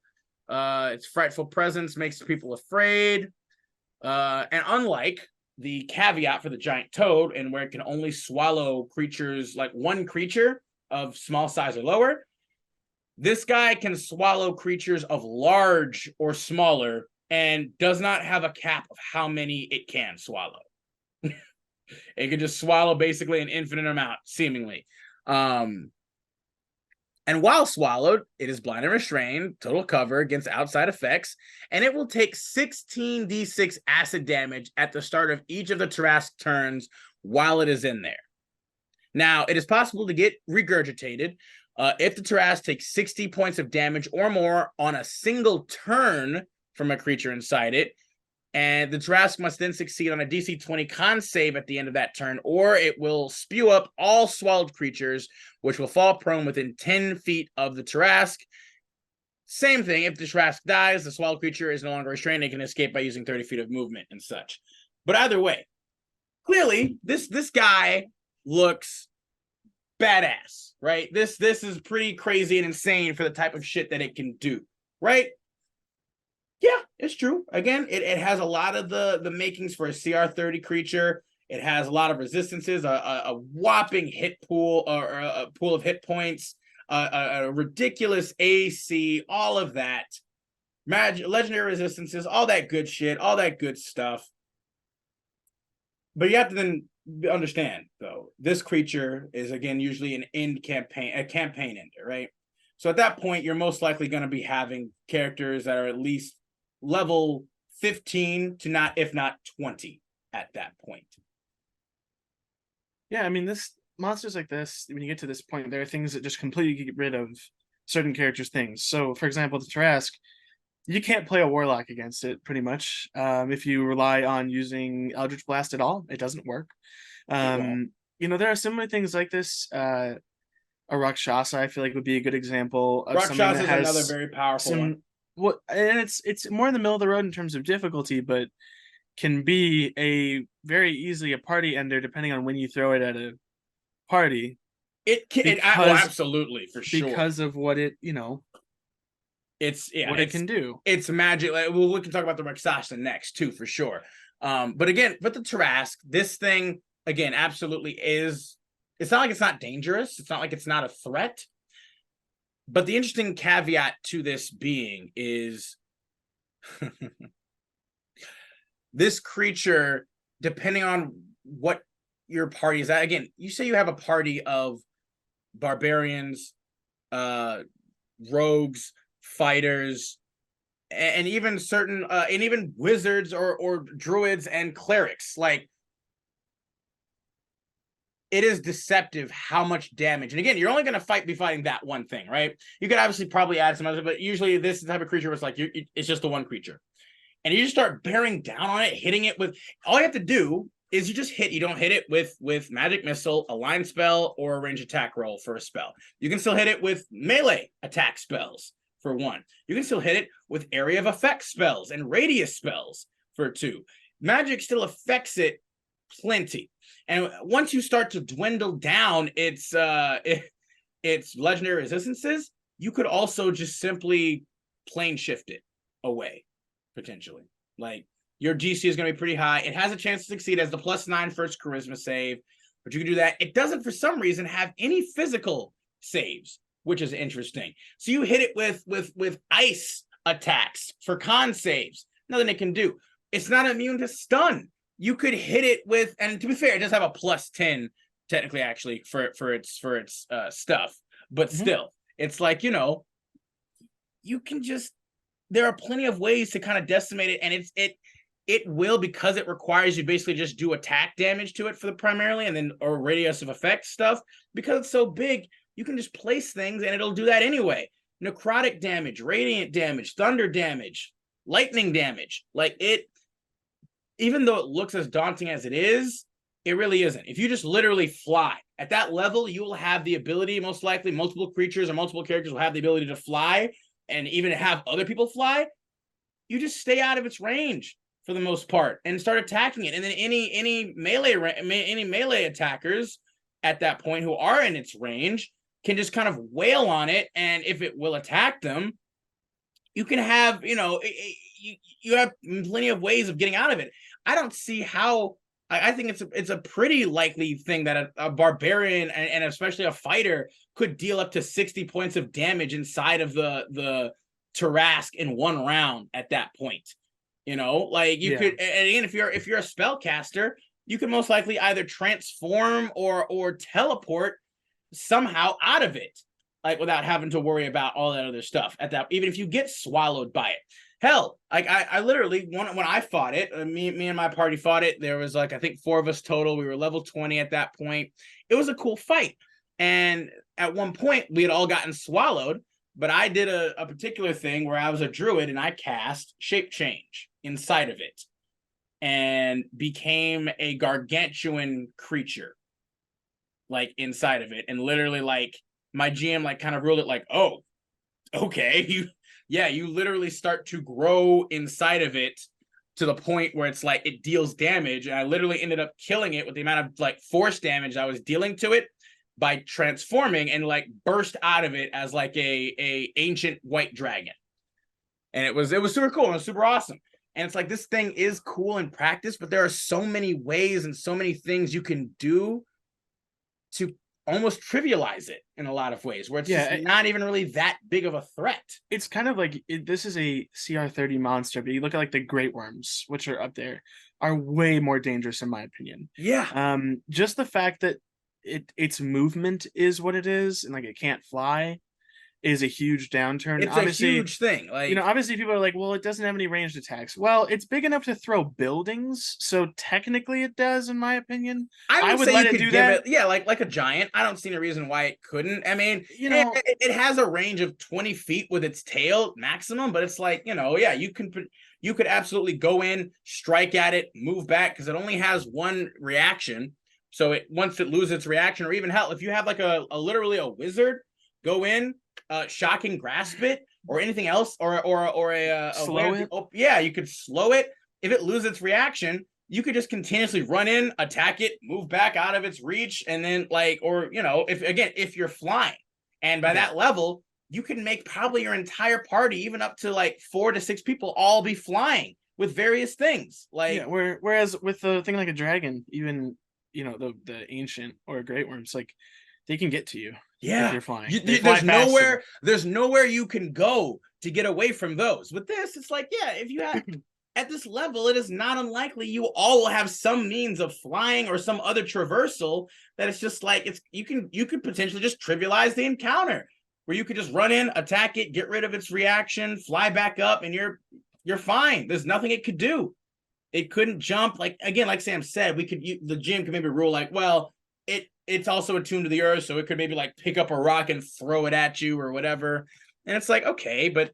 [SPEAKER 1] Its Frightful Presence makes people afraid. And unlike the caveat for the giant toad, and where it can only swallow creatures, like 1 creature of small size or lower, this guy can swallow creatures of large or smaller and does not have a cap of how many it can swallow. It can just swallow basically an infinite amount, seemingly. And while swallowed, it is blind and restrained, total cover against outside effects, and it will take 16d6 acid damage at the start of each of the Tarask turns while it is in there. Now, it is possible to get regurgitated if the Tarask takes 60 points of damage or more on a single turn from a creature inside it, and the Tarask must then succeed on a DC 20 con save at the end of that turn, or it will spew up all swallowed creatures, which will fall prone within 10 feet of the Tarask. Same thing, if the Tarask dies, the swallowed creature is no longer restrained and can escape by using 30 feet of movement and such. But either way, clearly, this guy looks badass, right? This is pretty crazy and insane for the type of shit that it can do, right? Yeah, it's true. Again, it has a lot of the makings for a CR 30 creature. It has a lot of resistances, a whopping hit pool, or a pool of hit points, a ridiculous AC, all of that. Legendary resistances, all that good shit, all that good stuff. But you have to then understand, though, this creature is, again, usually a campaign ender, right? So at that point, you're most likely going to be having characters that are at least level 15 to if not 20 at that point.
[SPEAKER 2] Yeah, I mean, monsters like this, when you get to this point, there are things that just completely get rid of certain characters' things. So, for example, the Tarask, you can't play a Warlock against it, pretty much. If you rely on using Eldritch Blast at all, it doesn't work. You know, there are similar things like this. A Rakshasa, I feel like, would be a good example of something that has
[SPEAKER 1] another very powerful one.
[SPEAKER 2] And it's more in the middle of the road in terms of difficulty, but can be a very easily a party ender depending on when you throw it at a party.
[SPEAKER 1] It can, absolutely, for sure,
[SPEAKER 2] because of what it, it can do.
[SPEAKER 1] It's magic. Well, we can talk about the Rakshasa next too, for sure. But the Tarask, this thing again, absolutely is. It's not like it's not dangerous. It's not like it's not a threat. But the interesting caveat to this being is this creature, depending on what your party is at. Again, you say you have a party of barbarians, rogues, fighters, and even certain and even wizards or druids and clerics. Like, it is deceptive how much damage. And again, you're only going to be fighting that one thing, right? You could obviously probably add some other, but usually this type of creature was like, it's just the one creature. And you just start bearing down on it, hitting it with, all you have to do is you just hit, you don't hit it with magic missile, a line spell, or a range attack roll for a spell. You can still hit it with melee attack spells for 1. You can still hit it with area of effect spells and radius spells for 2. Magic still affects it plenty. And once you start to dwindle down its legendary resistances, you could also just simply plane shift it away, potentially. Like, your DC is going to be pretty high. It has a chance to succeed as the +9 first charisma save, but you can do that. It doesn't, for some reason, have any physical saves, which is interesting. So you hit it with ice attacks for con saves. Nothing it can do. It's not immune to stun. You could hit it with, and to be fair, it does have a +10 technically, actually, for its stuff, but still, it's like, you can just, there are plenty of ways to kind of decimate it, and it will, because it requires you basically just do attack damage to it for the primarily, and then or radius of effect stuff. Because it's so big, you can just place things and it'll do that anyway. Necrotic damage, radiant damage, thunder damage, lightning damage. Like, it, even though it looks as daunting as it is, it really isn't. If you just literally fly at that level, you will have the ability, most likely multiple creatures or multiple characters will have the ability to fly, and even have other people fly. You just stay out of its range for the most part and start attacking it. And then any melee attackers at that point who are in its range can just kind of wail on it, and if it will attack them, you can have, you have plenty of ways of getting out of it. I don't see how. I think it's a pretty likely thing that a barbarian and especially a fighter could deal up to 60 points of damage inside of the Tarask in 1 round at that point. Like, you could, and again, if you're a spellcaster, you can most likely either transform or teleport somehow out of it, like, without having to worry about all that other stuff at that, even if you get swallowed by it. Hell, like, I literally, when I fought it, me and my party fought it, there was, like, I think 4 of us total. We were level 20 at that point. It was a cool fight. And at one point, we had all gotten swallowed, but I did a particular thing where I was a druid and I cast Shape Change inside of it and became a gargantuan creature, like, inside of it. And literally, like, my GM, like, kind of ruled it like, oh, okay, you literally start to grow inside of it to the point where it's like it deals damage. And I literally ended up killing it with the amount of, like, force damage I was dealing to it by transforming, and, like, burst out of it as, like, a ancient white dragon. And it was super cool and super awesome. And it's like, this thing is cool in practice, but there are so many ways and so many things you can do to almost trivialize it in a lot of ways, where it's just not even really that big of a threat. It's
[SPEAKER 2] kind of like, this is a CR30 monster, but you look at, like, the great worms, which are up there, are way more dangerous in my opinion.
[SPEAKER 1] Yeah.
[SPEAKER 2] Just the fact that its movement is what it is, and, like, it can't fly, is a huge downturn.
[SPEAKER 1] It's obviously a huge thing. Like,
[SPEAKER 2] obviously people are like, well, it doesn't have any ranged attacks. Well, it's big enough to throw buildings, so technically it does, in my opinion.
[SPEAKER 1] I would say let it do that. Yeah, like a giant. I don't see any reason why it couldn't. I mean, it has a range of 20 feet with its tail maximum, but it's like, you could absolutely go in, strike at it, move back, because it only has 1 reaction. So once it loses its reaction, or even hell, if you have, like, a literally a wizard, go in, shocking grasp it, or anything else, or a
[SPEAKER 2] slow it.
[SPEAKER 1] You could slow it. If it loses its reaction, you could just continuously run in, attack it, move back out of its reach, and then, like, or if you're flying, and by that level, you can make probably your entire party, even up to, like, 4 to 6 people, all be flying with various things. Like,
[SPEAKER 2] whereas with the thing like a dragon, even the ancient or great worms, like, they can get to you.
[SPEAKER 1] Yeah,
[SPEAKER 2] if you're flying.
[SPEAKER 1] There's nowhere you can go to get away from those. With this, it's like, if you have at this level, it is not unlikely you all will have some means of flying or some other traversal that it's just like you could potentially just trivialize the encounter, where you could just run in, attack it, get rid of its reaction, fly back up, and you're fine. There's nothing it could do. It couldn't jump. Like again, like Sam said, the GM could maybe rule like, well, it's also attuned to the earth, so it could maybe like pick up a rock and throw it at you or whatever. And it's like, okay, but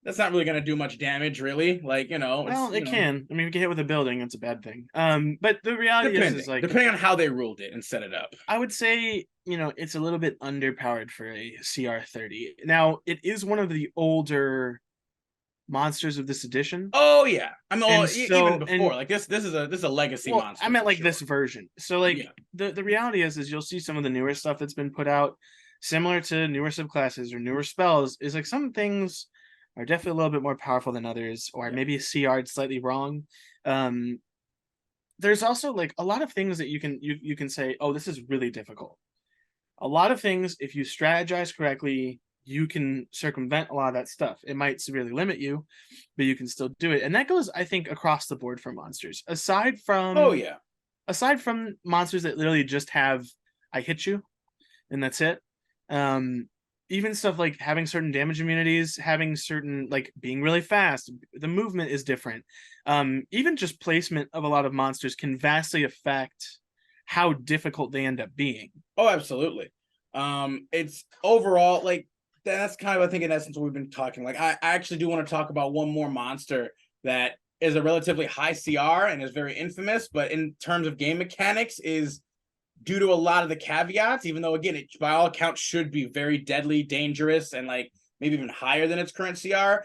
[SPEAKER 1] that's not really going to do much damage, really. Like,
[SPEAKER 2] well, it can. I mean, if you get hit with a building, it's a bad thing. But the reality is like,
[SPEAKER 1] depending on how they ruled it and set it up,
[SPEAKER 2] I would say, it's a little bit underpowered for a CR30. Now, it is one of the older monsters of this edition.
[SPEAKER 1] Oh yeah, I mean, even before, like this is a legacy monster.
[SPEAKER 2] I meant like this version. So like the reality is you'll see some of the newer stuff that's been put out, similar to newer subclasses or newer spells, is like some things are definitely a little bit more powerful than others, or maybe CR'd slightly wrong. There's also like a lot of things that you can say, oh, this is really difficult. A lot of things, if you strategize correctly, you can circumvent a lot of that stuff. It might severely limit you, but you can still do it. And that goes, I think, across the board for monsters. Aside from monsters that literally just have I hit you and that's it. Even stuff like having certain damage immunities, having certain like being really fast, the movement is different. Even just placement of a lot of monsters can vastly affect how difficult they end up being.
[SPEAKER 1] Oh, absolutely. It's overall like that's kind of, I think, in essence, what we've been talking. Like, I actually do want to talk about one more monster that is a relatively high CR and is very infamous, but in terms of game mechanics is due to a lot of the caveats, even though, again, it by all accounts should be very deadly, dangerous, and like maybe even higher than its current CR,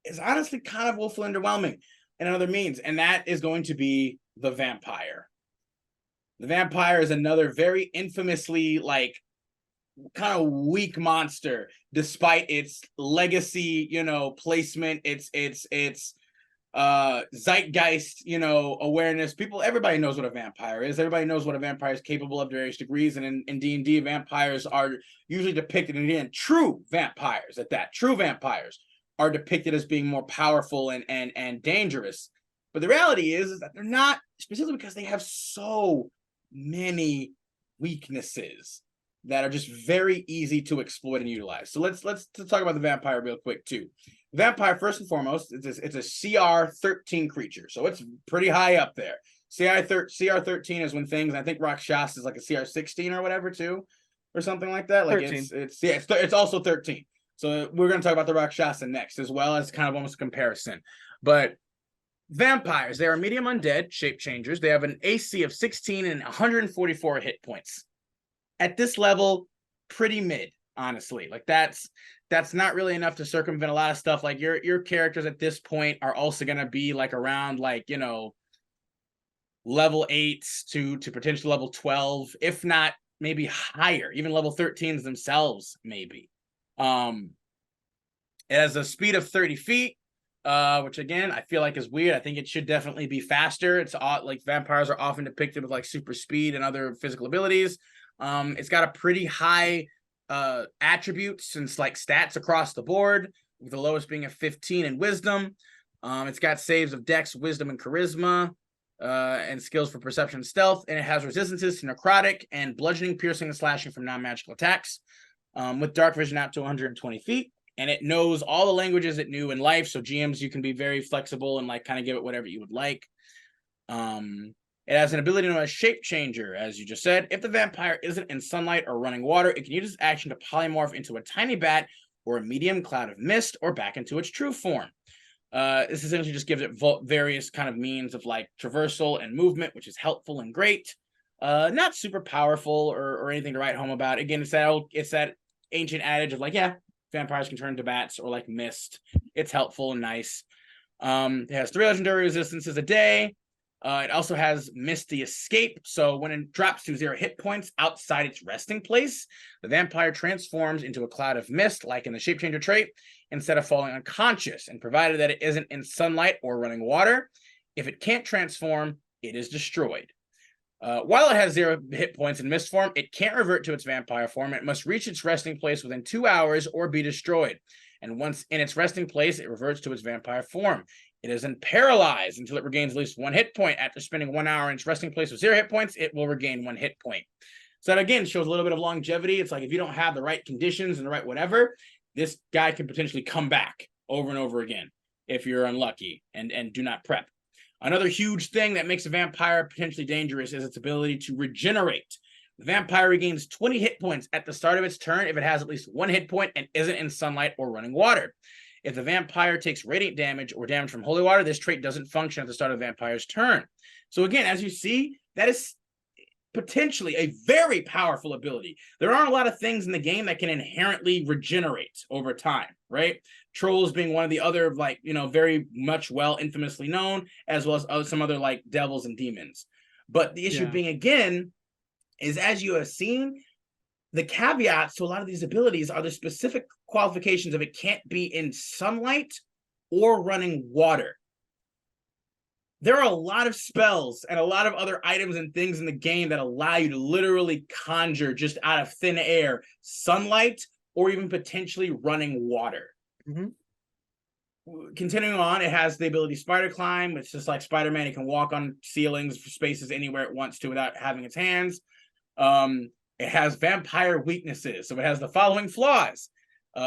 [SPEAKER 1] is honestly kind of woefully underwhelming in other means. And that is going to be the vampire. The vampire is another very infamously like kind of weak monster, despite its legacy, placement, its zeitgeist, awareness. Everybody knows what a vampire is. Everybody knows what a vampire is capable of to various degrees. And in D&D, vampires are usually depicted, and again, true vampires at that. True vampires are depicted as being more powerful and dangerous. But the reality is that they're not, specifically because they have so many weaknesses that are just very easy to exploit and utilize. So let's talk about the vampire real quick too. Vampire, first and foremost, it's a CR 13 creature, so it's pretty high up there. CR 13 is when things, I think Rakshas is like a CR 16 or whatever too, or something like that. Like 13. It's also 13. So we're going to talk about the Rakshasa next, as well as kind of almost a comparison. But vampires, they are medium undead shape changers. They have an AC of 16 and 144 hit points. At this level, pretty mid, honestly. Like that's not really enough to circumvent a lot of stuff. Like your characters at this point are also going to be like around like, level 8 to potential level 12, if not maybe higher, even level 13s themselves, maybe. It has a speed of 30 feet, which again, I feel like is weird. I think it should definitely be faster. It's like vampires are often depicted with like super speed and other physical abilities. It's got a pretty high attributes and like stats across the board, with the lowest being a 15 in wisdom. It's got saves of dex, wisdom, and charisma, and skills for perception and stealth, and it has resistances to necrotic and bludgeoning, piercing, and slashing from non-magical attacks, with dark vision out to 120 feet. And it knows all the languages it knew in life, so GMs, you can be very flexible and like kind of give it whatever you would like. It has an ability known as Shape Changer, as you just said. If the vampire isn't in sunlight or running water, it can use its action to polymorph into a tiny bat or a medium cloud of mist, or back into its true form. This essentially just gives it various kind of means of like traversal and movement, which is helpful and great. Not super powerful or anything to write home about. Again, it's that ancient adage of like, yeah, vampires can turn into bats or like mist. It's helpful and nice. It has 3 legendary resistances a day. It also has Misty Escape, so when it drops to 0 hit points outside its resting place, the vampire transforms into a cloud of mist, like in the Shape Changer trait, instead of falling unconscious, and provided that it isn't in sunlight or running water, if it can't transform, it is destroyed. While it has 0 hit points in mist form, it can't revert to its vampire form. It must reach its resting place within 2 hours or be destroyed. And once in its resting place, it reverts to its vampire form. It isn't paralyzed until it regains at least 1 hit point. After spending 1 hour in its resting place with 0 hit points, it will regain 1 hit point. So that again shows a little bit of longevity. It's like if you don't have the right conditions and the right whatever, this guy can potentially come back over and over again if you're unlucky and do not prep. Another huge thing that makes a vampire potentially dangerous is its ability to regenerate. The vampire regains 20 hit points at the start of its turn if it has at least 1 hit point and isn't in sunlight or running water. If the vampire takes radiant damage or damage from holy water, this trait doesn't function at the start of the vampire's turn. So again, as you see, that is potentially a very powerful ability. There aren't a lot of things in the game that can inherently regenerate over time, right? Trolls being one of the other, like, very much infamously known, as well as some other like devils and demons. But the issue being, again, is as you have seen, the caveats to a lot of these abilities are the specific qualifications of it can't be in sunlight or running water. There are a lot of spells and a lot of other items and things in the game that allow you to literally conjure just out of thin air sunlight or even potentially running water. Continuing on, it has the ability spider climb. It's just like Spider-Man. It can walk on ceilings, spaces anywhere it wants to without having its hands. It has vampire weaknesses. So it has the following flaws.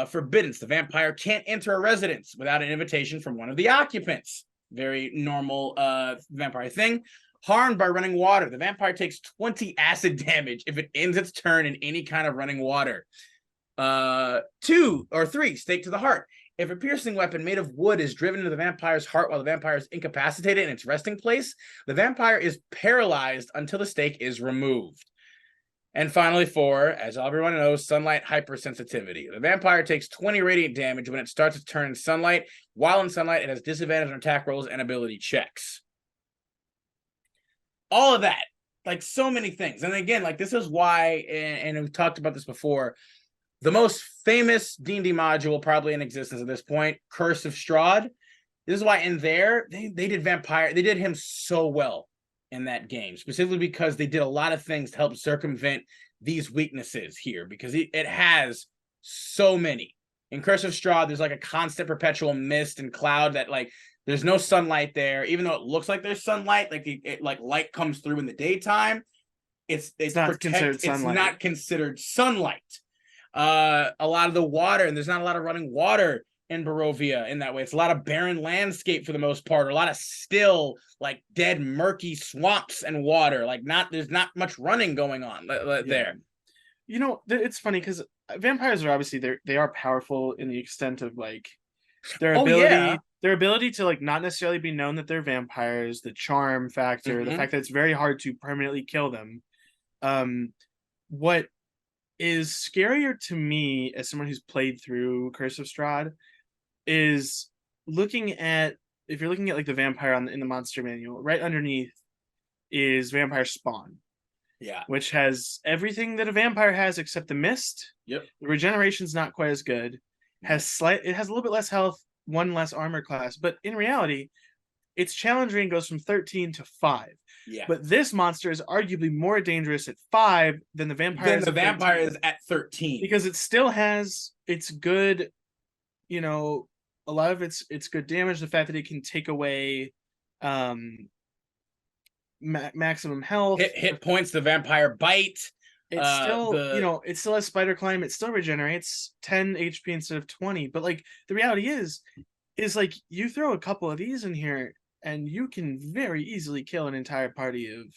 [SPEAKER 1] Forbiddance. The vampire can't enter a residence without an invitation from one of the occupants. Very normal vampire thing. Harmed by running water. The vampire takes 20 acid damage if it ends its turn in any kind of running water. 2 or 3, stake to the heart. If a piercing weapon made of wood is driven into the vampire's heart while the vampire is incapacitated in its resting place, the vampire is paralyzed until the stake is removed. And finally, 4, as everyone knows, sunlight hypersensitivity. The vampire takes 20 radiant damage when it starts its turn in sunlight. While in sunlight, it has disadvantage on attack rolls and ability checks. All of that, like so many things. And again, like this is why, and we've talked about this before, the most famous D&D module probably in existence at this point, Curse of Strahd. This is why in there, they did him so well in that game, specifically because they did a lot of things to help circumvent these weaknesses here, because it has so many. In Curse of Strahd, there's like a constant perpetual mist and cloud that like there's no sunlight there, even though it looks like there's sunlight, like light comes through in the daytime. It's not considered sunlight. It's not considered sunlight. A lot of the water, and there's not a lot of running water in Barovia in that way. It's a lot of barren landscape for the most part, or a lot of still, like dead, murky swamps and water. Like there's not much running going on there.
[SPEAKER 2] It's funny because vampires are obviously they are powerful in the extent of like their ability to like not necessarily be known that they're vampires, the charm factor, the fact that it's very hard to permanently kill them. What is scarier to me as someone who's played through Curse of Strahd is if you're looking at like the vampire in the monster manual, right underneath is vampire spawn.
[SPEAKER 1] Yeah.
[SPEAKER 2] Which has everything that a vampire has except the mist.
[SPEAKER 1] Yep.
[SPEAKER 2] The regeneration's not quite as good. It has a little bit less health, 1 less armor class, but in reality, its challenge rating goes from 13 to 5.
[SPEAKER 1] Yeah.
[SPEAKER 2] But this monster is arguably more dangerous at 5 than the vampire.
[SPEAKER 1] Then the vampire is at 13.
[SPEAKER 2] Because it still has its good, a lot of its good damage, the fact that it can take away maximum health.
[SPEAKER 1] Hit points, the vampire bite.
[SPEAKER 2] It's still, it still has spider climb. It still regenerates 10 HP instead of 20. But like the reality is like you throw a couple of these in here and you can very easily kill an entire party of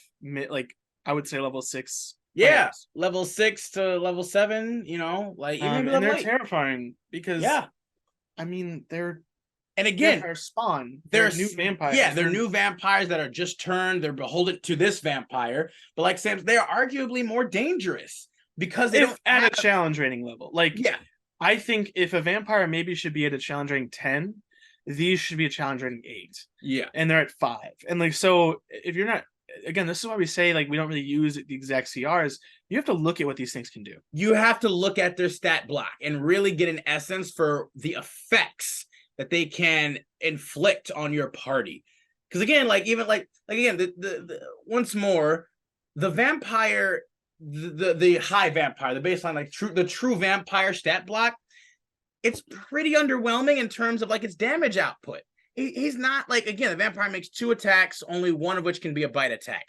[SPEAKER 2] I would say level 6.
[SPEAKER 1] Yeah,
[SPEAKER 2] players.
[SPEAKER 1] level 6 to level 7. Like even
[SPEAKER 2] and they're terrifying because they're.
[SPEAKER 1] And again,
[SPEAKER 2] vampire spawn.
[SPEAKER 1] They're
[SPEAKER 2] new vampires.
[SPEAKER 1] Yeah, they're new vampires that are just turned. They're beholden to this vampire. But like Sam, they are arguably more dangerous because they don't
[SPEAKER 2] at a challenge rating level. I think if a vampire maybe should be at a challenge rating 10, these should be a challenge rating 8.
[SPEAKER 1] Yeah.
[SPEAKER 2] And they're at 5. And so if you're not, again, this is why we say we don't really use the exact CRs. You have to look at what these things can do. You have to look at their stat block and really get an essence for the effects that they can inflict on your party. Because again, the once more, the vampire, the high vampire, the baseline, the true vampire stat block, it's pretty underwhelming in terms of its damage output.
[SPEAKER 1] he's not like, again, the vampire makes 2 attacks, only one of which can be a bite attack.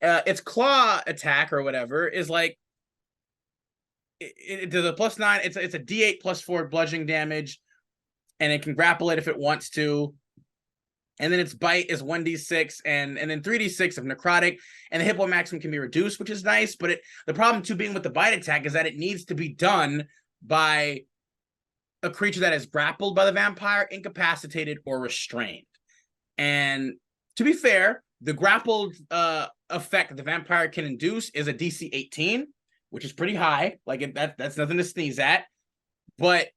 [SPEAKER 1] Its claw attack or whatever is like it does a +9. It's a D8 +4 bludgeoning damage, and it can grapple it if it wants to. And then its bite is 1d6 and then 3d6 of necrotic, and the hit point maximum can be reduced, which is nice. But the problem too being with the bite attack is that it needs to be done by a creature that is grappled by the vampire, incapacitated, or restrained. And to be fair, the grappled effect the vampire can induce is a DC 18, which is pretty high. Like that's nothing to sneeze at. But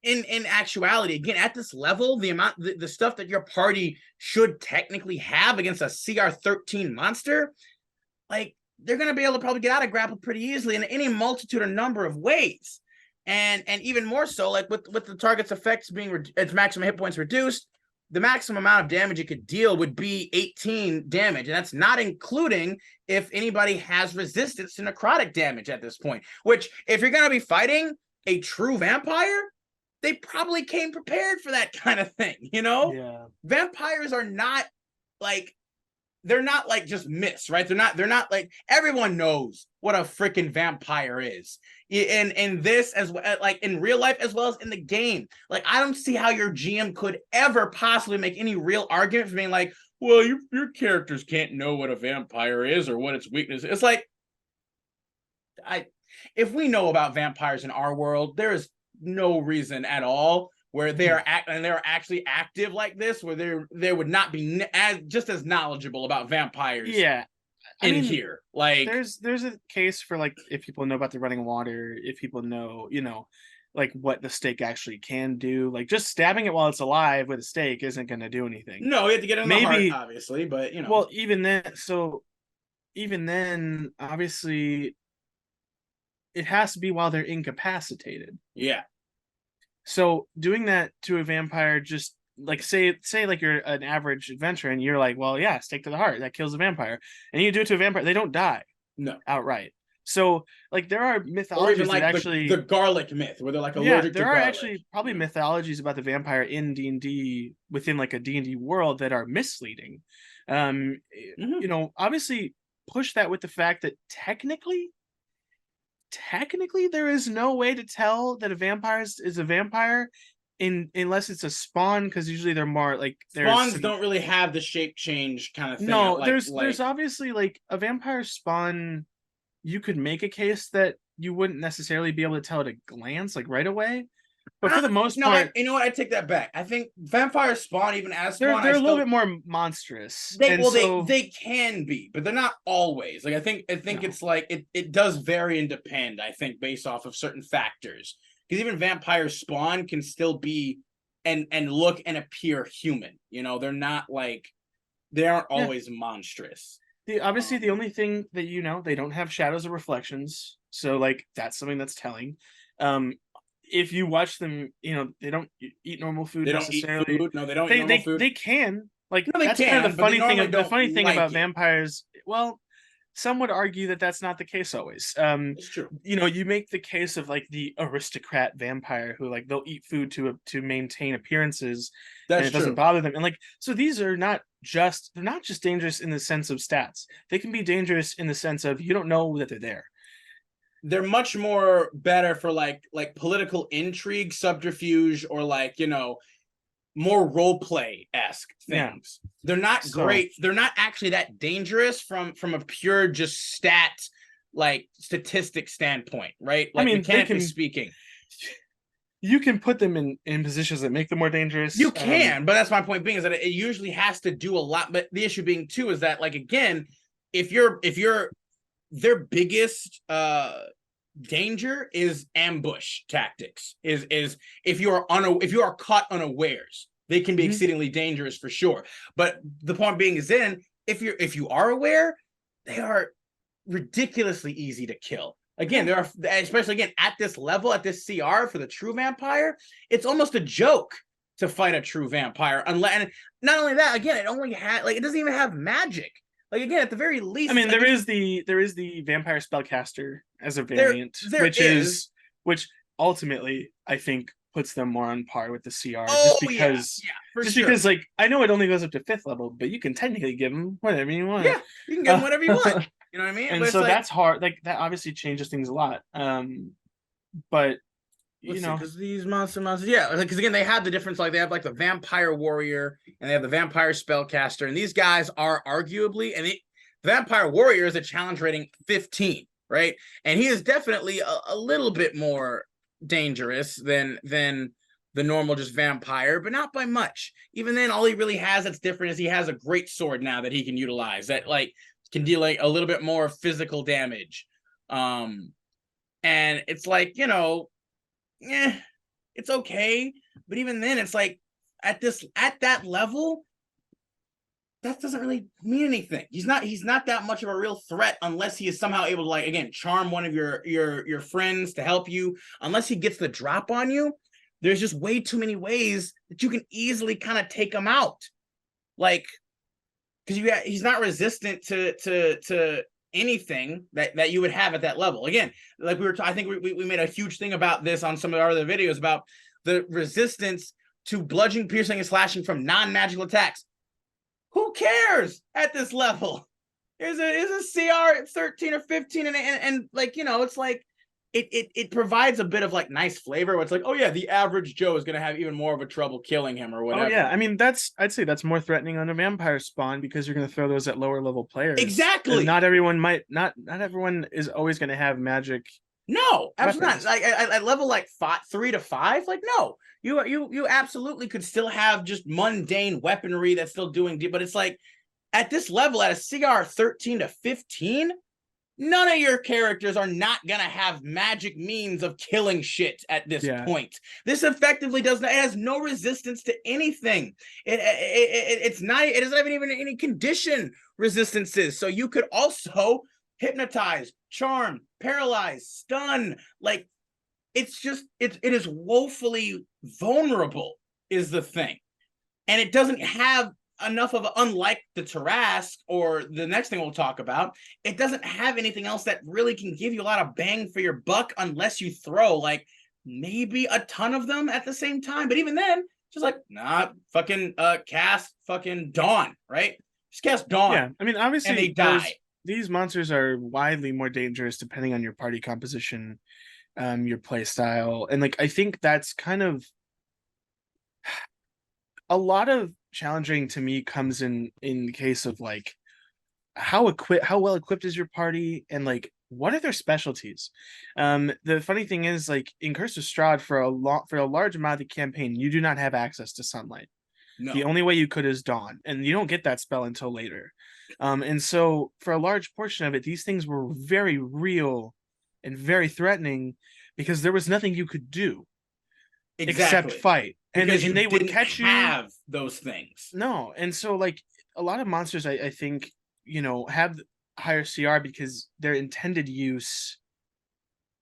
[SPEAKER 1] in actuality, again, at this level, the stuff that your party should technically have against a CR 13 monster, like they're gonna be able to probably get out of grapple pretty easily in any multitude or number of ways. And even more so, like with the target's effects being its maximum hit points reduced, the maximum amount of damage it could deal would be 18 damage. And that's not including if anybody has resistance to necrotic damage at this point, which if you're going to be fighting a true vampire, they probably came prepared for that kind of thing, you know?
[SPEAKER 2] Yeah.
[SPEAKER 1] Vampires are not like, they're not like just myths, right? They're not like, everyone knows what a freaking vampire is. In this, as well, like in real life as well as in the game. Like, I don't see how your GM could ever possibly make any real argument for being like, well, your characters can't know what a vampire is or what its weakness is. It's like, if we know about vampires in our world, there is no reason at all where they're actually active like this, where they would not be just as knowledgeable about vampires.
[SPEAKER 2] Yeah. I mean,
[SPEAKER 1] here. Like
[SPEAKER 2] there's a case for like if people know about the running water, if people know, like what the stake actually can do. Like just stabbing it while it's alive with a stake isn't going to do anything.
[SPEAKER 1] No, you have to get it in the heart, obviously, but
[SPEAKER 2] Well, even then, obviously, it has to be while they're incapacitated.
[SPEAKER 1] Yeah.
[SPEAKER 2] So doing that to a vampire, just like say like you're an average adventurer and you're like, well, yeah, stake to the heart, that kills a vampire, and you do it to a vampire, they don't die.
[SPEAKER 1] No.
[SPEAKER 2] Outright. So like there are mythologies, or even like actually
[SPEAKER 1] the garlic myth where they're like allergic to garlic.
[SPEAKER 2] There are actually probably mythologies about the vampire in D&D within like a D&D world that are misleading. Obviously push that with the fact that technically there is no way to tell that a vampire is a vampire unless it's a spawn, because usually they're more like
[SPEAKER 1] spawns don't really have the shape change kind of thing.
[SPEAKER 2] No, there's obviously like a vampire spawn. You could make a case that you wouldn't necessarily be able to tell at a glance, like right away. But for the most part,
[SPEAKER 1] you know what? I take that back. I think vampire spawn, even as spawn,
[SPEAKER 2] they're a little bit more monstrous.
[SPEAKER 1] They can be, but they're not always. Like I think it's like it does vary and depend. I think based off of certain factors, because even vampire spawn can still be and look and appear human. They're not like they aren't always monstrous.
[SPEAKER 2] Obviously, the only thing that they don't have shadows or reflections, so like that's something that's telling. If you watch them, they don't eat normal food necessarily.
[SPEAKER 1] Eat food. No, they don't eat normal food.
[SPEAKER 2] They can. Like
[SPEAKER 1] no,
[SPEAKER 2] that's kind of the funny thing. The funny thing about vampires, well, some would argue that that's not the case always.
[SPEAKER 1] It's true.
[SPEAKER 2] You make the case of like the aristocrat vampire who like they'll eat food to maintain appearances, and it doesn't bother them. And like so, they're not just dangerous in the sense of stats. They can be dangerous in the sense of you don't know that they're there.
[SPEAKER 1] They're much more better for like political intrigue, subterfuge, or like more role play-esque things. Yeah. They're not great. They're not actually that dangerous from a pure just statistic standpoint, right? Like mechanically speaking.
[SPEAKER 2] You can put them in positions that make them more dangerous.
[SPEAKER 1] You can, but that's my point being is that it usually has to do a lot. But the issue being too is that like again, if you're their biggest danger is ambush tactics. Is if you are caught unawares, they can be exceedingly dangerous for sure. But the point being is then if you are aware, they are ridiculously easy to kill. Again, there are, especially again at this level, at this CR for the true vampire, it's almost a joke to fight a true vampire. And not only that, again, it only had it doesn't even have magic. Like again, at the very least,
[SPEAKER 2] there is the vampire spellcaster as a variant, which ultimately I think puts them more on par with the CR,
[SPEAKER 1] Oh
[SPEAKER 2] just because
[SPEAKER 1] yeah, for sure.
[SPEAKER 2] like I know it only goes up to 5th level, but you can technically give them whatever you want.
[SPEAKER 1] Yeah, you can give them whatever you want. You know what I mean?
[SPEAKER 2] And
[SPEAKER 1] But it's
[SPEAKER 2] so
[SPEAKER 1] like,
[SPEAKER 2] that's hard. Like that obviously changes things a lot. But you
[SPEAKER 1] let's see,
[SPEAKER 2] know,
[SPEAKER 1] because these monsters, yeah, because again, they have the difference. Like they have like the vampire warrior and they have the vampire spellcaster, and these guys are arguably, the vampire warrior is a challenge rating 15, right? And he is definitely a little bit more dangerous than the normal just vampire, but not by much. Even then, all he really has that's different is he has a great sword now that he can utilize that like can deal like a little bit more physical damage. And it's like, you know, it's okay. But even then, it's like at that level, that doesn't really mean anything. He's not that much of a real threat unless he is somehow able to, like, again, charm one of your friends to help you. Unless he gets the drop on you, there's just way too many ways that you can easily kind of take him out. Like, because he's not resistant to anything that you would have at that level. Again, like I think we made a huge thing about this on some of our other videos about the resistance to bludgeoning, piercing, and slashing from non-magical attacks. Who cares at this level? Is a CR 13 or 15, and like, you know, it's like it provides a bit of like nice flavor where it's like, oh yeah, the average Joe is gonna have even more of a trouble killing him or whatever.
[SPEAKER 2] oh yeah, I mean I'd say that's more threatening on a vampire spawn because you're going to throw those at lower level players.
[SPEAKER 1] Exactly.
[SPEAKER 2] And not everyone is always going to have magic.
[SPEAKER 1] No, absolutely
[SPEAKER 2] weapons.
[SPEAKER 1] not. Like at level like 3 to 5, like no, you absolutely could still have just mundane weaponry that's still doing deep, but it's like at this level, at a CR 13 to 15, none of your characters are not gonna have magic means of killing shit at this point. This effectively it has no resistance to anything. It doesn't have even any condition resistances. So you could also hypnotize, charm, paralyze, stun. Like it is woefully vulnerable is the thing. And it doesn't have enough of unlike the Tarrasque or the next thing we'll talk about, it doesn't have anything else that really can give you a lot of bang for your buck unless you throw like maybe a ton of them at the same time. But even then, just like, nah, fucking cast fucking Dawn, right? Just cast Dawn.
[SPEAKER 2] Yeah, I mean, obviously,
[SPEAKER 1] and they die.
[SPEAKER 2] These monsters are widely more dangerous depending on your party composition, your play style, and like I think that's kind of a lot of challenging to me comes in the case of like how well equipped is your party and like what are their specialties. The funny thing is, like in Curse of Strahd, for a large amount of the campaign, you do not have access to sunlight. No. The only way you could is dawn, and you don't get that spell until later. And so for a large portion of it, these things were very real and very threatening because there was nothing you could do except fight. And they would catch you.
[SPEAKER 1] Have those things.
[SPEAKER 2] No, and so like a lot of monsters, I think, you know, have higher CR because their intended use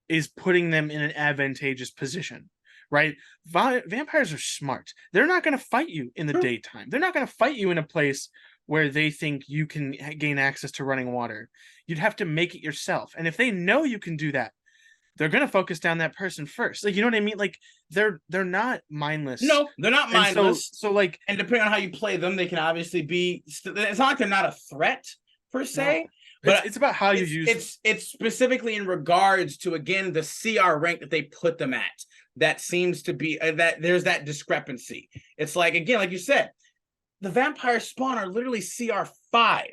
[SPEAKER 2] is putting them in an advantageous position, right? Vampires are smart. They're not going to fight you in the daytime. They're not going to fight you in a place where they think you can gain access to running water. You'd have to make it yourself. And if they know you can do that, they're going to focus down that person first. Like, you know what I mean? Like they're not mindless.
[SPEAKER 1] No, they're not mindless.
[SPEAKER 2] So like,
[SPEAKER 1] and depending on how you play them, they can obviously be, it's not like they're not a threat per se, but
[SPEAKER 2] it's about how you use
[SPEAKER 1] it's specifically in regards to, again, the CR rank that they put them at. That seems to be that there's that discrepancy. It's like, again, like you said, the vampire spawn are literally CR 5.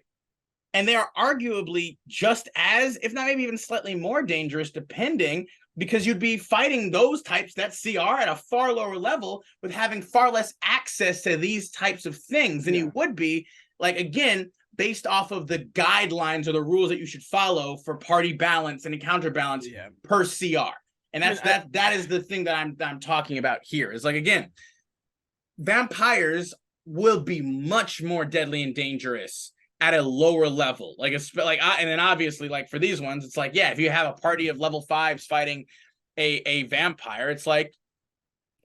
[SPEAKER 1] And they are arguably just as, if not maybe even slightly more dangerous, depending, because you'd be fighting those types that CR at a far lower level with having far less access to these types of things than you would be, like, again, based off of the guidelines or the rules that you should follow for party balance and encounter balance per CR. And that is the thing that I'm talking about here. Is like, again, vampires will be much more deadly and dangerous at a lower level, like it's like, and then obviously, like for these ones, it's like, yeah, if you have a party of level 5s fighting a vampire, it's like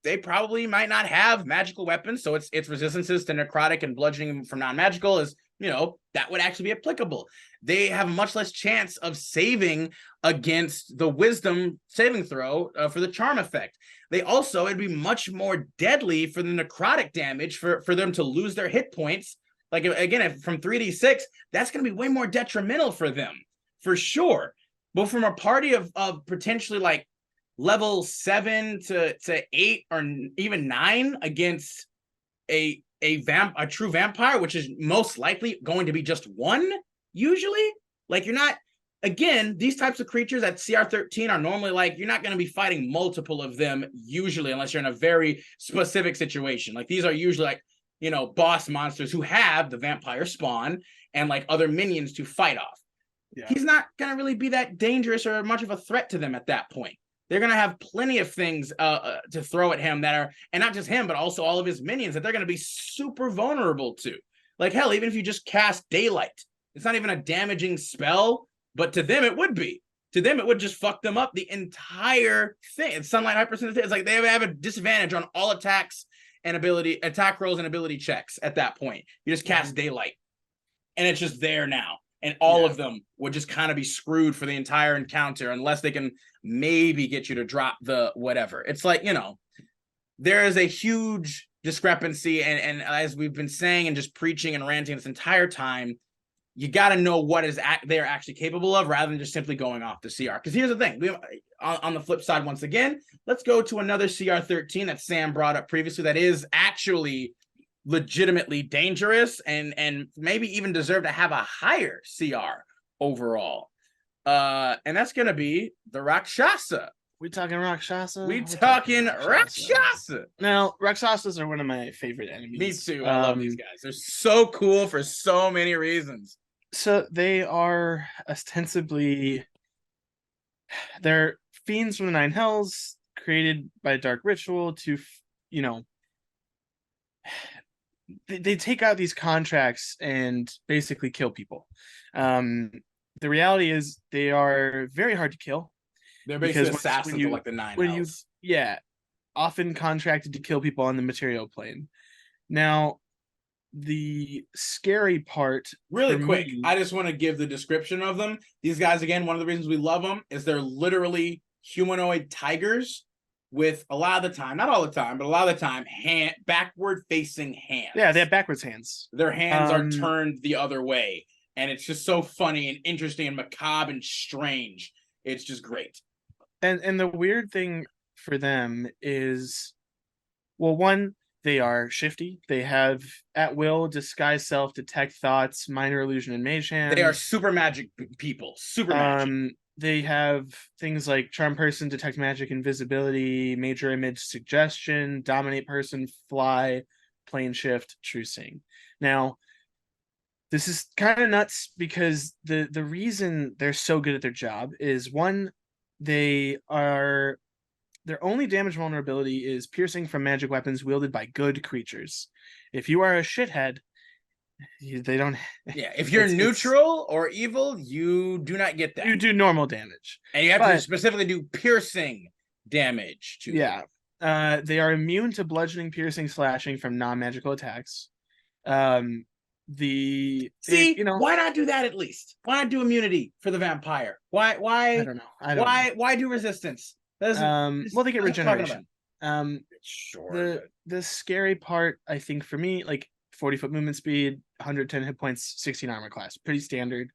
[SPEAKER 1] they probably might not have magical weapons, so its resistances to necrotic and bludgeoning from non-magical is that would actually be applicable. They have much less chance of saving against the wisdom saving throw for the charm effect. They also, it'd be much more deadly for the necrotic damage for them to lose their hit points. Like, again, from 3d6, that's going to be way more detrimental for them, for sure. But from a party of potentially like level 7 to 8 or even 9 against a true vampire, which is most likely going to be just one, usually. Like, you're not, again, these types of creatures at CR 13 are normally like, you're not going to be fighting multiple of them usually, unless you're in a very specific situation. Like, these are usually like, boss monsters who have the vampire spawn and like other minions to fight off. Yeah. He's not going to really be that dangerous or much of a threat to them at that point. They're going to have plenty of things to throw at him that are, and not just him, but also all of his minions that they're going to be super vulnerable to. Like, hell, even if you just cast Daylight, it's not even a damaging spell, but to them it would be. To them, it would just fuck them up the entire thing. It's Sunlight Hypersensitivity. It's like they have a disadvantage on all attacks and attack rolls and ability checks at that point. You just cast Daylight, and it's just there now. And all of them would just kind of be screwed for the entire encounter unless they can maybe get you to drop the whatever. It's like, there is a huge discrepancy. And as we've been saying and just preaching and ranting this entire time, you got to know what they're actually capable of rather than just simply going off the CR. Because here's the thing. On the flip side, once again, let's go to another CR 13 that Sam brought up previously that is actually legitimately dangerous and maybe even deserve to have a higher CR overall. And that's gonna be the Rakshasa.
[SPEAKER 2] We talking Rakshasa?
[SPEAKER 1] We talking Rakshasa.
[SPEAKER 2] Now, Rakshasas are one of my favorite enemies.
[SPEAKER 1] Me too. I love these guys. They're so cool for so many reasons.
[SPEAKER 2] So they are ostensibly, they're fiends from the Nine Hells created by Dark Ritual to, they take out these contracts and basically kill people. The reality is they are very hard to kill.
[SPEAKER 1] They're basically assassins of like the Nine Hells.
[SPEAKER 2] Often contracted to kill people on the material plane. Now, the scary part,
[SPEAKER 1] really quick, I just want to give the description of them. These guys, again, one of the reasons we love them is they're literally humanoid tigers with a lot of the time, not all the time, but a lot of the time, backward facing hands.
[SPEAKER 2] Yeah, they have backwards hands.
[SPEAKER 1] Their hands are turned the other way. And it's just so funny and interesting and macabre and strange. It's just great.
[SPEAKER 2] And the weird thing for them is, well, one, they are shifty. They have at will disguise self, detect thoughts, minor illusion, and mage hand.
[SPEAKER 1] They are super magic people. Super magic.
[SPEAKER 2] They have things like charm person, detect magic, invisibility, major image suggestion, dominate person, fly, plane shift, true seeing. Now, this is kind of nuts because the reason they're so good at their job is, one, their only damage vulnerability is piercing from magic weapons wielded by good creatures. If you are a shithead, they don't.
[SPEAKER 1] Yeah, if you're neutral or evil, you do not get that.
[SPEAKER 2] You do normal damage,
[SPEAKER 1] and you have to specifically do piercing damage to
[SPEAKER 2] them. They are immune to bludgeoning, piercing, slashing from non-magical attacks. Why
[SPEAKER 1] not do that at least? Why not do immunity for the vampire? Why I don't know. Why do resistance?
[SPEAKER 2] Well, they get regeneration.
[SPEAKER 1] Sure.
[SPEAKER 2] The scary part, I think, for me, like 40-foot movement speed, 110 hit points, 16 armor class, pretty standard.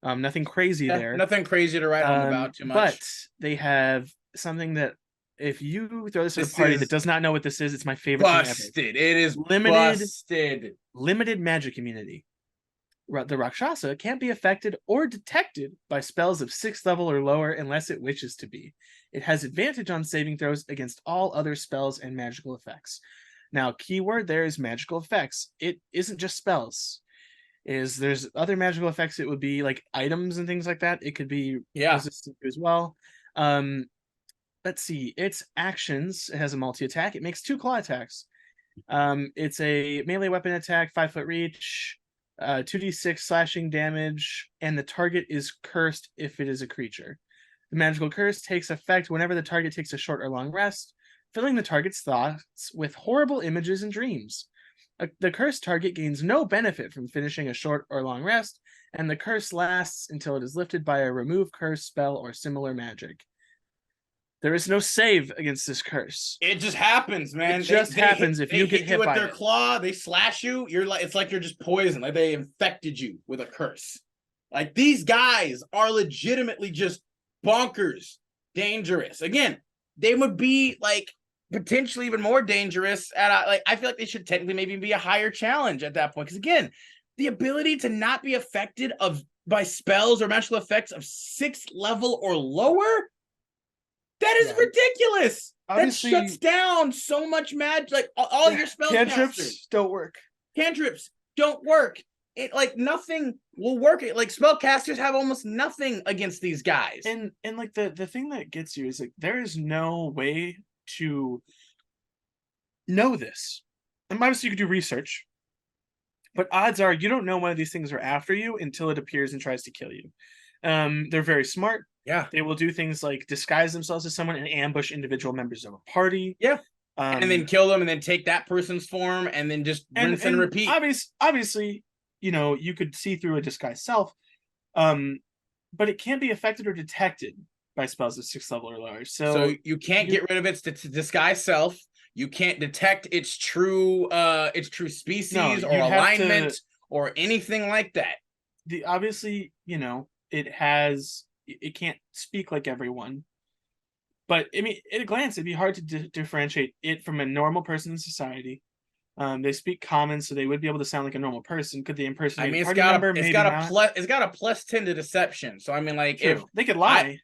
[SPEAKER 2] Nothing crazy there.
[SPEAKER 1] Nothing crazy to write home about too much.
[SPEAKER 2] But they have something that, if you throw this at a party that does not know what this is, it's my favorite thing ever.
[SPEAKER 1] It is busted.
[SPEAKER 2] Limited magic immunity. The Rakshasa can't be affected or detected by spells of 6th level or lower unless it wishes to be. It has advantage on saving throws against all other spells and magical effects. Now, keyword there is magical effects. It isn't just spells. There's other magical effects. It would be like items and things like that. It could be resistant to as well. Let's see. Its actions. It has a multi-attack. It makes 2 claw attacks. It's a melee weapon attack, 5-foot reach, 2d6 slashing damage, and the target is cursed if it is a creature. The magical curse takes effect whenever the target takes a short or long rest, filling the target's thoughts with horrible images and dreams. The cursed target gains no benefit from finishing a short or long rest, and the curse lasts until it is lifted by a remove curse spell or similar magic. There is no save against this curse.
[SPEAKER 1] It just happens, man.
[SPEAKER 2] It just happens if you get hit
[SPEAKER 1] with
[SPEAKER 2] by
[SPEAKER 1] their
[SPEAKER 2] it.
[SPEAKER 1] claw, they slash you. It's like you're just poisoned, like they infected you with a curse. Like these guys are legitimately just bonkers, dangerous. Again, they would be like potentially even more dangerous at like I feel like they should technically maybe be a higher challenge at that point. Because again, the ability to not be affected by spells or magical effects of 6th level or lower. That is ridiculous. Obviously, that shuts down so much magic. Like all your spell
[SPEAKER 2] cantrips don't work.
[SPEAKER 1] Cantrips don't work. It like nothing will work. Like spellcasters have almost nothing against these guys.
[SPEAKER 2] And like the thing that gets you is like there is no way to know this. And obviously you could do research, but odds are you don't know one of these things are after you until it appears and tries to kill you. They're very smart.
[SPEAKER 1] Yeah.
[SPEAKER 2] They will do things like disguise themselves as someone and ambush individual members of a party.
[SPEAKER 1] Yeah. And then kill them and then take that person's form and then just rinse and repeat.
[SPEAKER 2] Obviously, you know, you could see through a disguised self, but it can't be affected or detected by spells of 6th level or lower. So
[SPEAKER 1] you can't get rid of its disguised self. You can't detect its true species or alignment or anything like that.
[SPEAKER 2] Obviously, you know, it can't speak like everyone. But I mean, at a glance, it'd be hard to differentiate it from a normal person in society. They speak common, so they would be able to sound like a normal person. Could they impersonate a party member?
[SPEAKER 1] It's got a +10 to deception. So I mean, like,
[SPEAKER 2] if they could lie,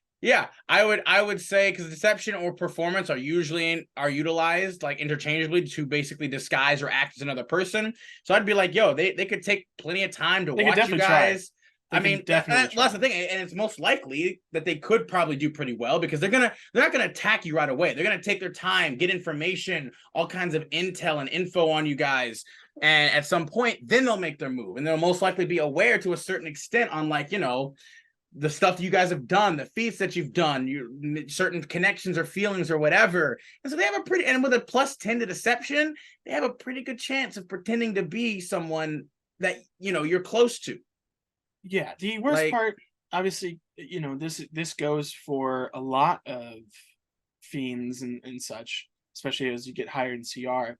[SPEAKER 1] I would say because deception or performance are utilized like interchangeably to basically disguise or act as another person. So I'd be like, yo, they could take plenty of time to watch you guys. I mean, that's the thing, and it's most likely that they could probably do pretty well because they're not gonna attack you right away. They're gonna take their time, get information, all kinds of intel and info on you guys, and at some point, then they'll make their move, and they'll most likely be aware to a certain extent on like the stuff that you guys have done, the feats that you've done, certain connections or feelings or whatever, and so they have and with a +10 to deception, they have a pretty good chance of pretending to be someone that you're close to.
[SPEAKER 2] Yeah, the worst part, obviously, this goes for a lot of fiends and such, especially as you get higher in CR.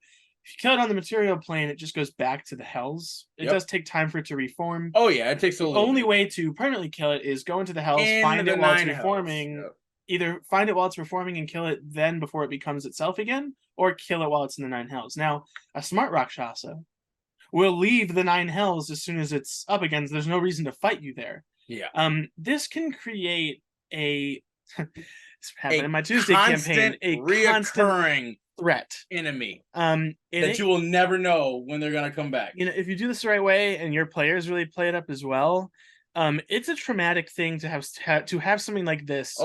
[SPEAKER 2] If you kill it on the material plane, it just goes back to the hells. It does take time for it to reform.
[SPEAKER 1] Oh yeah, it takes a little.
[SPEAKER 2] The only way to permanently kill it is go into the hells, find it while it's reforming. Either find it while it's reforming and kill it then before it becomes itself again, or kill it while it's in the 9 hells. Now, a smart Rakshasa will leave the 9 hells as soon as it's up again. So there's no reason to fight you there.
[SPEAKER 1] Yeah.
[SPEAKER 2] This can create this happened in my Tuesday campaign. A
[SPEAKER 1] reoccurring
[SPEAKER 2] threat
[SPEAKER 1] enemy. That you will never know when they're gonna come back.
[SPEAKER 2] If you do this the right way and your players really play it up as well, it's a traumatic thing to have something like this.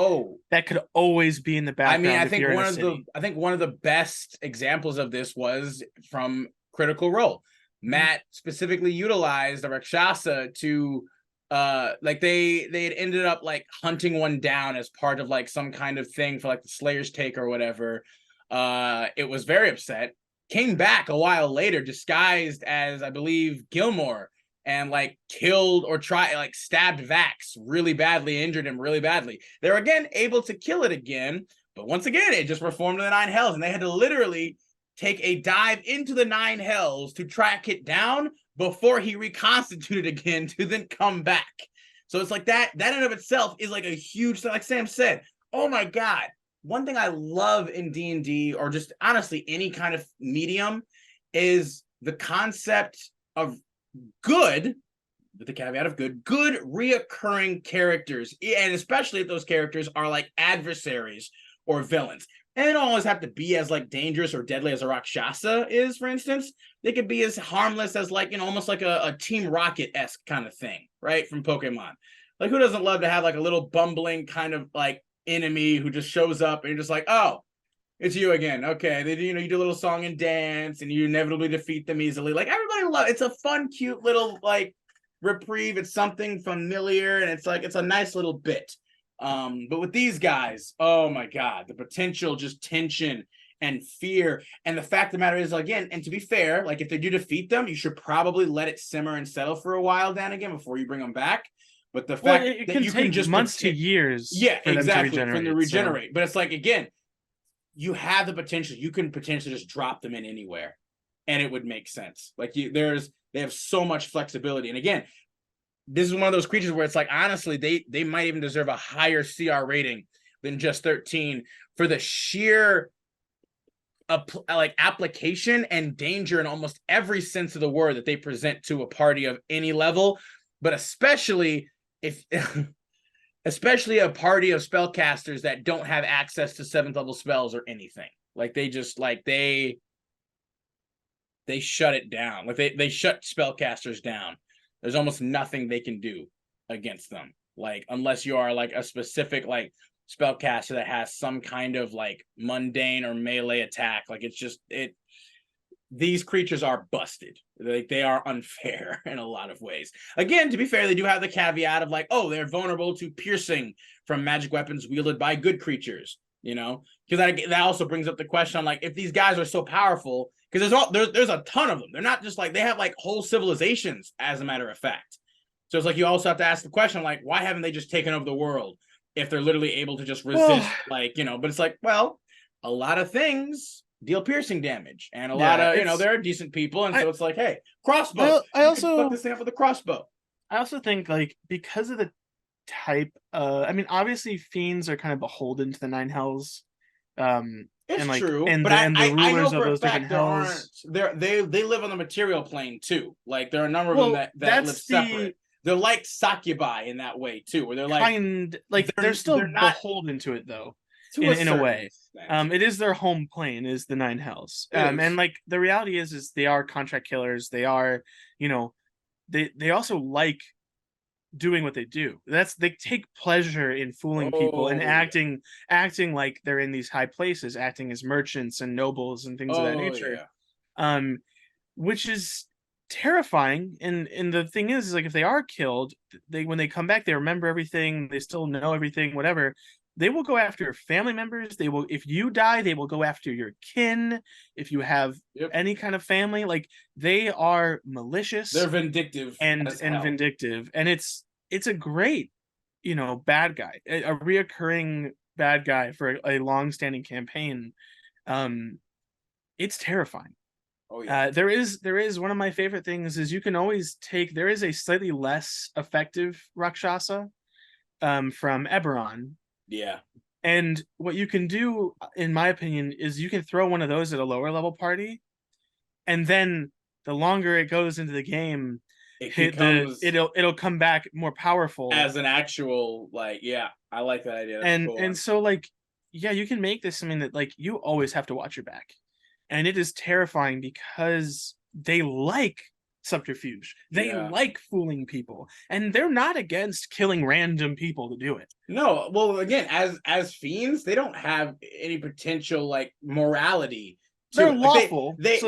[SPEAKER 2] That could always be in the background.
[SPEAKER 1] I mean, I think one of the best examples of this was from Critical Role. Matt specifically utilized the Rakshasa to like they had ended up like hunting one down as part of like some kind of thing for like the Slayer's Take or whatever. It was very upset, came back a while later disguised as I believe Gilmore and like killed or stabbed Vax really badly, injured him really badly. They're again able to kill it again, but once again it just reformed to the 9 hells and they had to literally take a dive into the 9 hells to track it down before he reconstituted again to then come back. So it's like that in and of itself is like a huge, like Sam said, oh my God. One thing I love in D&D or just honestly any kind of medium is the concept of good, with the caveat of good reoccurring characters. And especially if those characters are like adversaries or villains. And they don't always have to be as like dangerous or deadly as a Rakshasa is, for instance. They could be as harmless as like, almost like a Team Rocket-esque kind of thing, right? From Pokemon. Like who doesn't love to have like a little bumbling kind of like enemy who just shows up and you're just like, oh, it's you again. Okay. They you do a little song and dance and you inevitably defeat them easily. Like everybody loves it's a fun, cute little like reprieve. It's something familiar and it's a nice little bit. But with these guys, oh my God, the potential just tension and fear. And the fact of the matter is, again, and to be fair, like if they do defeat them, you should probably let it simmer and settle for a while, Dan, again, before you bring them back. But the fact
[SPEAKER 2] it
[SPEAKER 1] that
[SPEAKER 2] can
[SPEAKER 1] you
[SPEAKER 2] take
[SPEAKER 1] can just
[SPEAKER 2] months to years,
[SPEAKER 1] yeah,
[SPEAKER 2] for
[SPEAKER 1] exactly,
[SPEAKER 2] them to
[SPEAKER 1] from the
[SPEAKER 2] regenerate.
[SPEAKER 1] regenerate. But it's like, again, you have the potential. You can potentially just drop them in anywhere, and it would make sense. Like they have so much flexibility. And again, this is one of those creatures where it's like, honestly, they might even deserve a higher CR rating than just 13 for the sheer like application and danger in almost every sense of the word that they present to a party of any level, but especially if especially a party of spellcasters that don't have access to 7th level spells or anything. Like they just like they shut it down. Like they shut spellcasters down. There's almost nothing they can do against them. Like unless you are like a specific like spellcaster that has some kind of like mundane or melee attack. Like it's just these creatures are busted. Like they are unfair in a lot of ways. Again, to be fair, they do have the caveat of like, oh, they're vulnerable to piercing from magic weapons wielded by good creatures, you know? Because that also brings up the question on like, if these guys are so powerful, because there's a ton of them. They're not just like, they have like whole civilizations, as a matter of fact. So it's like you also have to ask the question, like, why haven't they just taken over the world if they're literally able to just resist, like, you know? But it's like, well, a lot of things deal piercing damage, and a lot of, you know, there are decent people, and so it's like, hey, crossbow.
[SPEAKER 2] I also
[SPEAKER 1] fuck this thing up with a crossbow.
[SPEAKER 2] I also think like because of the type, I mean, obviously fiends are kind of beholden to the 9 hells.
[SPEAKER 1] It's
[SPEAKER 2] and like,
[SPEAKER 1] true,
[SPEAKER 2] and
[SPEAKER 1] but
[SPEAKER 2] the,
[SPEAKER 1] I
[SPEAKER 2] and the
[SPEAKER 1] I know
[SPEAKER 2] rulers of
[SPEAKER 1] for a
[SPEAKER 2] those different
[SPEAKER 1] fact there aren't
[SPEAKER 2] hells.
[SPEAKER 1] they live on the material plane too. Like there are a number of them that live separate. They're like succubi in that way too, where they're like
[SPEAKER 2] they're still
[SPEAKER 1] they're not
[SPEAKER 2] beholden to it though,
[SPEAKER 1] in
[SPEAKER 2] a way.
[SPEAKER 1] extent.
[SPEAKER 2] It is their home plane, is the 9 hells. And like the reality is they are contract killers. They are, you know, they also like doing what they do. They take pleasure in fooling people and acting like they're in these high places, acting as merchants and nobles and things of that nature. Which is terrifying. And the thing is like if they are killed, when they come back, they remember everything, they still know everything, whatever. They will go after your family members. They will, if you die, they will go after your kin. If you have any kind of family, like they are malicious.
[SPEAKER 1] They're vindictive
[SPEAKER 2] and vindictive. And it's a great, you know, bad guy, a reoccurring bad guy for a long-standing campaign. It's terrifying.
[SPEAKER 1] Oh yeah.
[SPEAKER 2] There is one of my favorite things is you can always take, there is a slightly less effective Rakshasa from Eberron.
[SPEAKER 1] Yeah.
[SPEAKER 2] And what you can do, in my opinion, is you can throw one of those at a lower level party, and then the longer it goes into the game, it'll come back more powerful
[SPEAKER 1] as an actual, like, yeah, I like that idea.
[SPEAKER 2] That's cool. And so like, yeah, you can make this something that like you always have to watch your back, and it is terrifying because they like subterfuge. They like fooling people, and they're not against killing random people to do it.
[SPEAKER 1] No, well, again, as fiends, they don't have any potential like morality.
[SPEAKER 2] They're lawful.
[SPEAKER 1] They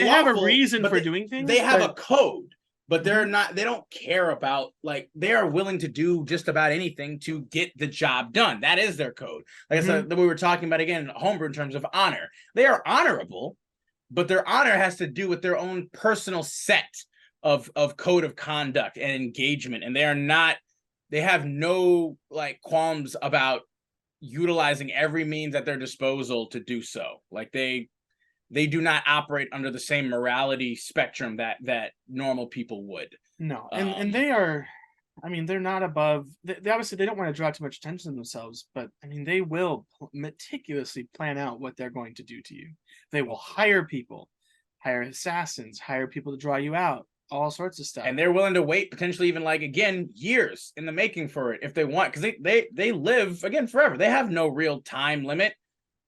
[SPEAKER 2] have a reason for doing things.
[SPEAKER 1] They have a code, but they're not. They don't care about, like, they are willing to do just about anything to get the job done. That is their code. Like I said, that we were talking about again, Homebrew, in terms of honor. They are honorable, but their honor has to do with their own personal set of code of conduct and engagement, and they are not. They have no like qualms about utilizing every means at their disposal to do so. Like they do not operate under the same morality spectrum that normal people would.
[SPEAKER 2] No, and they are. I mean, they're not above. They obviously they don't want to draw too much attention to themselves, but I mean, they will meticulously plan out what they're going to do to you. They will hire people, hire assassins, hire people to draw you out. All sorts of stuff,
[SPEAKER 1] and they're willing to wait potentially even like again years in the making for it if they want, because they live again forever. They have no real time limit.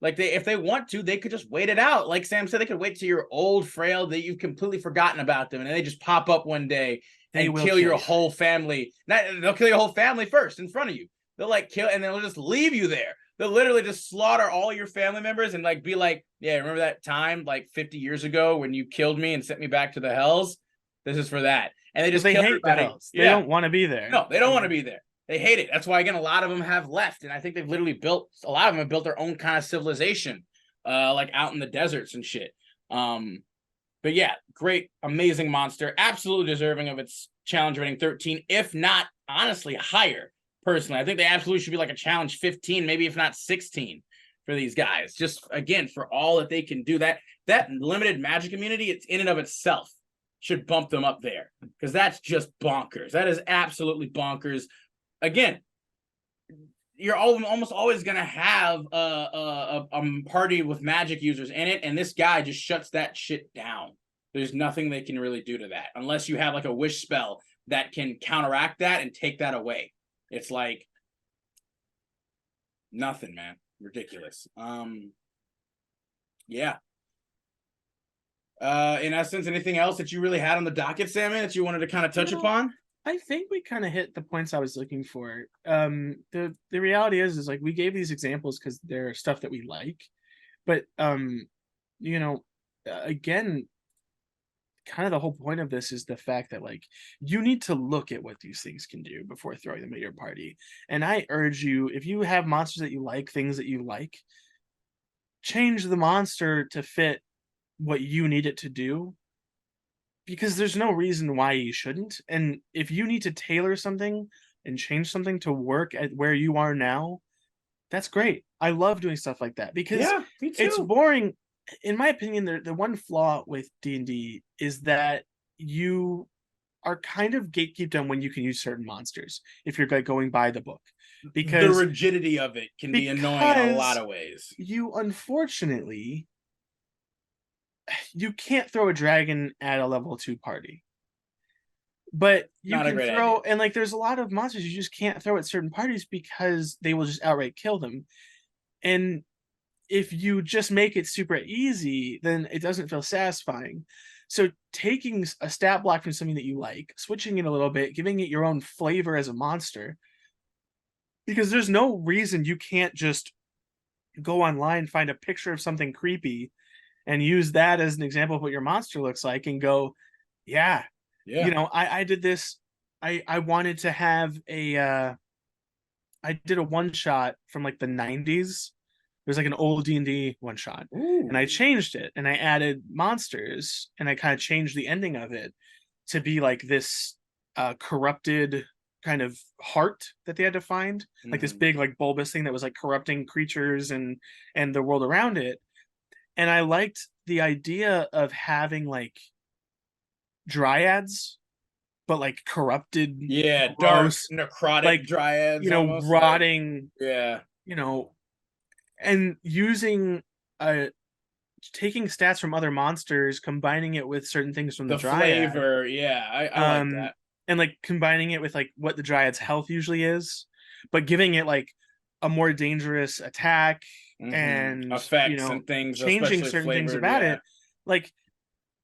[SPEAKER 1] Like if they want to, they could just wait it out. Like Sam said, they could wait till you're old, frail, that you've completely forgotten about them, and they just pop up one day and kill your whole family. They'll kill your whole family first in front of you. They'll like kill, and they'll just leave you there. They'll literally just slaughter all your family members and like be like, yeah, remember that time like 50 years ago when you killed me and sent me back to the hells? This is for that. And they just kill everybody.
[SPEAKER 2] They don't want to be there.
[SPEAKER 1] No, they don't want to be there. They hate it. That's why, again, a lot of them have left. And I think they've literally a lot of them have built their own kind of civilization like out in the deserts and shit. But yeah, great, amazing monster, absolutely deserving of its challenge rating 13, if not honestly higher. Personally, I think they absolutely should be like a challenge 15, maybe if not 16 for these guys. Just again, for all that they can do, that limited magic immunity, it's in and of itself should bump them up there, because that's just bonkers. That is absolutely bonkers. Again, you're almost always going to have a party with magic users in it, and this guy just shuts that shit down. There's nothing they can really do to that, unless you have like a wish spell that can counteract that and take that away. It's like nothing, man. Ridiculous. Yeah. In essence, anything else that you really had on the docket, Sammy, that you wanted to kind of touch upon?
[SPEAKER 2] I think we kind of hit the points I was looking for. The reality is like we gave these examples because they're stuff that we like, but again, kind of the whole point of this is the fact that like you need to look at what these things can do before throwing them at your party. And I urge you, if you have monsters that you like, things that you like, change the monster to fit what you need it to do, because there's no reason why you shouldn't. And if you need to tailor something and change something to work at where you are now, that's great. I love doing stuff like that, because it's boring. In my opinion, the one flaw with D&D is that you are kind of gatekeeped on when you can use certain monsters if you're going by the book, because
[SPEAKER 1] the rigidity of it can be annoying in a lot of ways.
[SPEAKER 2] You unfortunately, you can't throw a dragon at a level 2 party, but you can throw, and like there's a lot of monsters you just can't throw at certain parties because they will just outright kill them. And if you just make it super easy, then it doesn't feel satisfying. So taking a stat block from something that you like, switching it a little bit, giving it your own flavor as a monster, because there's no reason you can't just go online, find a picture of something creepy, and use that as an example of what your monster looks like, and go, yeah. I did this. I wanted to have I did a one shot from like the 90s. It was like an old D&D one shot.
[SPEAKER 1] Ooh.
[SPEAKER 2] And I changed it, and I added monsters, and I kind of changed the ending of it to be like this corrupted kind of heart that they had to find, like this big like bulbous thing that was like corrupting creatures and the world around it. And I liked the idea of having like dryads, but like corrupted,
[SPEAKER 1] dark, necrotic, like dryads,
[SPEAKER 2] rotting,
[SPEAKER 1] like,
[SPEAKER 2] and using taking stats from other monsters, combining it with certain things from the dryad.
[SPEAKER 1] Flavor, I like that.
[SPEAKER 2] And like combining it with like what the dryad's health usually is, but giving it like a more dangerous attack and
[SPEAKER 1] effects and things,
[SPEAKER 2] changing certain things about it. Like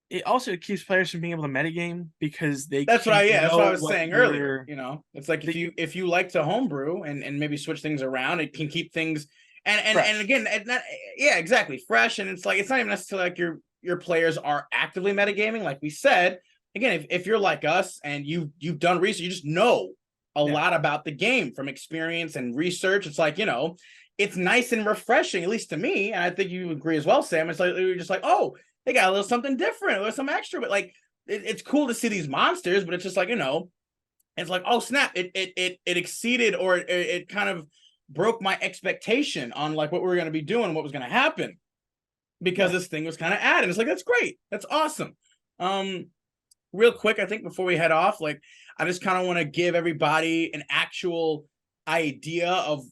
[SPEAKER 2] it also keeps players from being able to metagame, because they
[SPEAKER 1] that's what I was saying earlier. It's like if you like to homebrew and maybe switch things around, it can keep things and again, exactly, fresh. And it's like it's not even necessarily like your players are actively metagaming, like we said. Again, if you're like us and you've done research, you just know a lot about the game from experience and research. It's like, it's nice and refreshing, at least to me, and I think you agree as well, Sam. It's like you're just like, oh, they got a little something different or some extra, but like it's cool to see these monsters, but it's just like, it's like, oh snap, it exceeded, or it kind of broke my expectation on like what we were going to be doing, what was going to happen, because this thing was kind of added. It's like, that's great, that's awesome. Real quick, I think before we head off, like I just kind of want to give everybody an actual idea of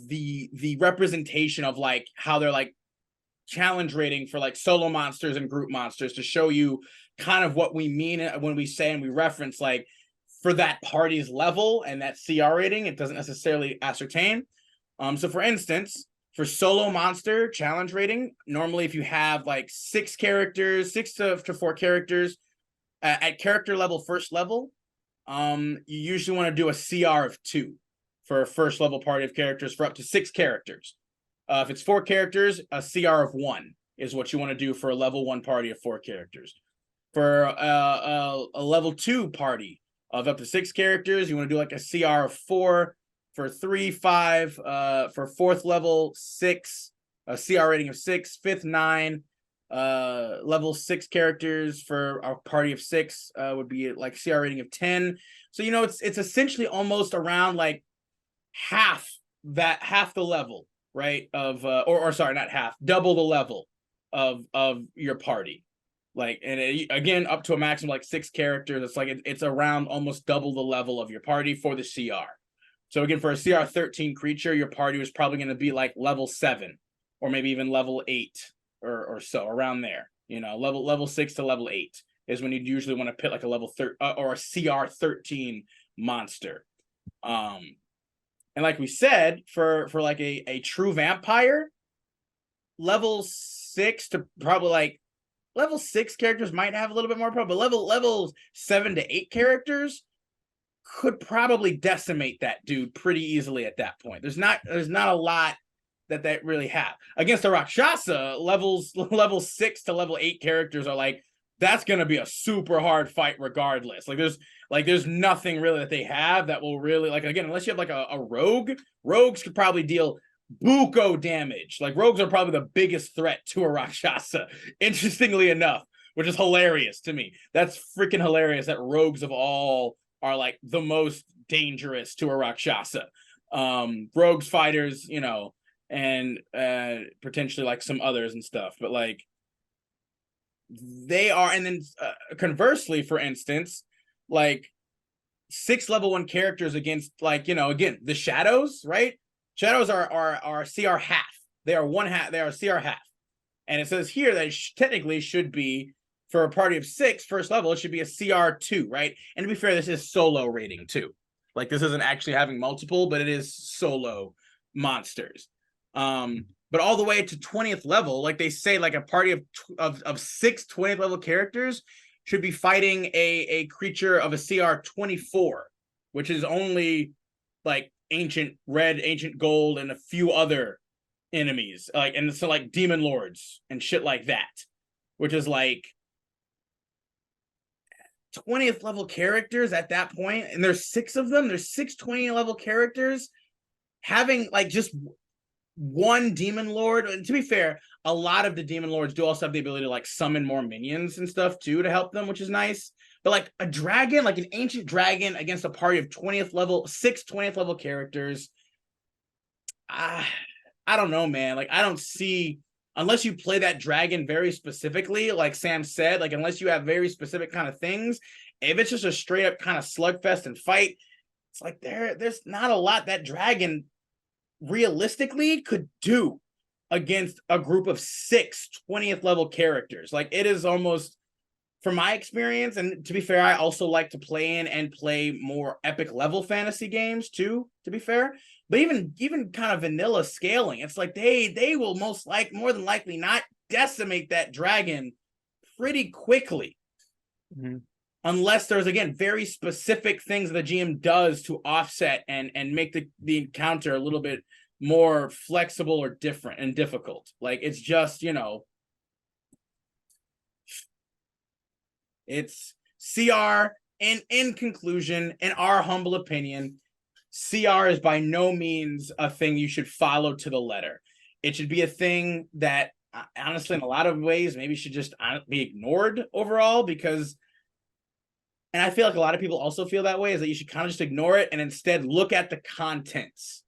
[SPEAKER 1] the representation of like how they're like challenge rating for like solo monsters and group monsters, to show you kind of what we mean when we say and we reference like for that party's level and that CR rating. It doesn't necessarily ascertain. So for instance, for solo monster challenge rating, normally if you have like 6 to 4 characters at character level, first level, you usually want to do a CR of 2 for a first level party of characters for up to 6 characters. If it's 4 characters, a CR of 1 is what you want to do for a level 1 party of 4 characters. For a level 2 party of up to 6 characters, you want to do like a CR of 4. For 3, 5, for 4th level, 6, a CR rating of 6, fifth 9, level 6 characters for our party of 6 would be like CR rating of 10. So it's essentially almost around like half the level, right? Of or sorry, not half, double the level of your party. Like, and again, up to a maximum like 6 characters. It's like it's around almost double the level of your party for the CR. So again, for a CR 13 creature, your party was probably going to be like level 7 or maybe even level 8 or so, around there. Level 6 to level 8 is when you'd usually want to pit like a level 13 or a CR 13 monster. And like we said, for like a true vampire, level 6 to probably like level 6 characters might have a little bit more problem, but levels 7 to 8 characters could probably decimate that dude pretty easily at that point. There's not a lot that really have. Against the Rakshasa, level 6 to level 8 characters are like, that's gonna be a super hard fight regardless. There's nothing really that they have that will really, like, again, unless you have like a rogue. Rogues could probably deal buco damage. Like, rogues are probably the biggest threat to a Rakshasa, interestingly enough, which is hilarious to me. That's freaking hilarious that rogues of all are like the most dangerous to a Rakshasa. Rogues, fighters, and potentially like some others and stuff, but like they are. And then conversely, for instance, like 6 level 1 characters against, like, again, the shadows, right? Shadows are CR half. They are one half. They are CR half. And it says here that technically should be, for a party of 6, first level, it should be a CR 2, right? And to be fair, this is solo rating too. Like, this isn't actually having multiple, but it is solo monsters. But all the way to 20th level, like they say, like a party of 6 20th level characters should be fighting a creature of a CR 24, which is only like ancient red, ancient gold, and a few other enemies. Like, and so like demon lords and shit like that, which is like 20th level characters at that point, and there's 6 of them. There's 6 20th level characters having like just one demon lord. And to be fair, a lot of the demon lords do also have the ability to like summon more minions and stuff too to help them, which is nice. But like a dragon, like an ancient dragon against a party of 20th level, 6 20th level characters, I don't know, man. Like, I don't see, unless you play that dragon very specifically, like Sam said, like, unless you have very specific kind of things, if it's just a straight up kind of slugfest and fight, it's like there's not a lot that dragon realistically could do against a group of 6 20th level characters. Like, it is almost, from my experience, and to be fair, I also like to play more epic level fantasy games too, to be fair. But even kind of vanilla scaling, it's like they will more than likely not decimate that dragon pretty quickly.
[SPEAKER 2] Mm-hmm.
[SPEAKER 1] Unless there's, again, very specific things the GM does to offset and make the encounter a little bit more flexible or different and difficult. Like, it's just, it's CR. In conclusion, in our humble opinion, CR is by no means a thing you should follow to the letter. It should be a thing that, honestly, in a lot of ways, maybe should just be ignored overall, because, and I feel like a lot of people also feel that way, is that you should kind of just ignore it and instead look at the contents.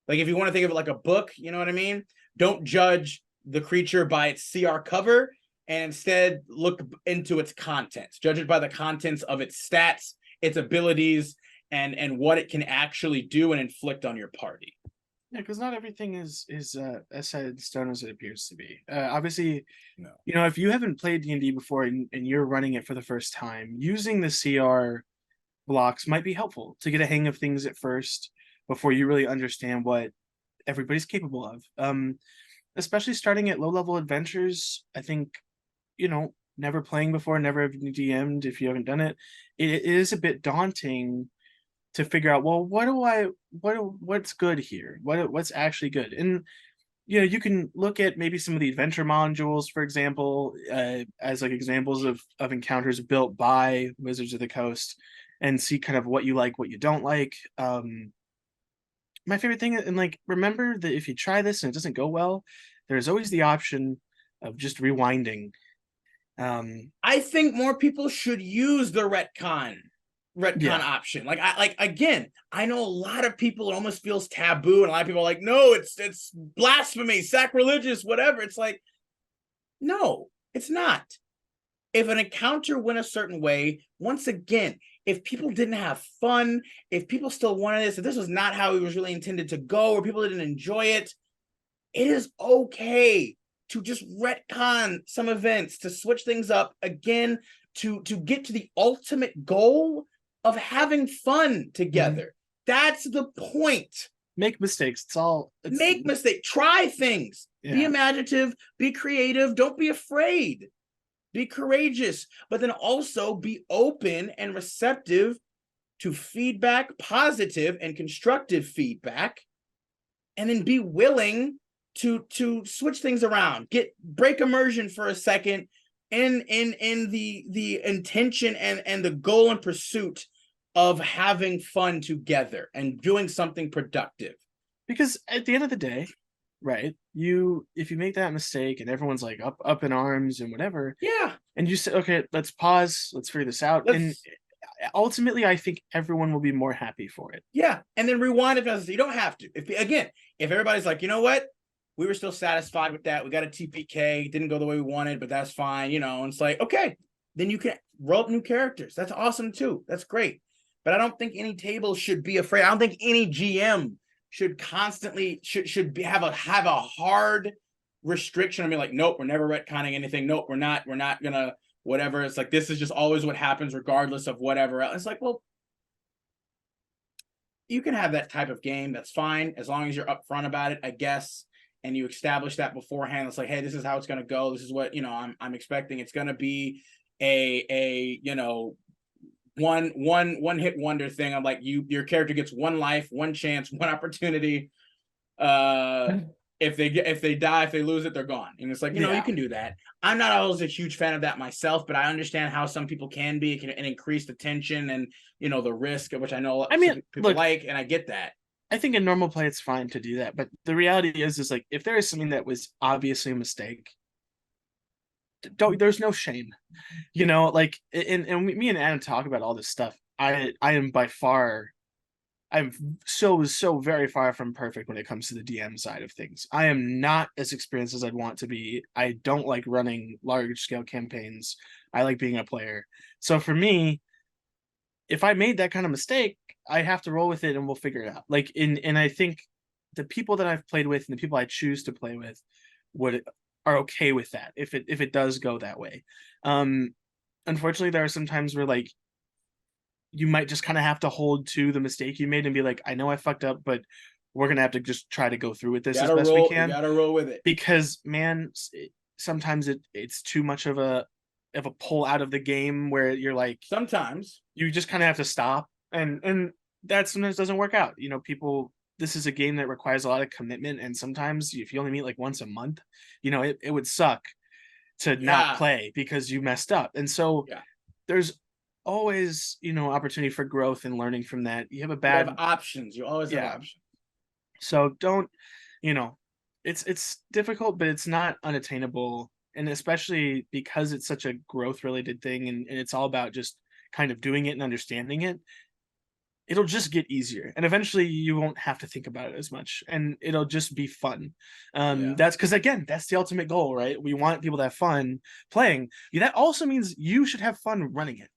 [SPEAKER 1] Like, if you want to think of it like a book, you know what I mean? Don't judge the creature by its CR cover, and instead look into its contents. Judge it by the contents of its stats, its abilities, and what it can actually do and inflict on your party.
[SPEAKER 2] Yeah, because not everything is as set in stone as it appears to be. Obviously,
[SPEAKER 1] No.
[SPEAKER 2] If you haven't played D&D before and you're running it for the first time, using the CR blocks might be helpful to get a hang of things at first before you really understand what everybody's capable of. Especially starting at low-level adventures, I think, never playing before, never having DM'd, if you haven't done it, it is a bit daunting to figure out, well, what's good here? What's actually good? And you can look at maybe some of the adventure modules, for example, as like examples of encounters built by Wizards of the Coast, and see kind of what you like, what you don't like. My favorite thing, and like, remember that if you try this and it doesn't go well, there's always the option of just rewinding.
[SPEAKER 1] I think more people should use the retcon
[SPEAKER 2] Yeah.
[SPEAKER 1] option. Like again, I know a lot of people, it almost feels taboo, and a lot of people are like, no, it's blasphemy, sacrilegious, whatever. It's like, no, it's not. If an encounter went a certain way, once again, if people didn't have fun, if people still wanted this, if this was not how it was really intended to go, or people didn't enjoy it, it is okay to just retcon some events, to switch things up again, to get to the ultimate goal of having fun together. Mm-hmm. That's the point.
[SPEAKER 2] Make mistakes.
[SPEAKER 1] Make mistakes. Try things. Yeah. Be imaginative. Be creative. Don't be afraid. Be courageous, but then also be open and receptive to feedback, positive and constructive feedback, and then be willing to switch things around. Break immersion for a second in the intention and the goal and pursuit of having fun together and doing something productive.
[SPEAKER 2] Because at the end of the day, right, if you make that mistake and everyone's like up in arms and whatever,
[SPEAKER 1] yeah,
[SPEAKER 2] and you say, okay, let's pause, let's figure this out, and ultimately I think everyone will be more happy for it.
[SPEAKER 1] Yeah, and then rewind if necessary. You don't have to. If everybody's like, you know what, we were still satisfied with that, we got a TPK, didn't go the way we wanted, but that's fine, and it's like, okay, then you can roll up new characters. That's awesome too. That's great. But I don't think any table should be afraid. I don't think any GM should constantly have a hard restriction. I mean, like, nope, we're never retconning anything. Nope, we're not gonna whatever. It's like, this is just always what happens regardless of whatever else. It's like, well, you can have that type of game. That's fine as long as you're upfront about it, I guess, and you establish that beforehand. It's like, hey, this is how it's gonna go. This is what I'm expecting. It's gonna be a one hit wonder thing. I'm like, your character gets one life, one chance, one opportunity. If they die, if they lose it, they're gone. And it's like, you can do that. I'm not always a huge fan of that myself, but I understand how some people can be. It can increase the tension and the risk, which I know people like, and I get that.
[SPEAKER 2] I think in normal play it's fine to do that, but the reality is like, if there is something that was obviously a mistake, there's no shame, like, and me and Adam talk about all this stuff. I'm so very far from perfect when it comes to the DM side of things. I am not as experienced as I'd want to be. I don't like running large scale campaigns. I like being a player. So for me, if I made that kind of mistake, I have to roll with it and we'll figure it out. Like, and I think the people that I've played with and the people I choose to play with are okay with that if it does go that way. Unfortunately, there are some times where, like, you might just kind of have to hold to the mistake you made and be like, I know I fucked up, but we're gonna have to just try to go through with this as best we can.
[SPEAKER 1] You gotta roll with it, because,
[SPEAKER 2] man, sometimes it's too much of a pull out of the game where you're like,
[SPEAKER 1] sometimes
[SPEAKER 2] you just kind of have to stop, and that sometimes doesn't work out. This is a game that requires a lot of commitment, and sometimes if you only meet like once a month, it would suck to not play because you messed up. And so there's always opportunity for growth and learning from that. You have
[SPEAKER 1] options. You always have options.
[SPEAKER 2] So don't, it's difficult, but it's not unattainable. And especially because it's such a growth related thing, and it's all about just kind of doing it and understanding it, it'll just get easier, and eventually you won't have to think about it as much, and it'll just be fun. That's because, again, that's the ultimate goal, right? We want people to have fun playing. That also means you should have fun running it.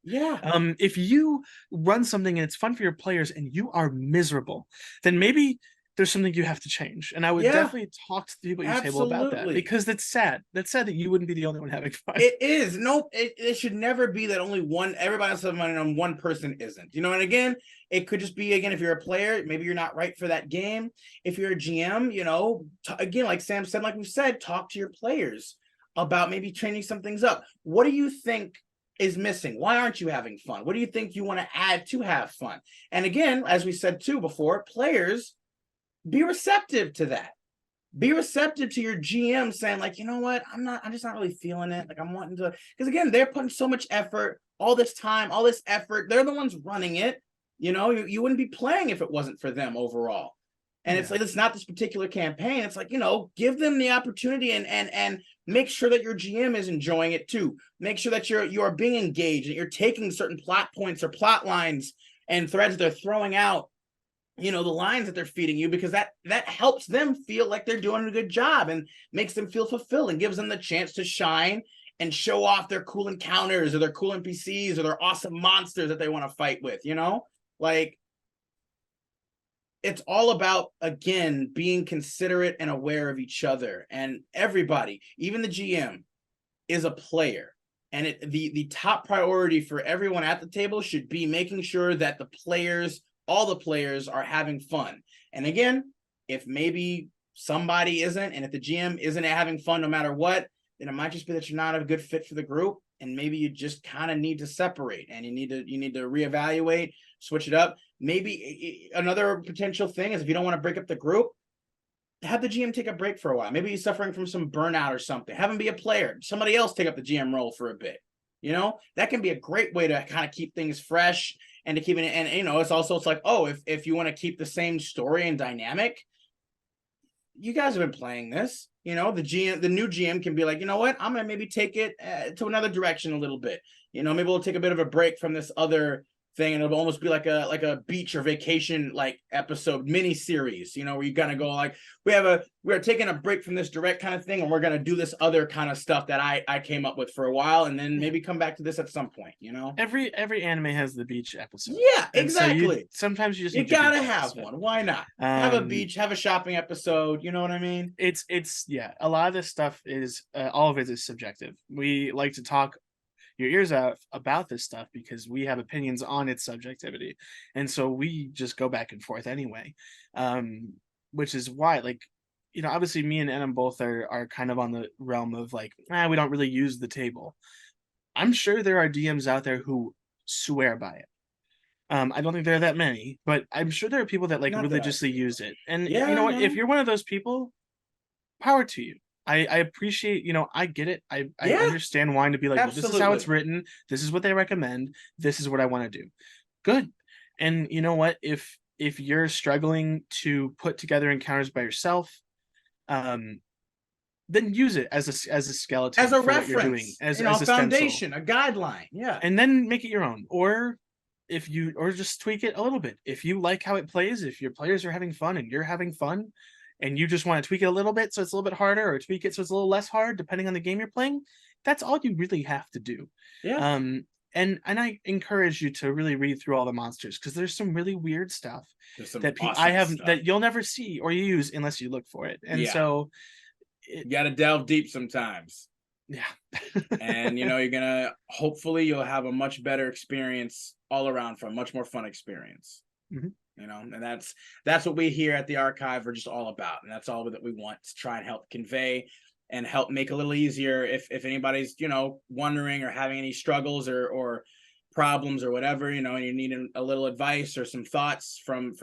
[SPEAKER 2] If you run something and it's fun for your players and you are miserable, then maybe there's something you have to change. And I would definitely talk to the people at your table about that, because that's sad. That's sad that you wouldn't be the only one having fun.
[SPEAKER 1] It is. No, it should never be that only everybody else has money and one person isn't. And again, it could just be, again, if you're a player, maybe you're not right for that game. If you're a GM, again, like Sam said, like we said, talk to your players about maybe changing some things up. What do you think is missing? Why aren't you having fun? What do you think you want to add to have fun? And again, as we said too before, players, be receptive to that. Be receptive to your GM saying, like, you know what, I'm just not really feeling it. Like, I'm wanting to, because again, they're putting so much effort, all this time, all this effort. They're the ones running it. You wouldn't be playing if it wasn't for them overall. And it's like, it's not this particular campaign. It's like, give them the opportunity and make sure that your GM is enjoying it too. Make sure that you are being engaged and you're taking certain plot points or plot lines and threads they're throwing out, the lines that they're feeding you, because that helps them feel like they're doing a good job and makes them feel fulfilled and gives them the chance to shine and show off their cool encounters or their cool NPCs or their awesome monsters that they want to fight with, like, it's all about, again, being considerate and aware of each other. And everybody, even the GM, is a player. And the top priority for everyone at the table should be making sure that all the players are having fun. And again, if maybe somebody isn't, and if the GM isn't having fun no matter what, then it might just be that you're not a good fit for the group. And maybe you just kind of need to separate, and you need to reevaluate, switch it up. Maybe another potential thing is, if you don't want to break up the group, have the GM take a break for a while. Maybe he's suffering from some burnout or something. Have him be a player. Somebody else take up the GM role for a bit. That can be a great way to kind of keep things fresh and to keep it. And it's like, oh, if you want to keep the same story and dynamic, you guys have been playing this. The new GM can be like, you know what, I'm gonna maybe take it to another direction a little bit. Maybe we'll take a bit of a break from this other thing, and it'll almost be like a beach or vacation like episode mini series, where you kind of go like, we're taking a break from this direct kind of thing, and we're gonna do this other kind of stuff that I came up with for a while, and then maybe come back to this at some point.
[SPEAKER 2] Every anime has the beach episode.
[SPEAKER 1] Yeah, exactly.
[SPEAKER 2] So sometimes you just
[SPEAKER 1] you gotta have one. Why not have a beach, have a shopping episode? You know what I mean?
[SPEAKER 2] It's a lot of this stuff is all of it is subjective. We like to talk your ears out about this stuff because we have opinions on its subjectivity, and so we just go back and forth anyway, which is why, like, obviously me and Adam both are kind of on the realm of like, we don't really use the table. I'm sure there are DMs out there who swear by it. I don't think there are that many, but I'm sure there are people that like
[SPEAKER 1] Not that
[SPEAKER 2] religiously use it. And
[SPEAKER 1] Yeah,
[SPEAKER 2] you know what,
[SPEAKER 1] no.
[SPEAKER 2] if you're one of those people, power to you. I appreciate, I get it. I
[SPEAKER 1] Yeah.
[SPEAKER 2] understand wanting to be like, well, this is how it's
[SPEAKER 1] Absolutely.
[SPEAKER 2] written. This is what they recommend. This is what I want to do. Good. And you know what? If you're struggling to put together encounters by yourself, then use it as a skeleton,
[SPEAKER 1] as a
[SPEAKER 2] for what
[SPEAKER 1] reference,
[SPEAKER 2] you're doing, as
[SPEAKER 1] a
[SPEAKER 2] a
[SPEAKER 1] foundation,
[SPEAKER 2] stencil.
[SPEAKER 1] a guideline. Yeah.
[SPEAKER 2] And then make it your own. Or just tweak it a little bit. If you like how it plays, if your players are having fun and you're having fun, and you just want to tweak it a little bit so it's a little bit harder, or tweak it so it's a little less hard, depending on the game you're playing, that's all you really have to do.
[SPEAKER 1] Yeah.
[SPEAKER 2] And I encourage you to really read through all the monsters, because there's some really weird stuff that
[SPEAKER 1] awesome
[SPEAKER 2] I have
[SPEAKER 1] stuff
[SPEAKER 2] that you'll never see or use unless you look for it. And so
[SPEAKER 1] you got to delve deep sometimes.
[SPEAKER 2] Yeah.
[SPEAKER 1] And hopefully you'll have a much better experience all around, for a much more fun experience.
[SPEAKER 2] Mm-hmm.
[SPEAKER 1] And that's what we here at the archive are just all about, and that's all that we want to try and help convey and help make a little easier if anybody's wondering or having any struggles or problems or whatever, and you need a little advice or some thoughts from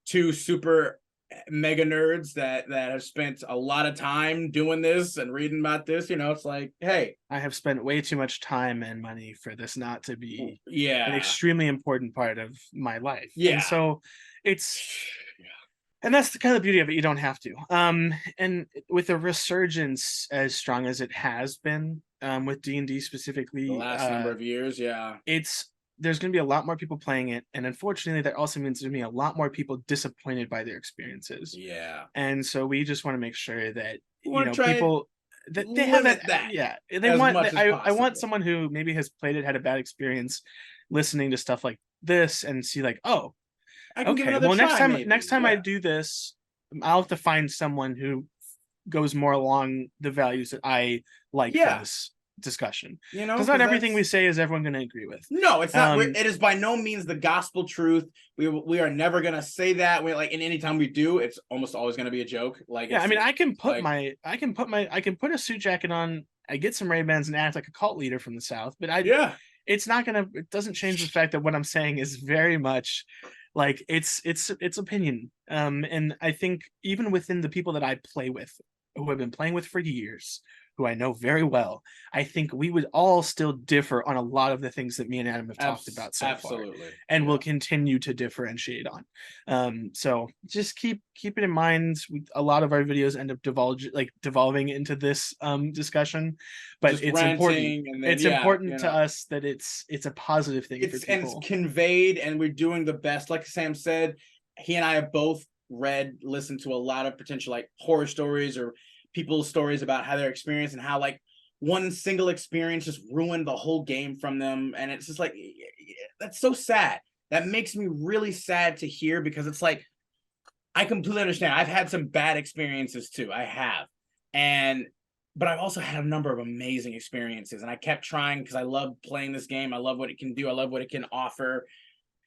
[SPEAKER 1] two super mega nerds that have spent a lot of time doing this and reading about this. It's like, hey,
[SPEAKER 2] I have spent way too much time and money for this not to be
[SPEAKER 1] an
[SPEAKER 2] extremely important part of my life.
[SPEAKER 1] Yeah.
[SPEAKER 2] And so and that's the kind of beauty of it. You don't have to. And with a resurgence as strong as it has been, with D&D specifically,
[SPEAKER 1] the last number of years,
[SPEAKER 2] there's going to be a lot more people playing it, and unfortunately that also means there's going to be a lot more people disappointed by their experiences. And so we just want to make sure that people that they have that. Yeah, they want I want someone who maybe has played it, had a bad experience listening to stuff like this, and see like, oh, okay, well, next time I do this, I'll have to find someone who goes more along the values that I like for this discussion, because not everything we say is everyone going to agree with.
[SPEAKER 1] No, it's not. It is by no means the gospel truth. We are never going to say that. We like, and anytime we do, it's almost always going to be a joke. Like,
[SPEAKER 2] I mean, I can put a suit jacket on, I get some Ray-Bans and act like a cult leader from the South, but it doesn't change the fact that what I'm saying is very much like it's opinion. And I think even within the people that I play with, who I've been playing with for years, who I know very well, I think we would all still differ on a lot of the things that me and Adam have talked about so far,
[SPEAKER 1] Absolutely.
[SPEAKER 2] and
[SPEAKER 1] Yeah.
[SPEAKER 2] will continue to differentiate on. So just keep it in mind. A lot of our videos end up devolving into this discussion, but
[SPEAKER 1] Just
[SPEAKER 2] it's important.
[SPEAKER 1] ranting, and then
[SPEAKER 2] It's important to
[SPEAKER 1] know.
[SPEAKER 2] us that it's a positive thing for
[SPEAKER 1] And
[SPEAKER 2] people.
[SPEAKER 1] it's conveyed, and we're doing the best. Like Sam said, he and I have both listened to a lot of potential like horror stories or people's stories about how their experience and how like one single experience just ruined the whole game from them. And it's just like, that's so sad. That makes me really sad to hear, because it's like, I completely understand. I've had some bad experiences too. I have. But I've also had a number of amazing experiences, and I kept trying because I love playing this game. I love what it can do. I love what it can offer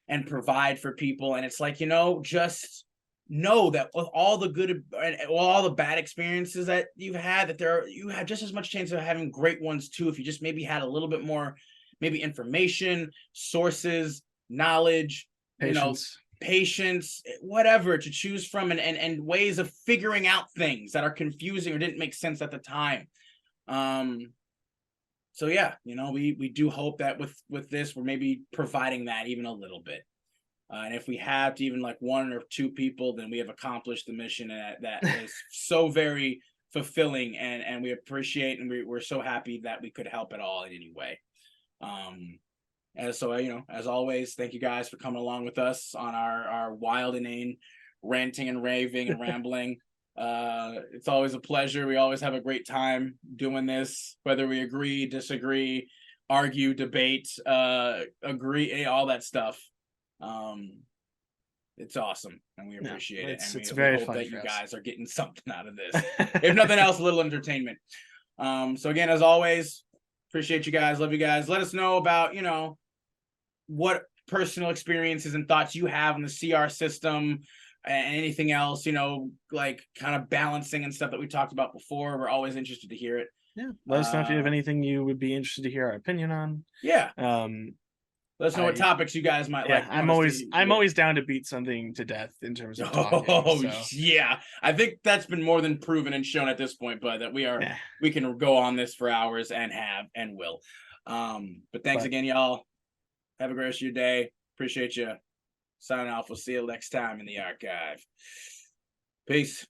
[SPEAKER 1] and provide for people. And it's like, just know that with all the good and all the bad experiences that you've had, that you have just as much chance of having great ones too, if you just maybe had a little bit more, maybe information, sources, knowledge, patience, whatever to choose from, and ways of figuring out things that are confusing or didn't make sense at the time. So yeah, we do hope that with this, we're maybe providing that even a little bit. And if we have to even like one or two people, then we have accomplished the mission, that is so very fulfilling, and we appreciate, and we're so happy that we could help at all in any way. And so, as always, thank you guys for coming along with us on our wild, inane ranting and raving and rambling. It's always a pleasure. We always have a great time doing this, whether we agree, disagree, argue, debate, agree, all that stuff. It's awesome, and we appreciate it. And we hope that you guys are getting something out of this. If nothing else, a little entertainment. So again, as always, appreciate you guys. Love you guys. Let us know about, what personal experiences and thoughts you have on the CR system and anything else, like kind of balancing and stuff that we talked about before. We're always interested to hear it.
[SPEAKER 2] Yeah. Let us know if you have anything you would be interested to hear our opinion on.
[SPEAKER 1] Yeah. Let us know what topics you guys might like.
[SPEAKER 2] I'm always down to beat something to death in terms of talking.
[SPEAKER 1] Yeah. I think that's been more than proven and shown at this point, but that we can go on this for hours and have and will. But thanks again, y'all. Have a great rest of your day. Appreciate you. Signing off. We'll see you next time in the archive. Peace.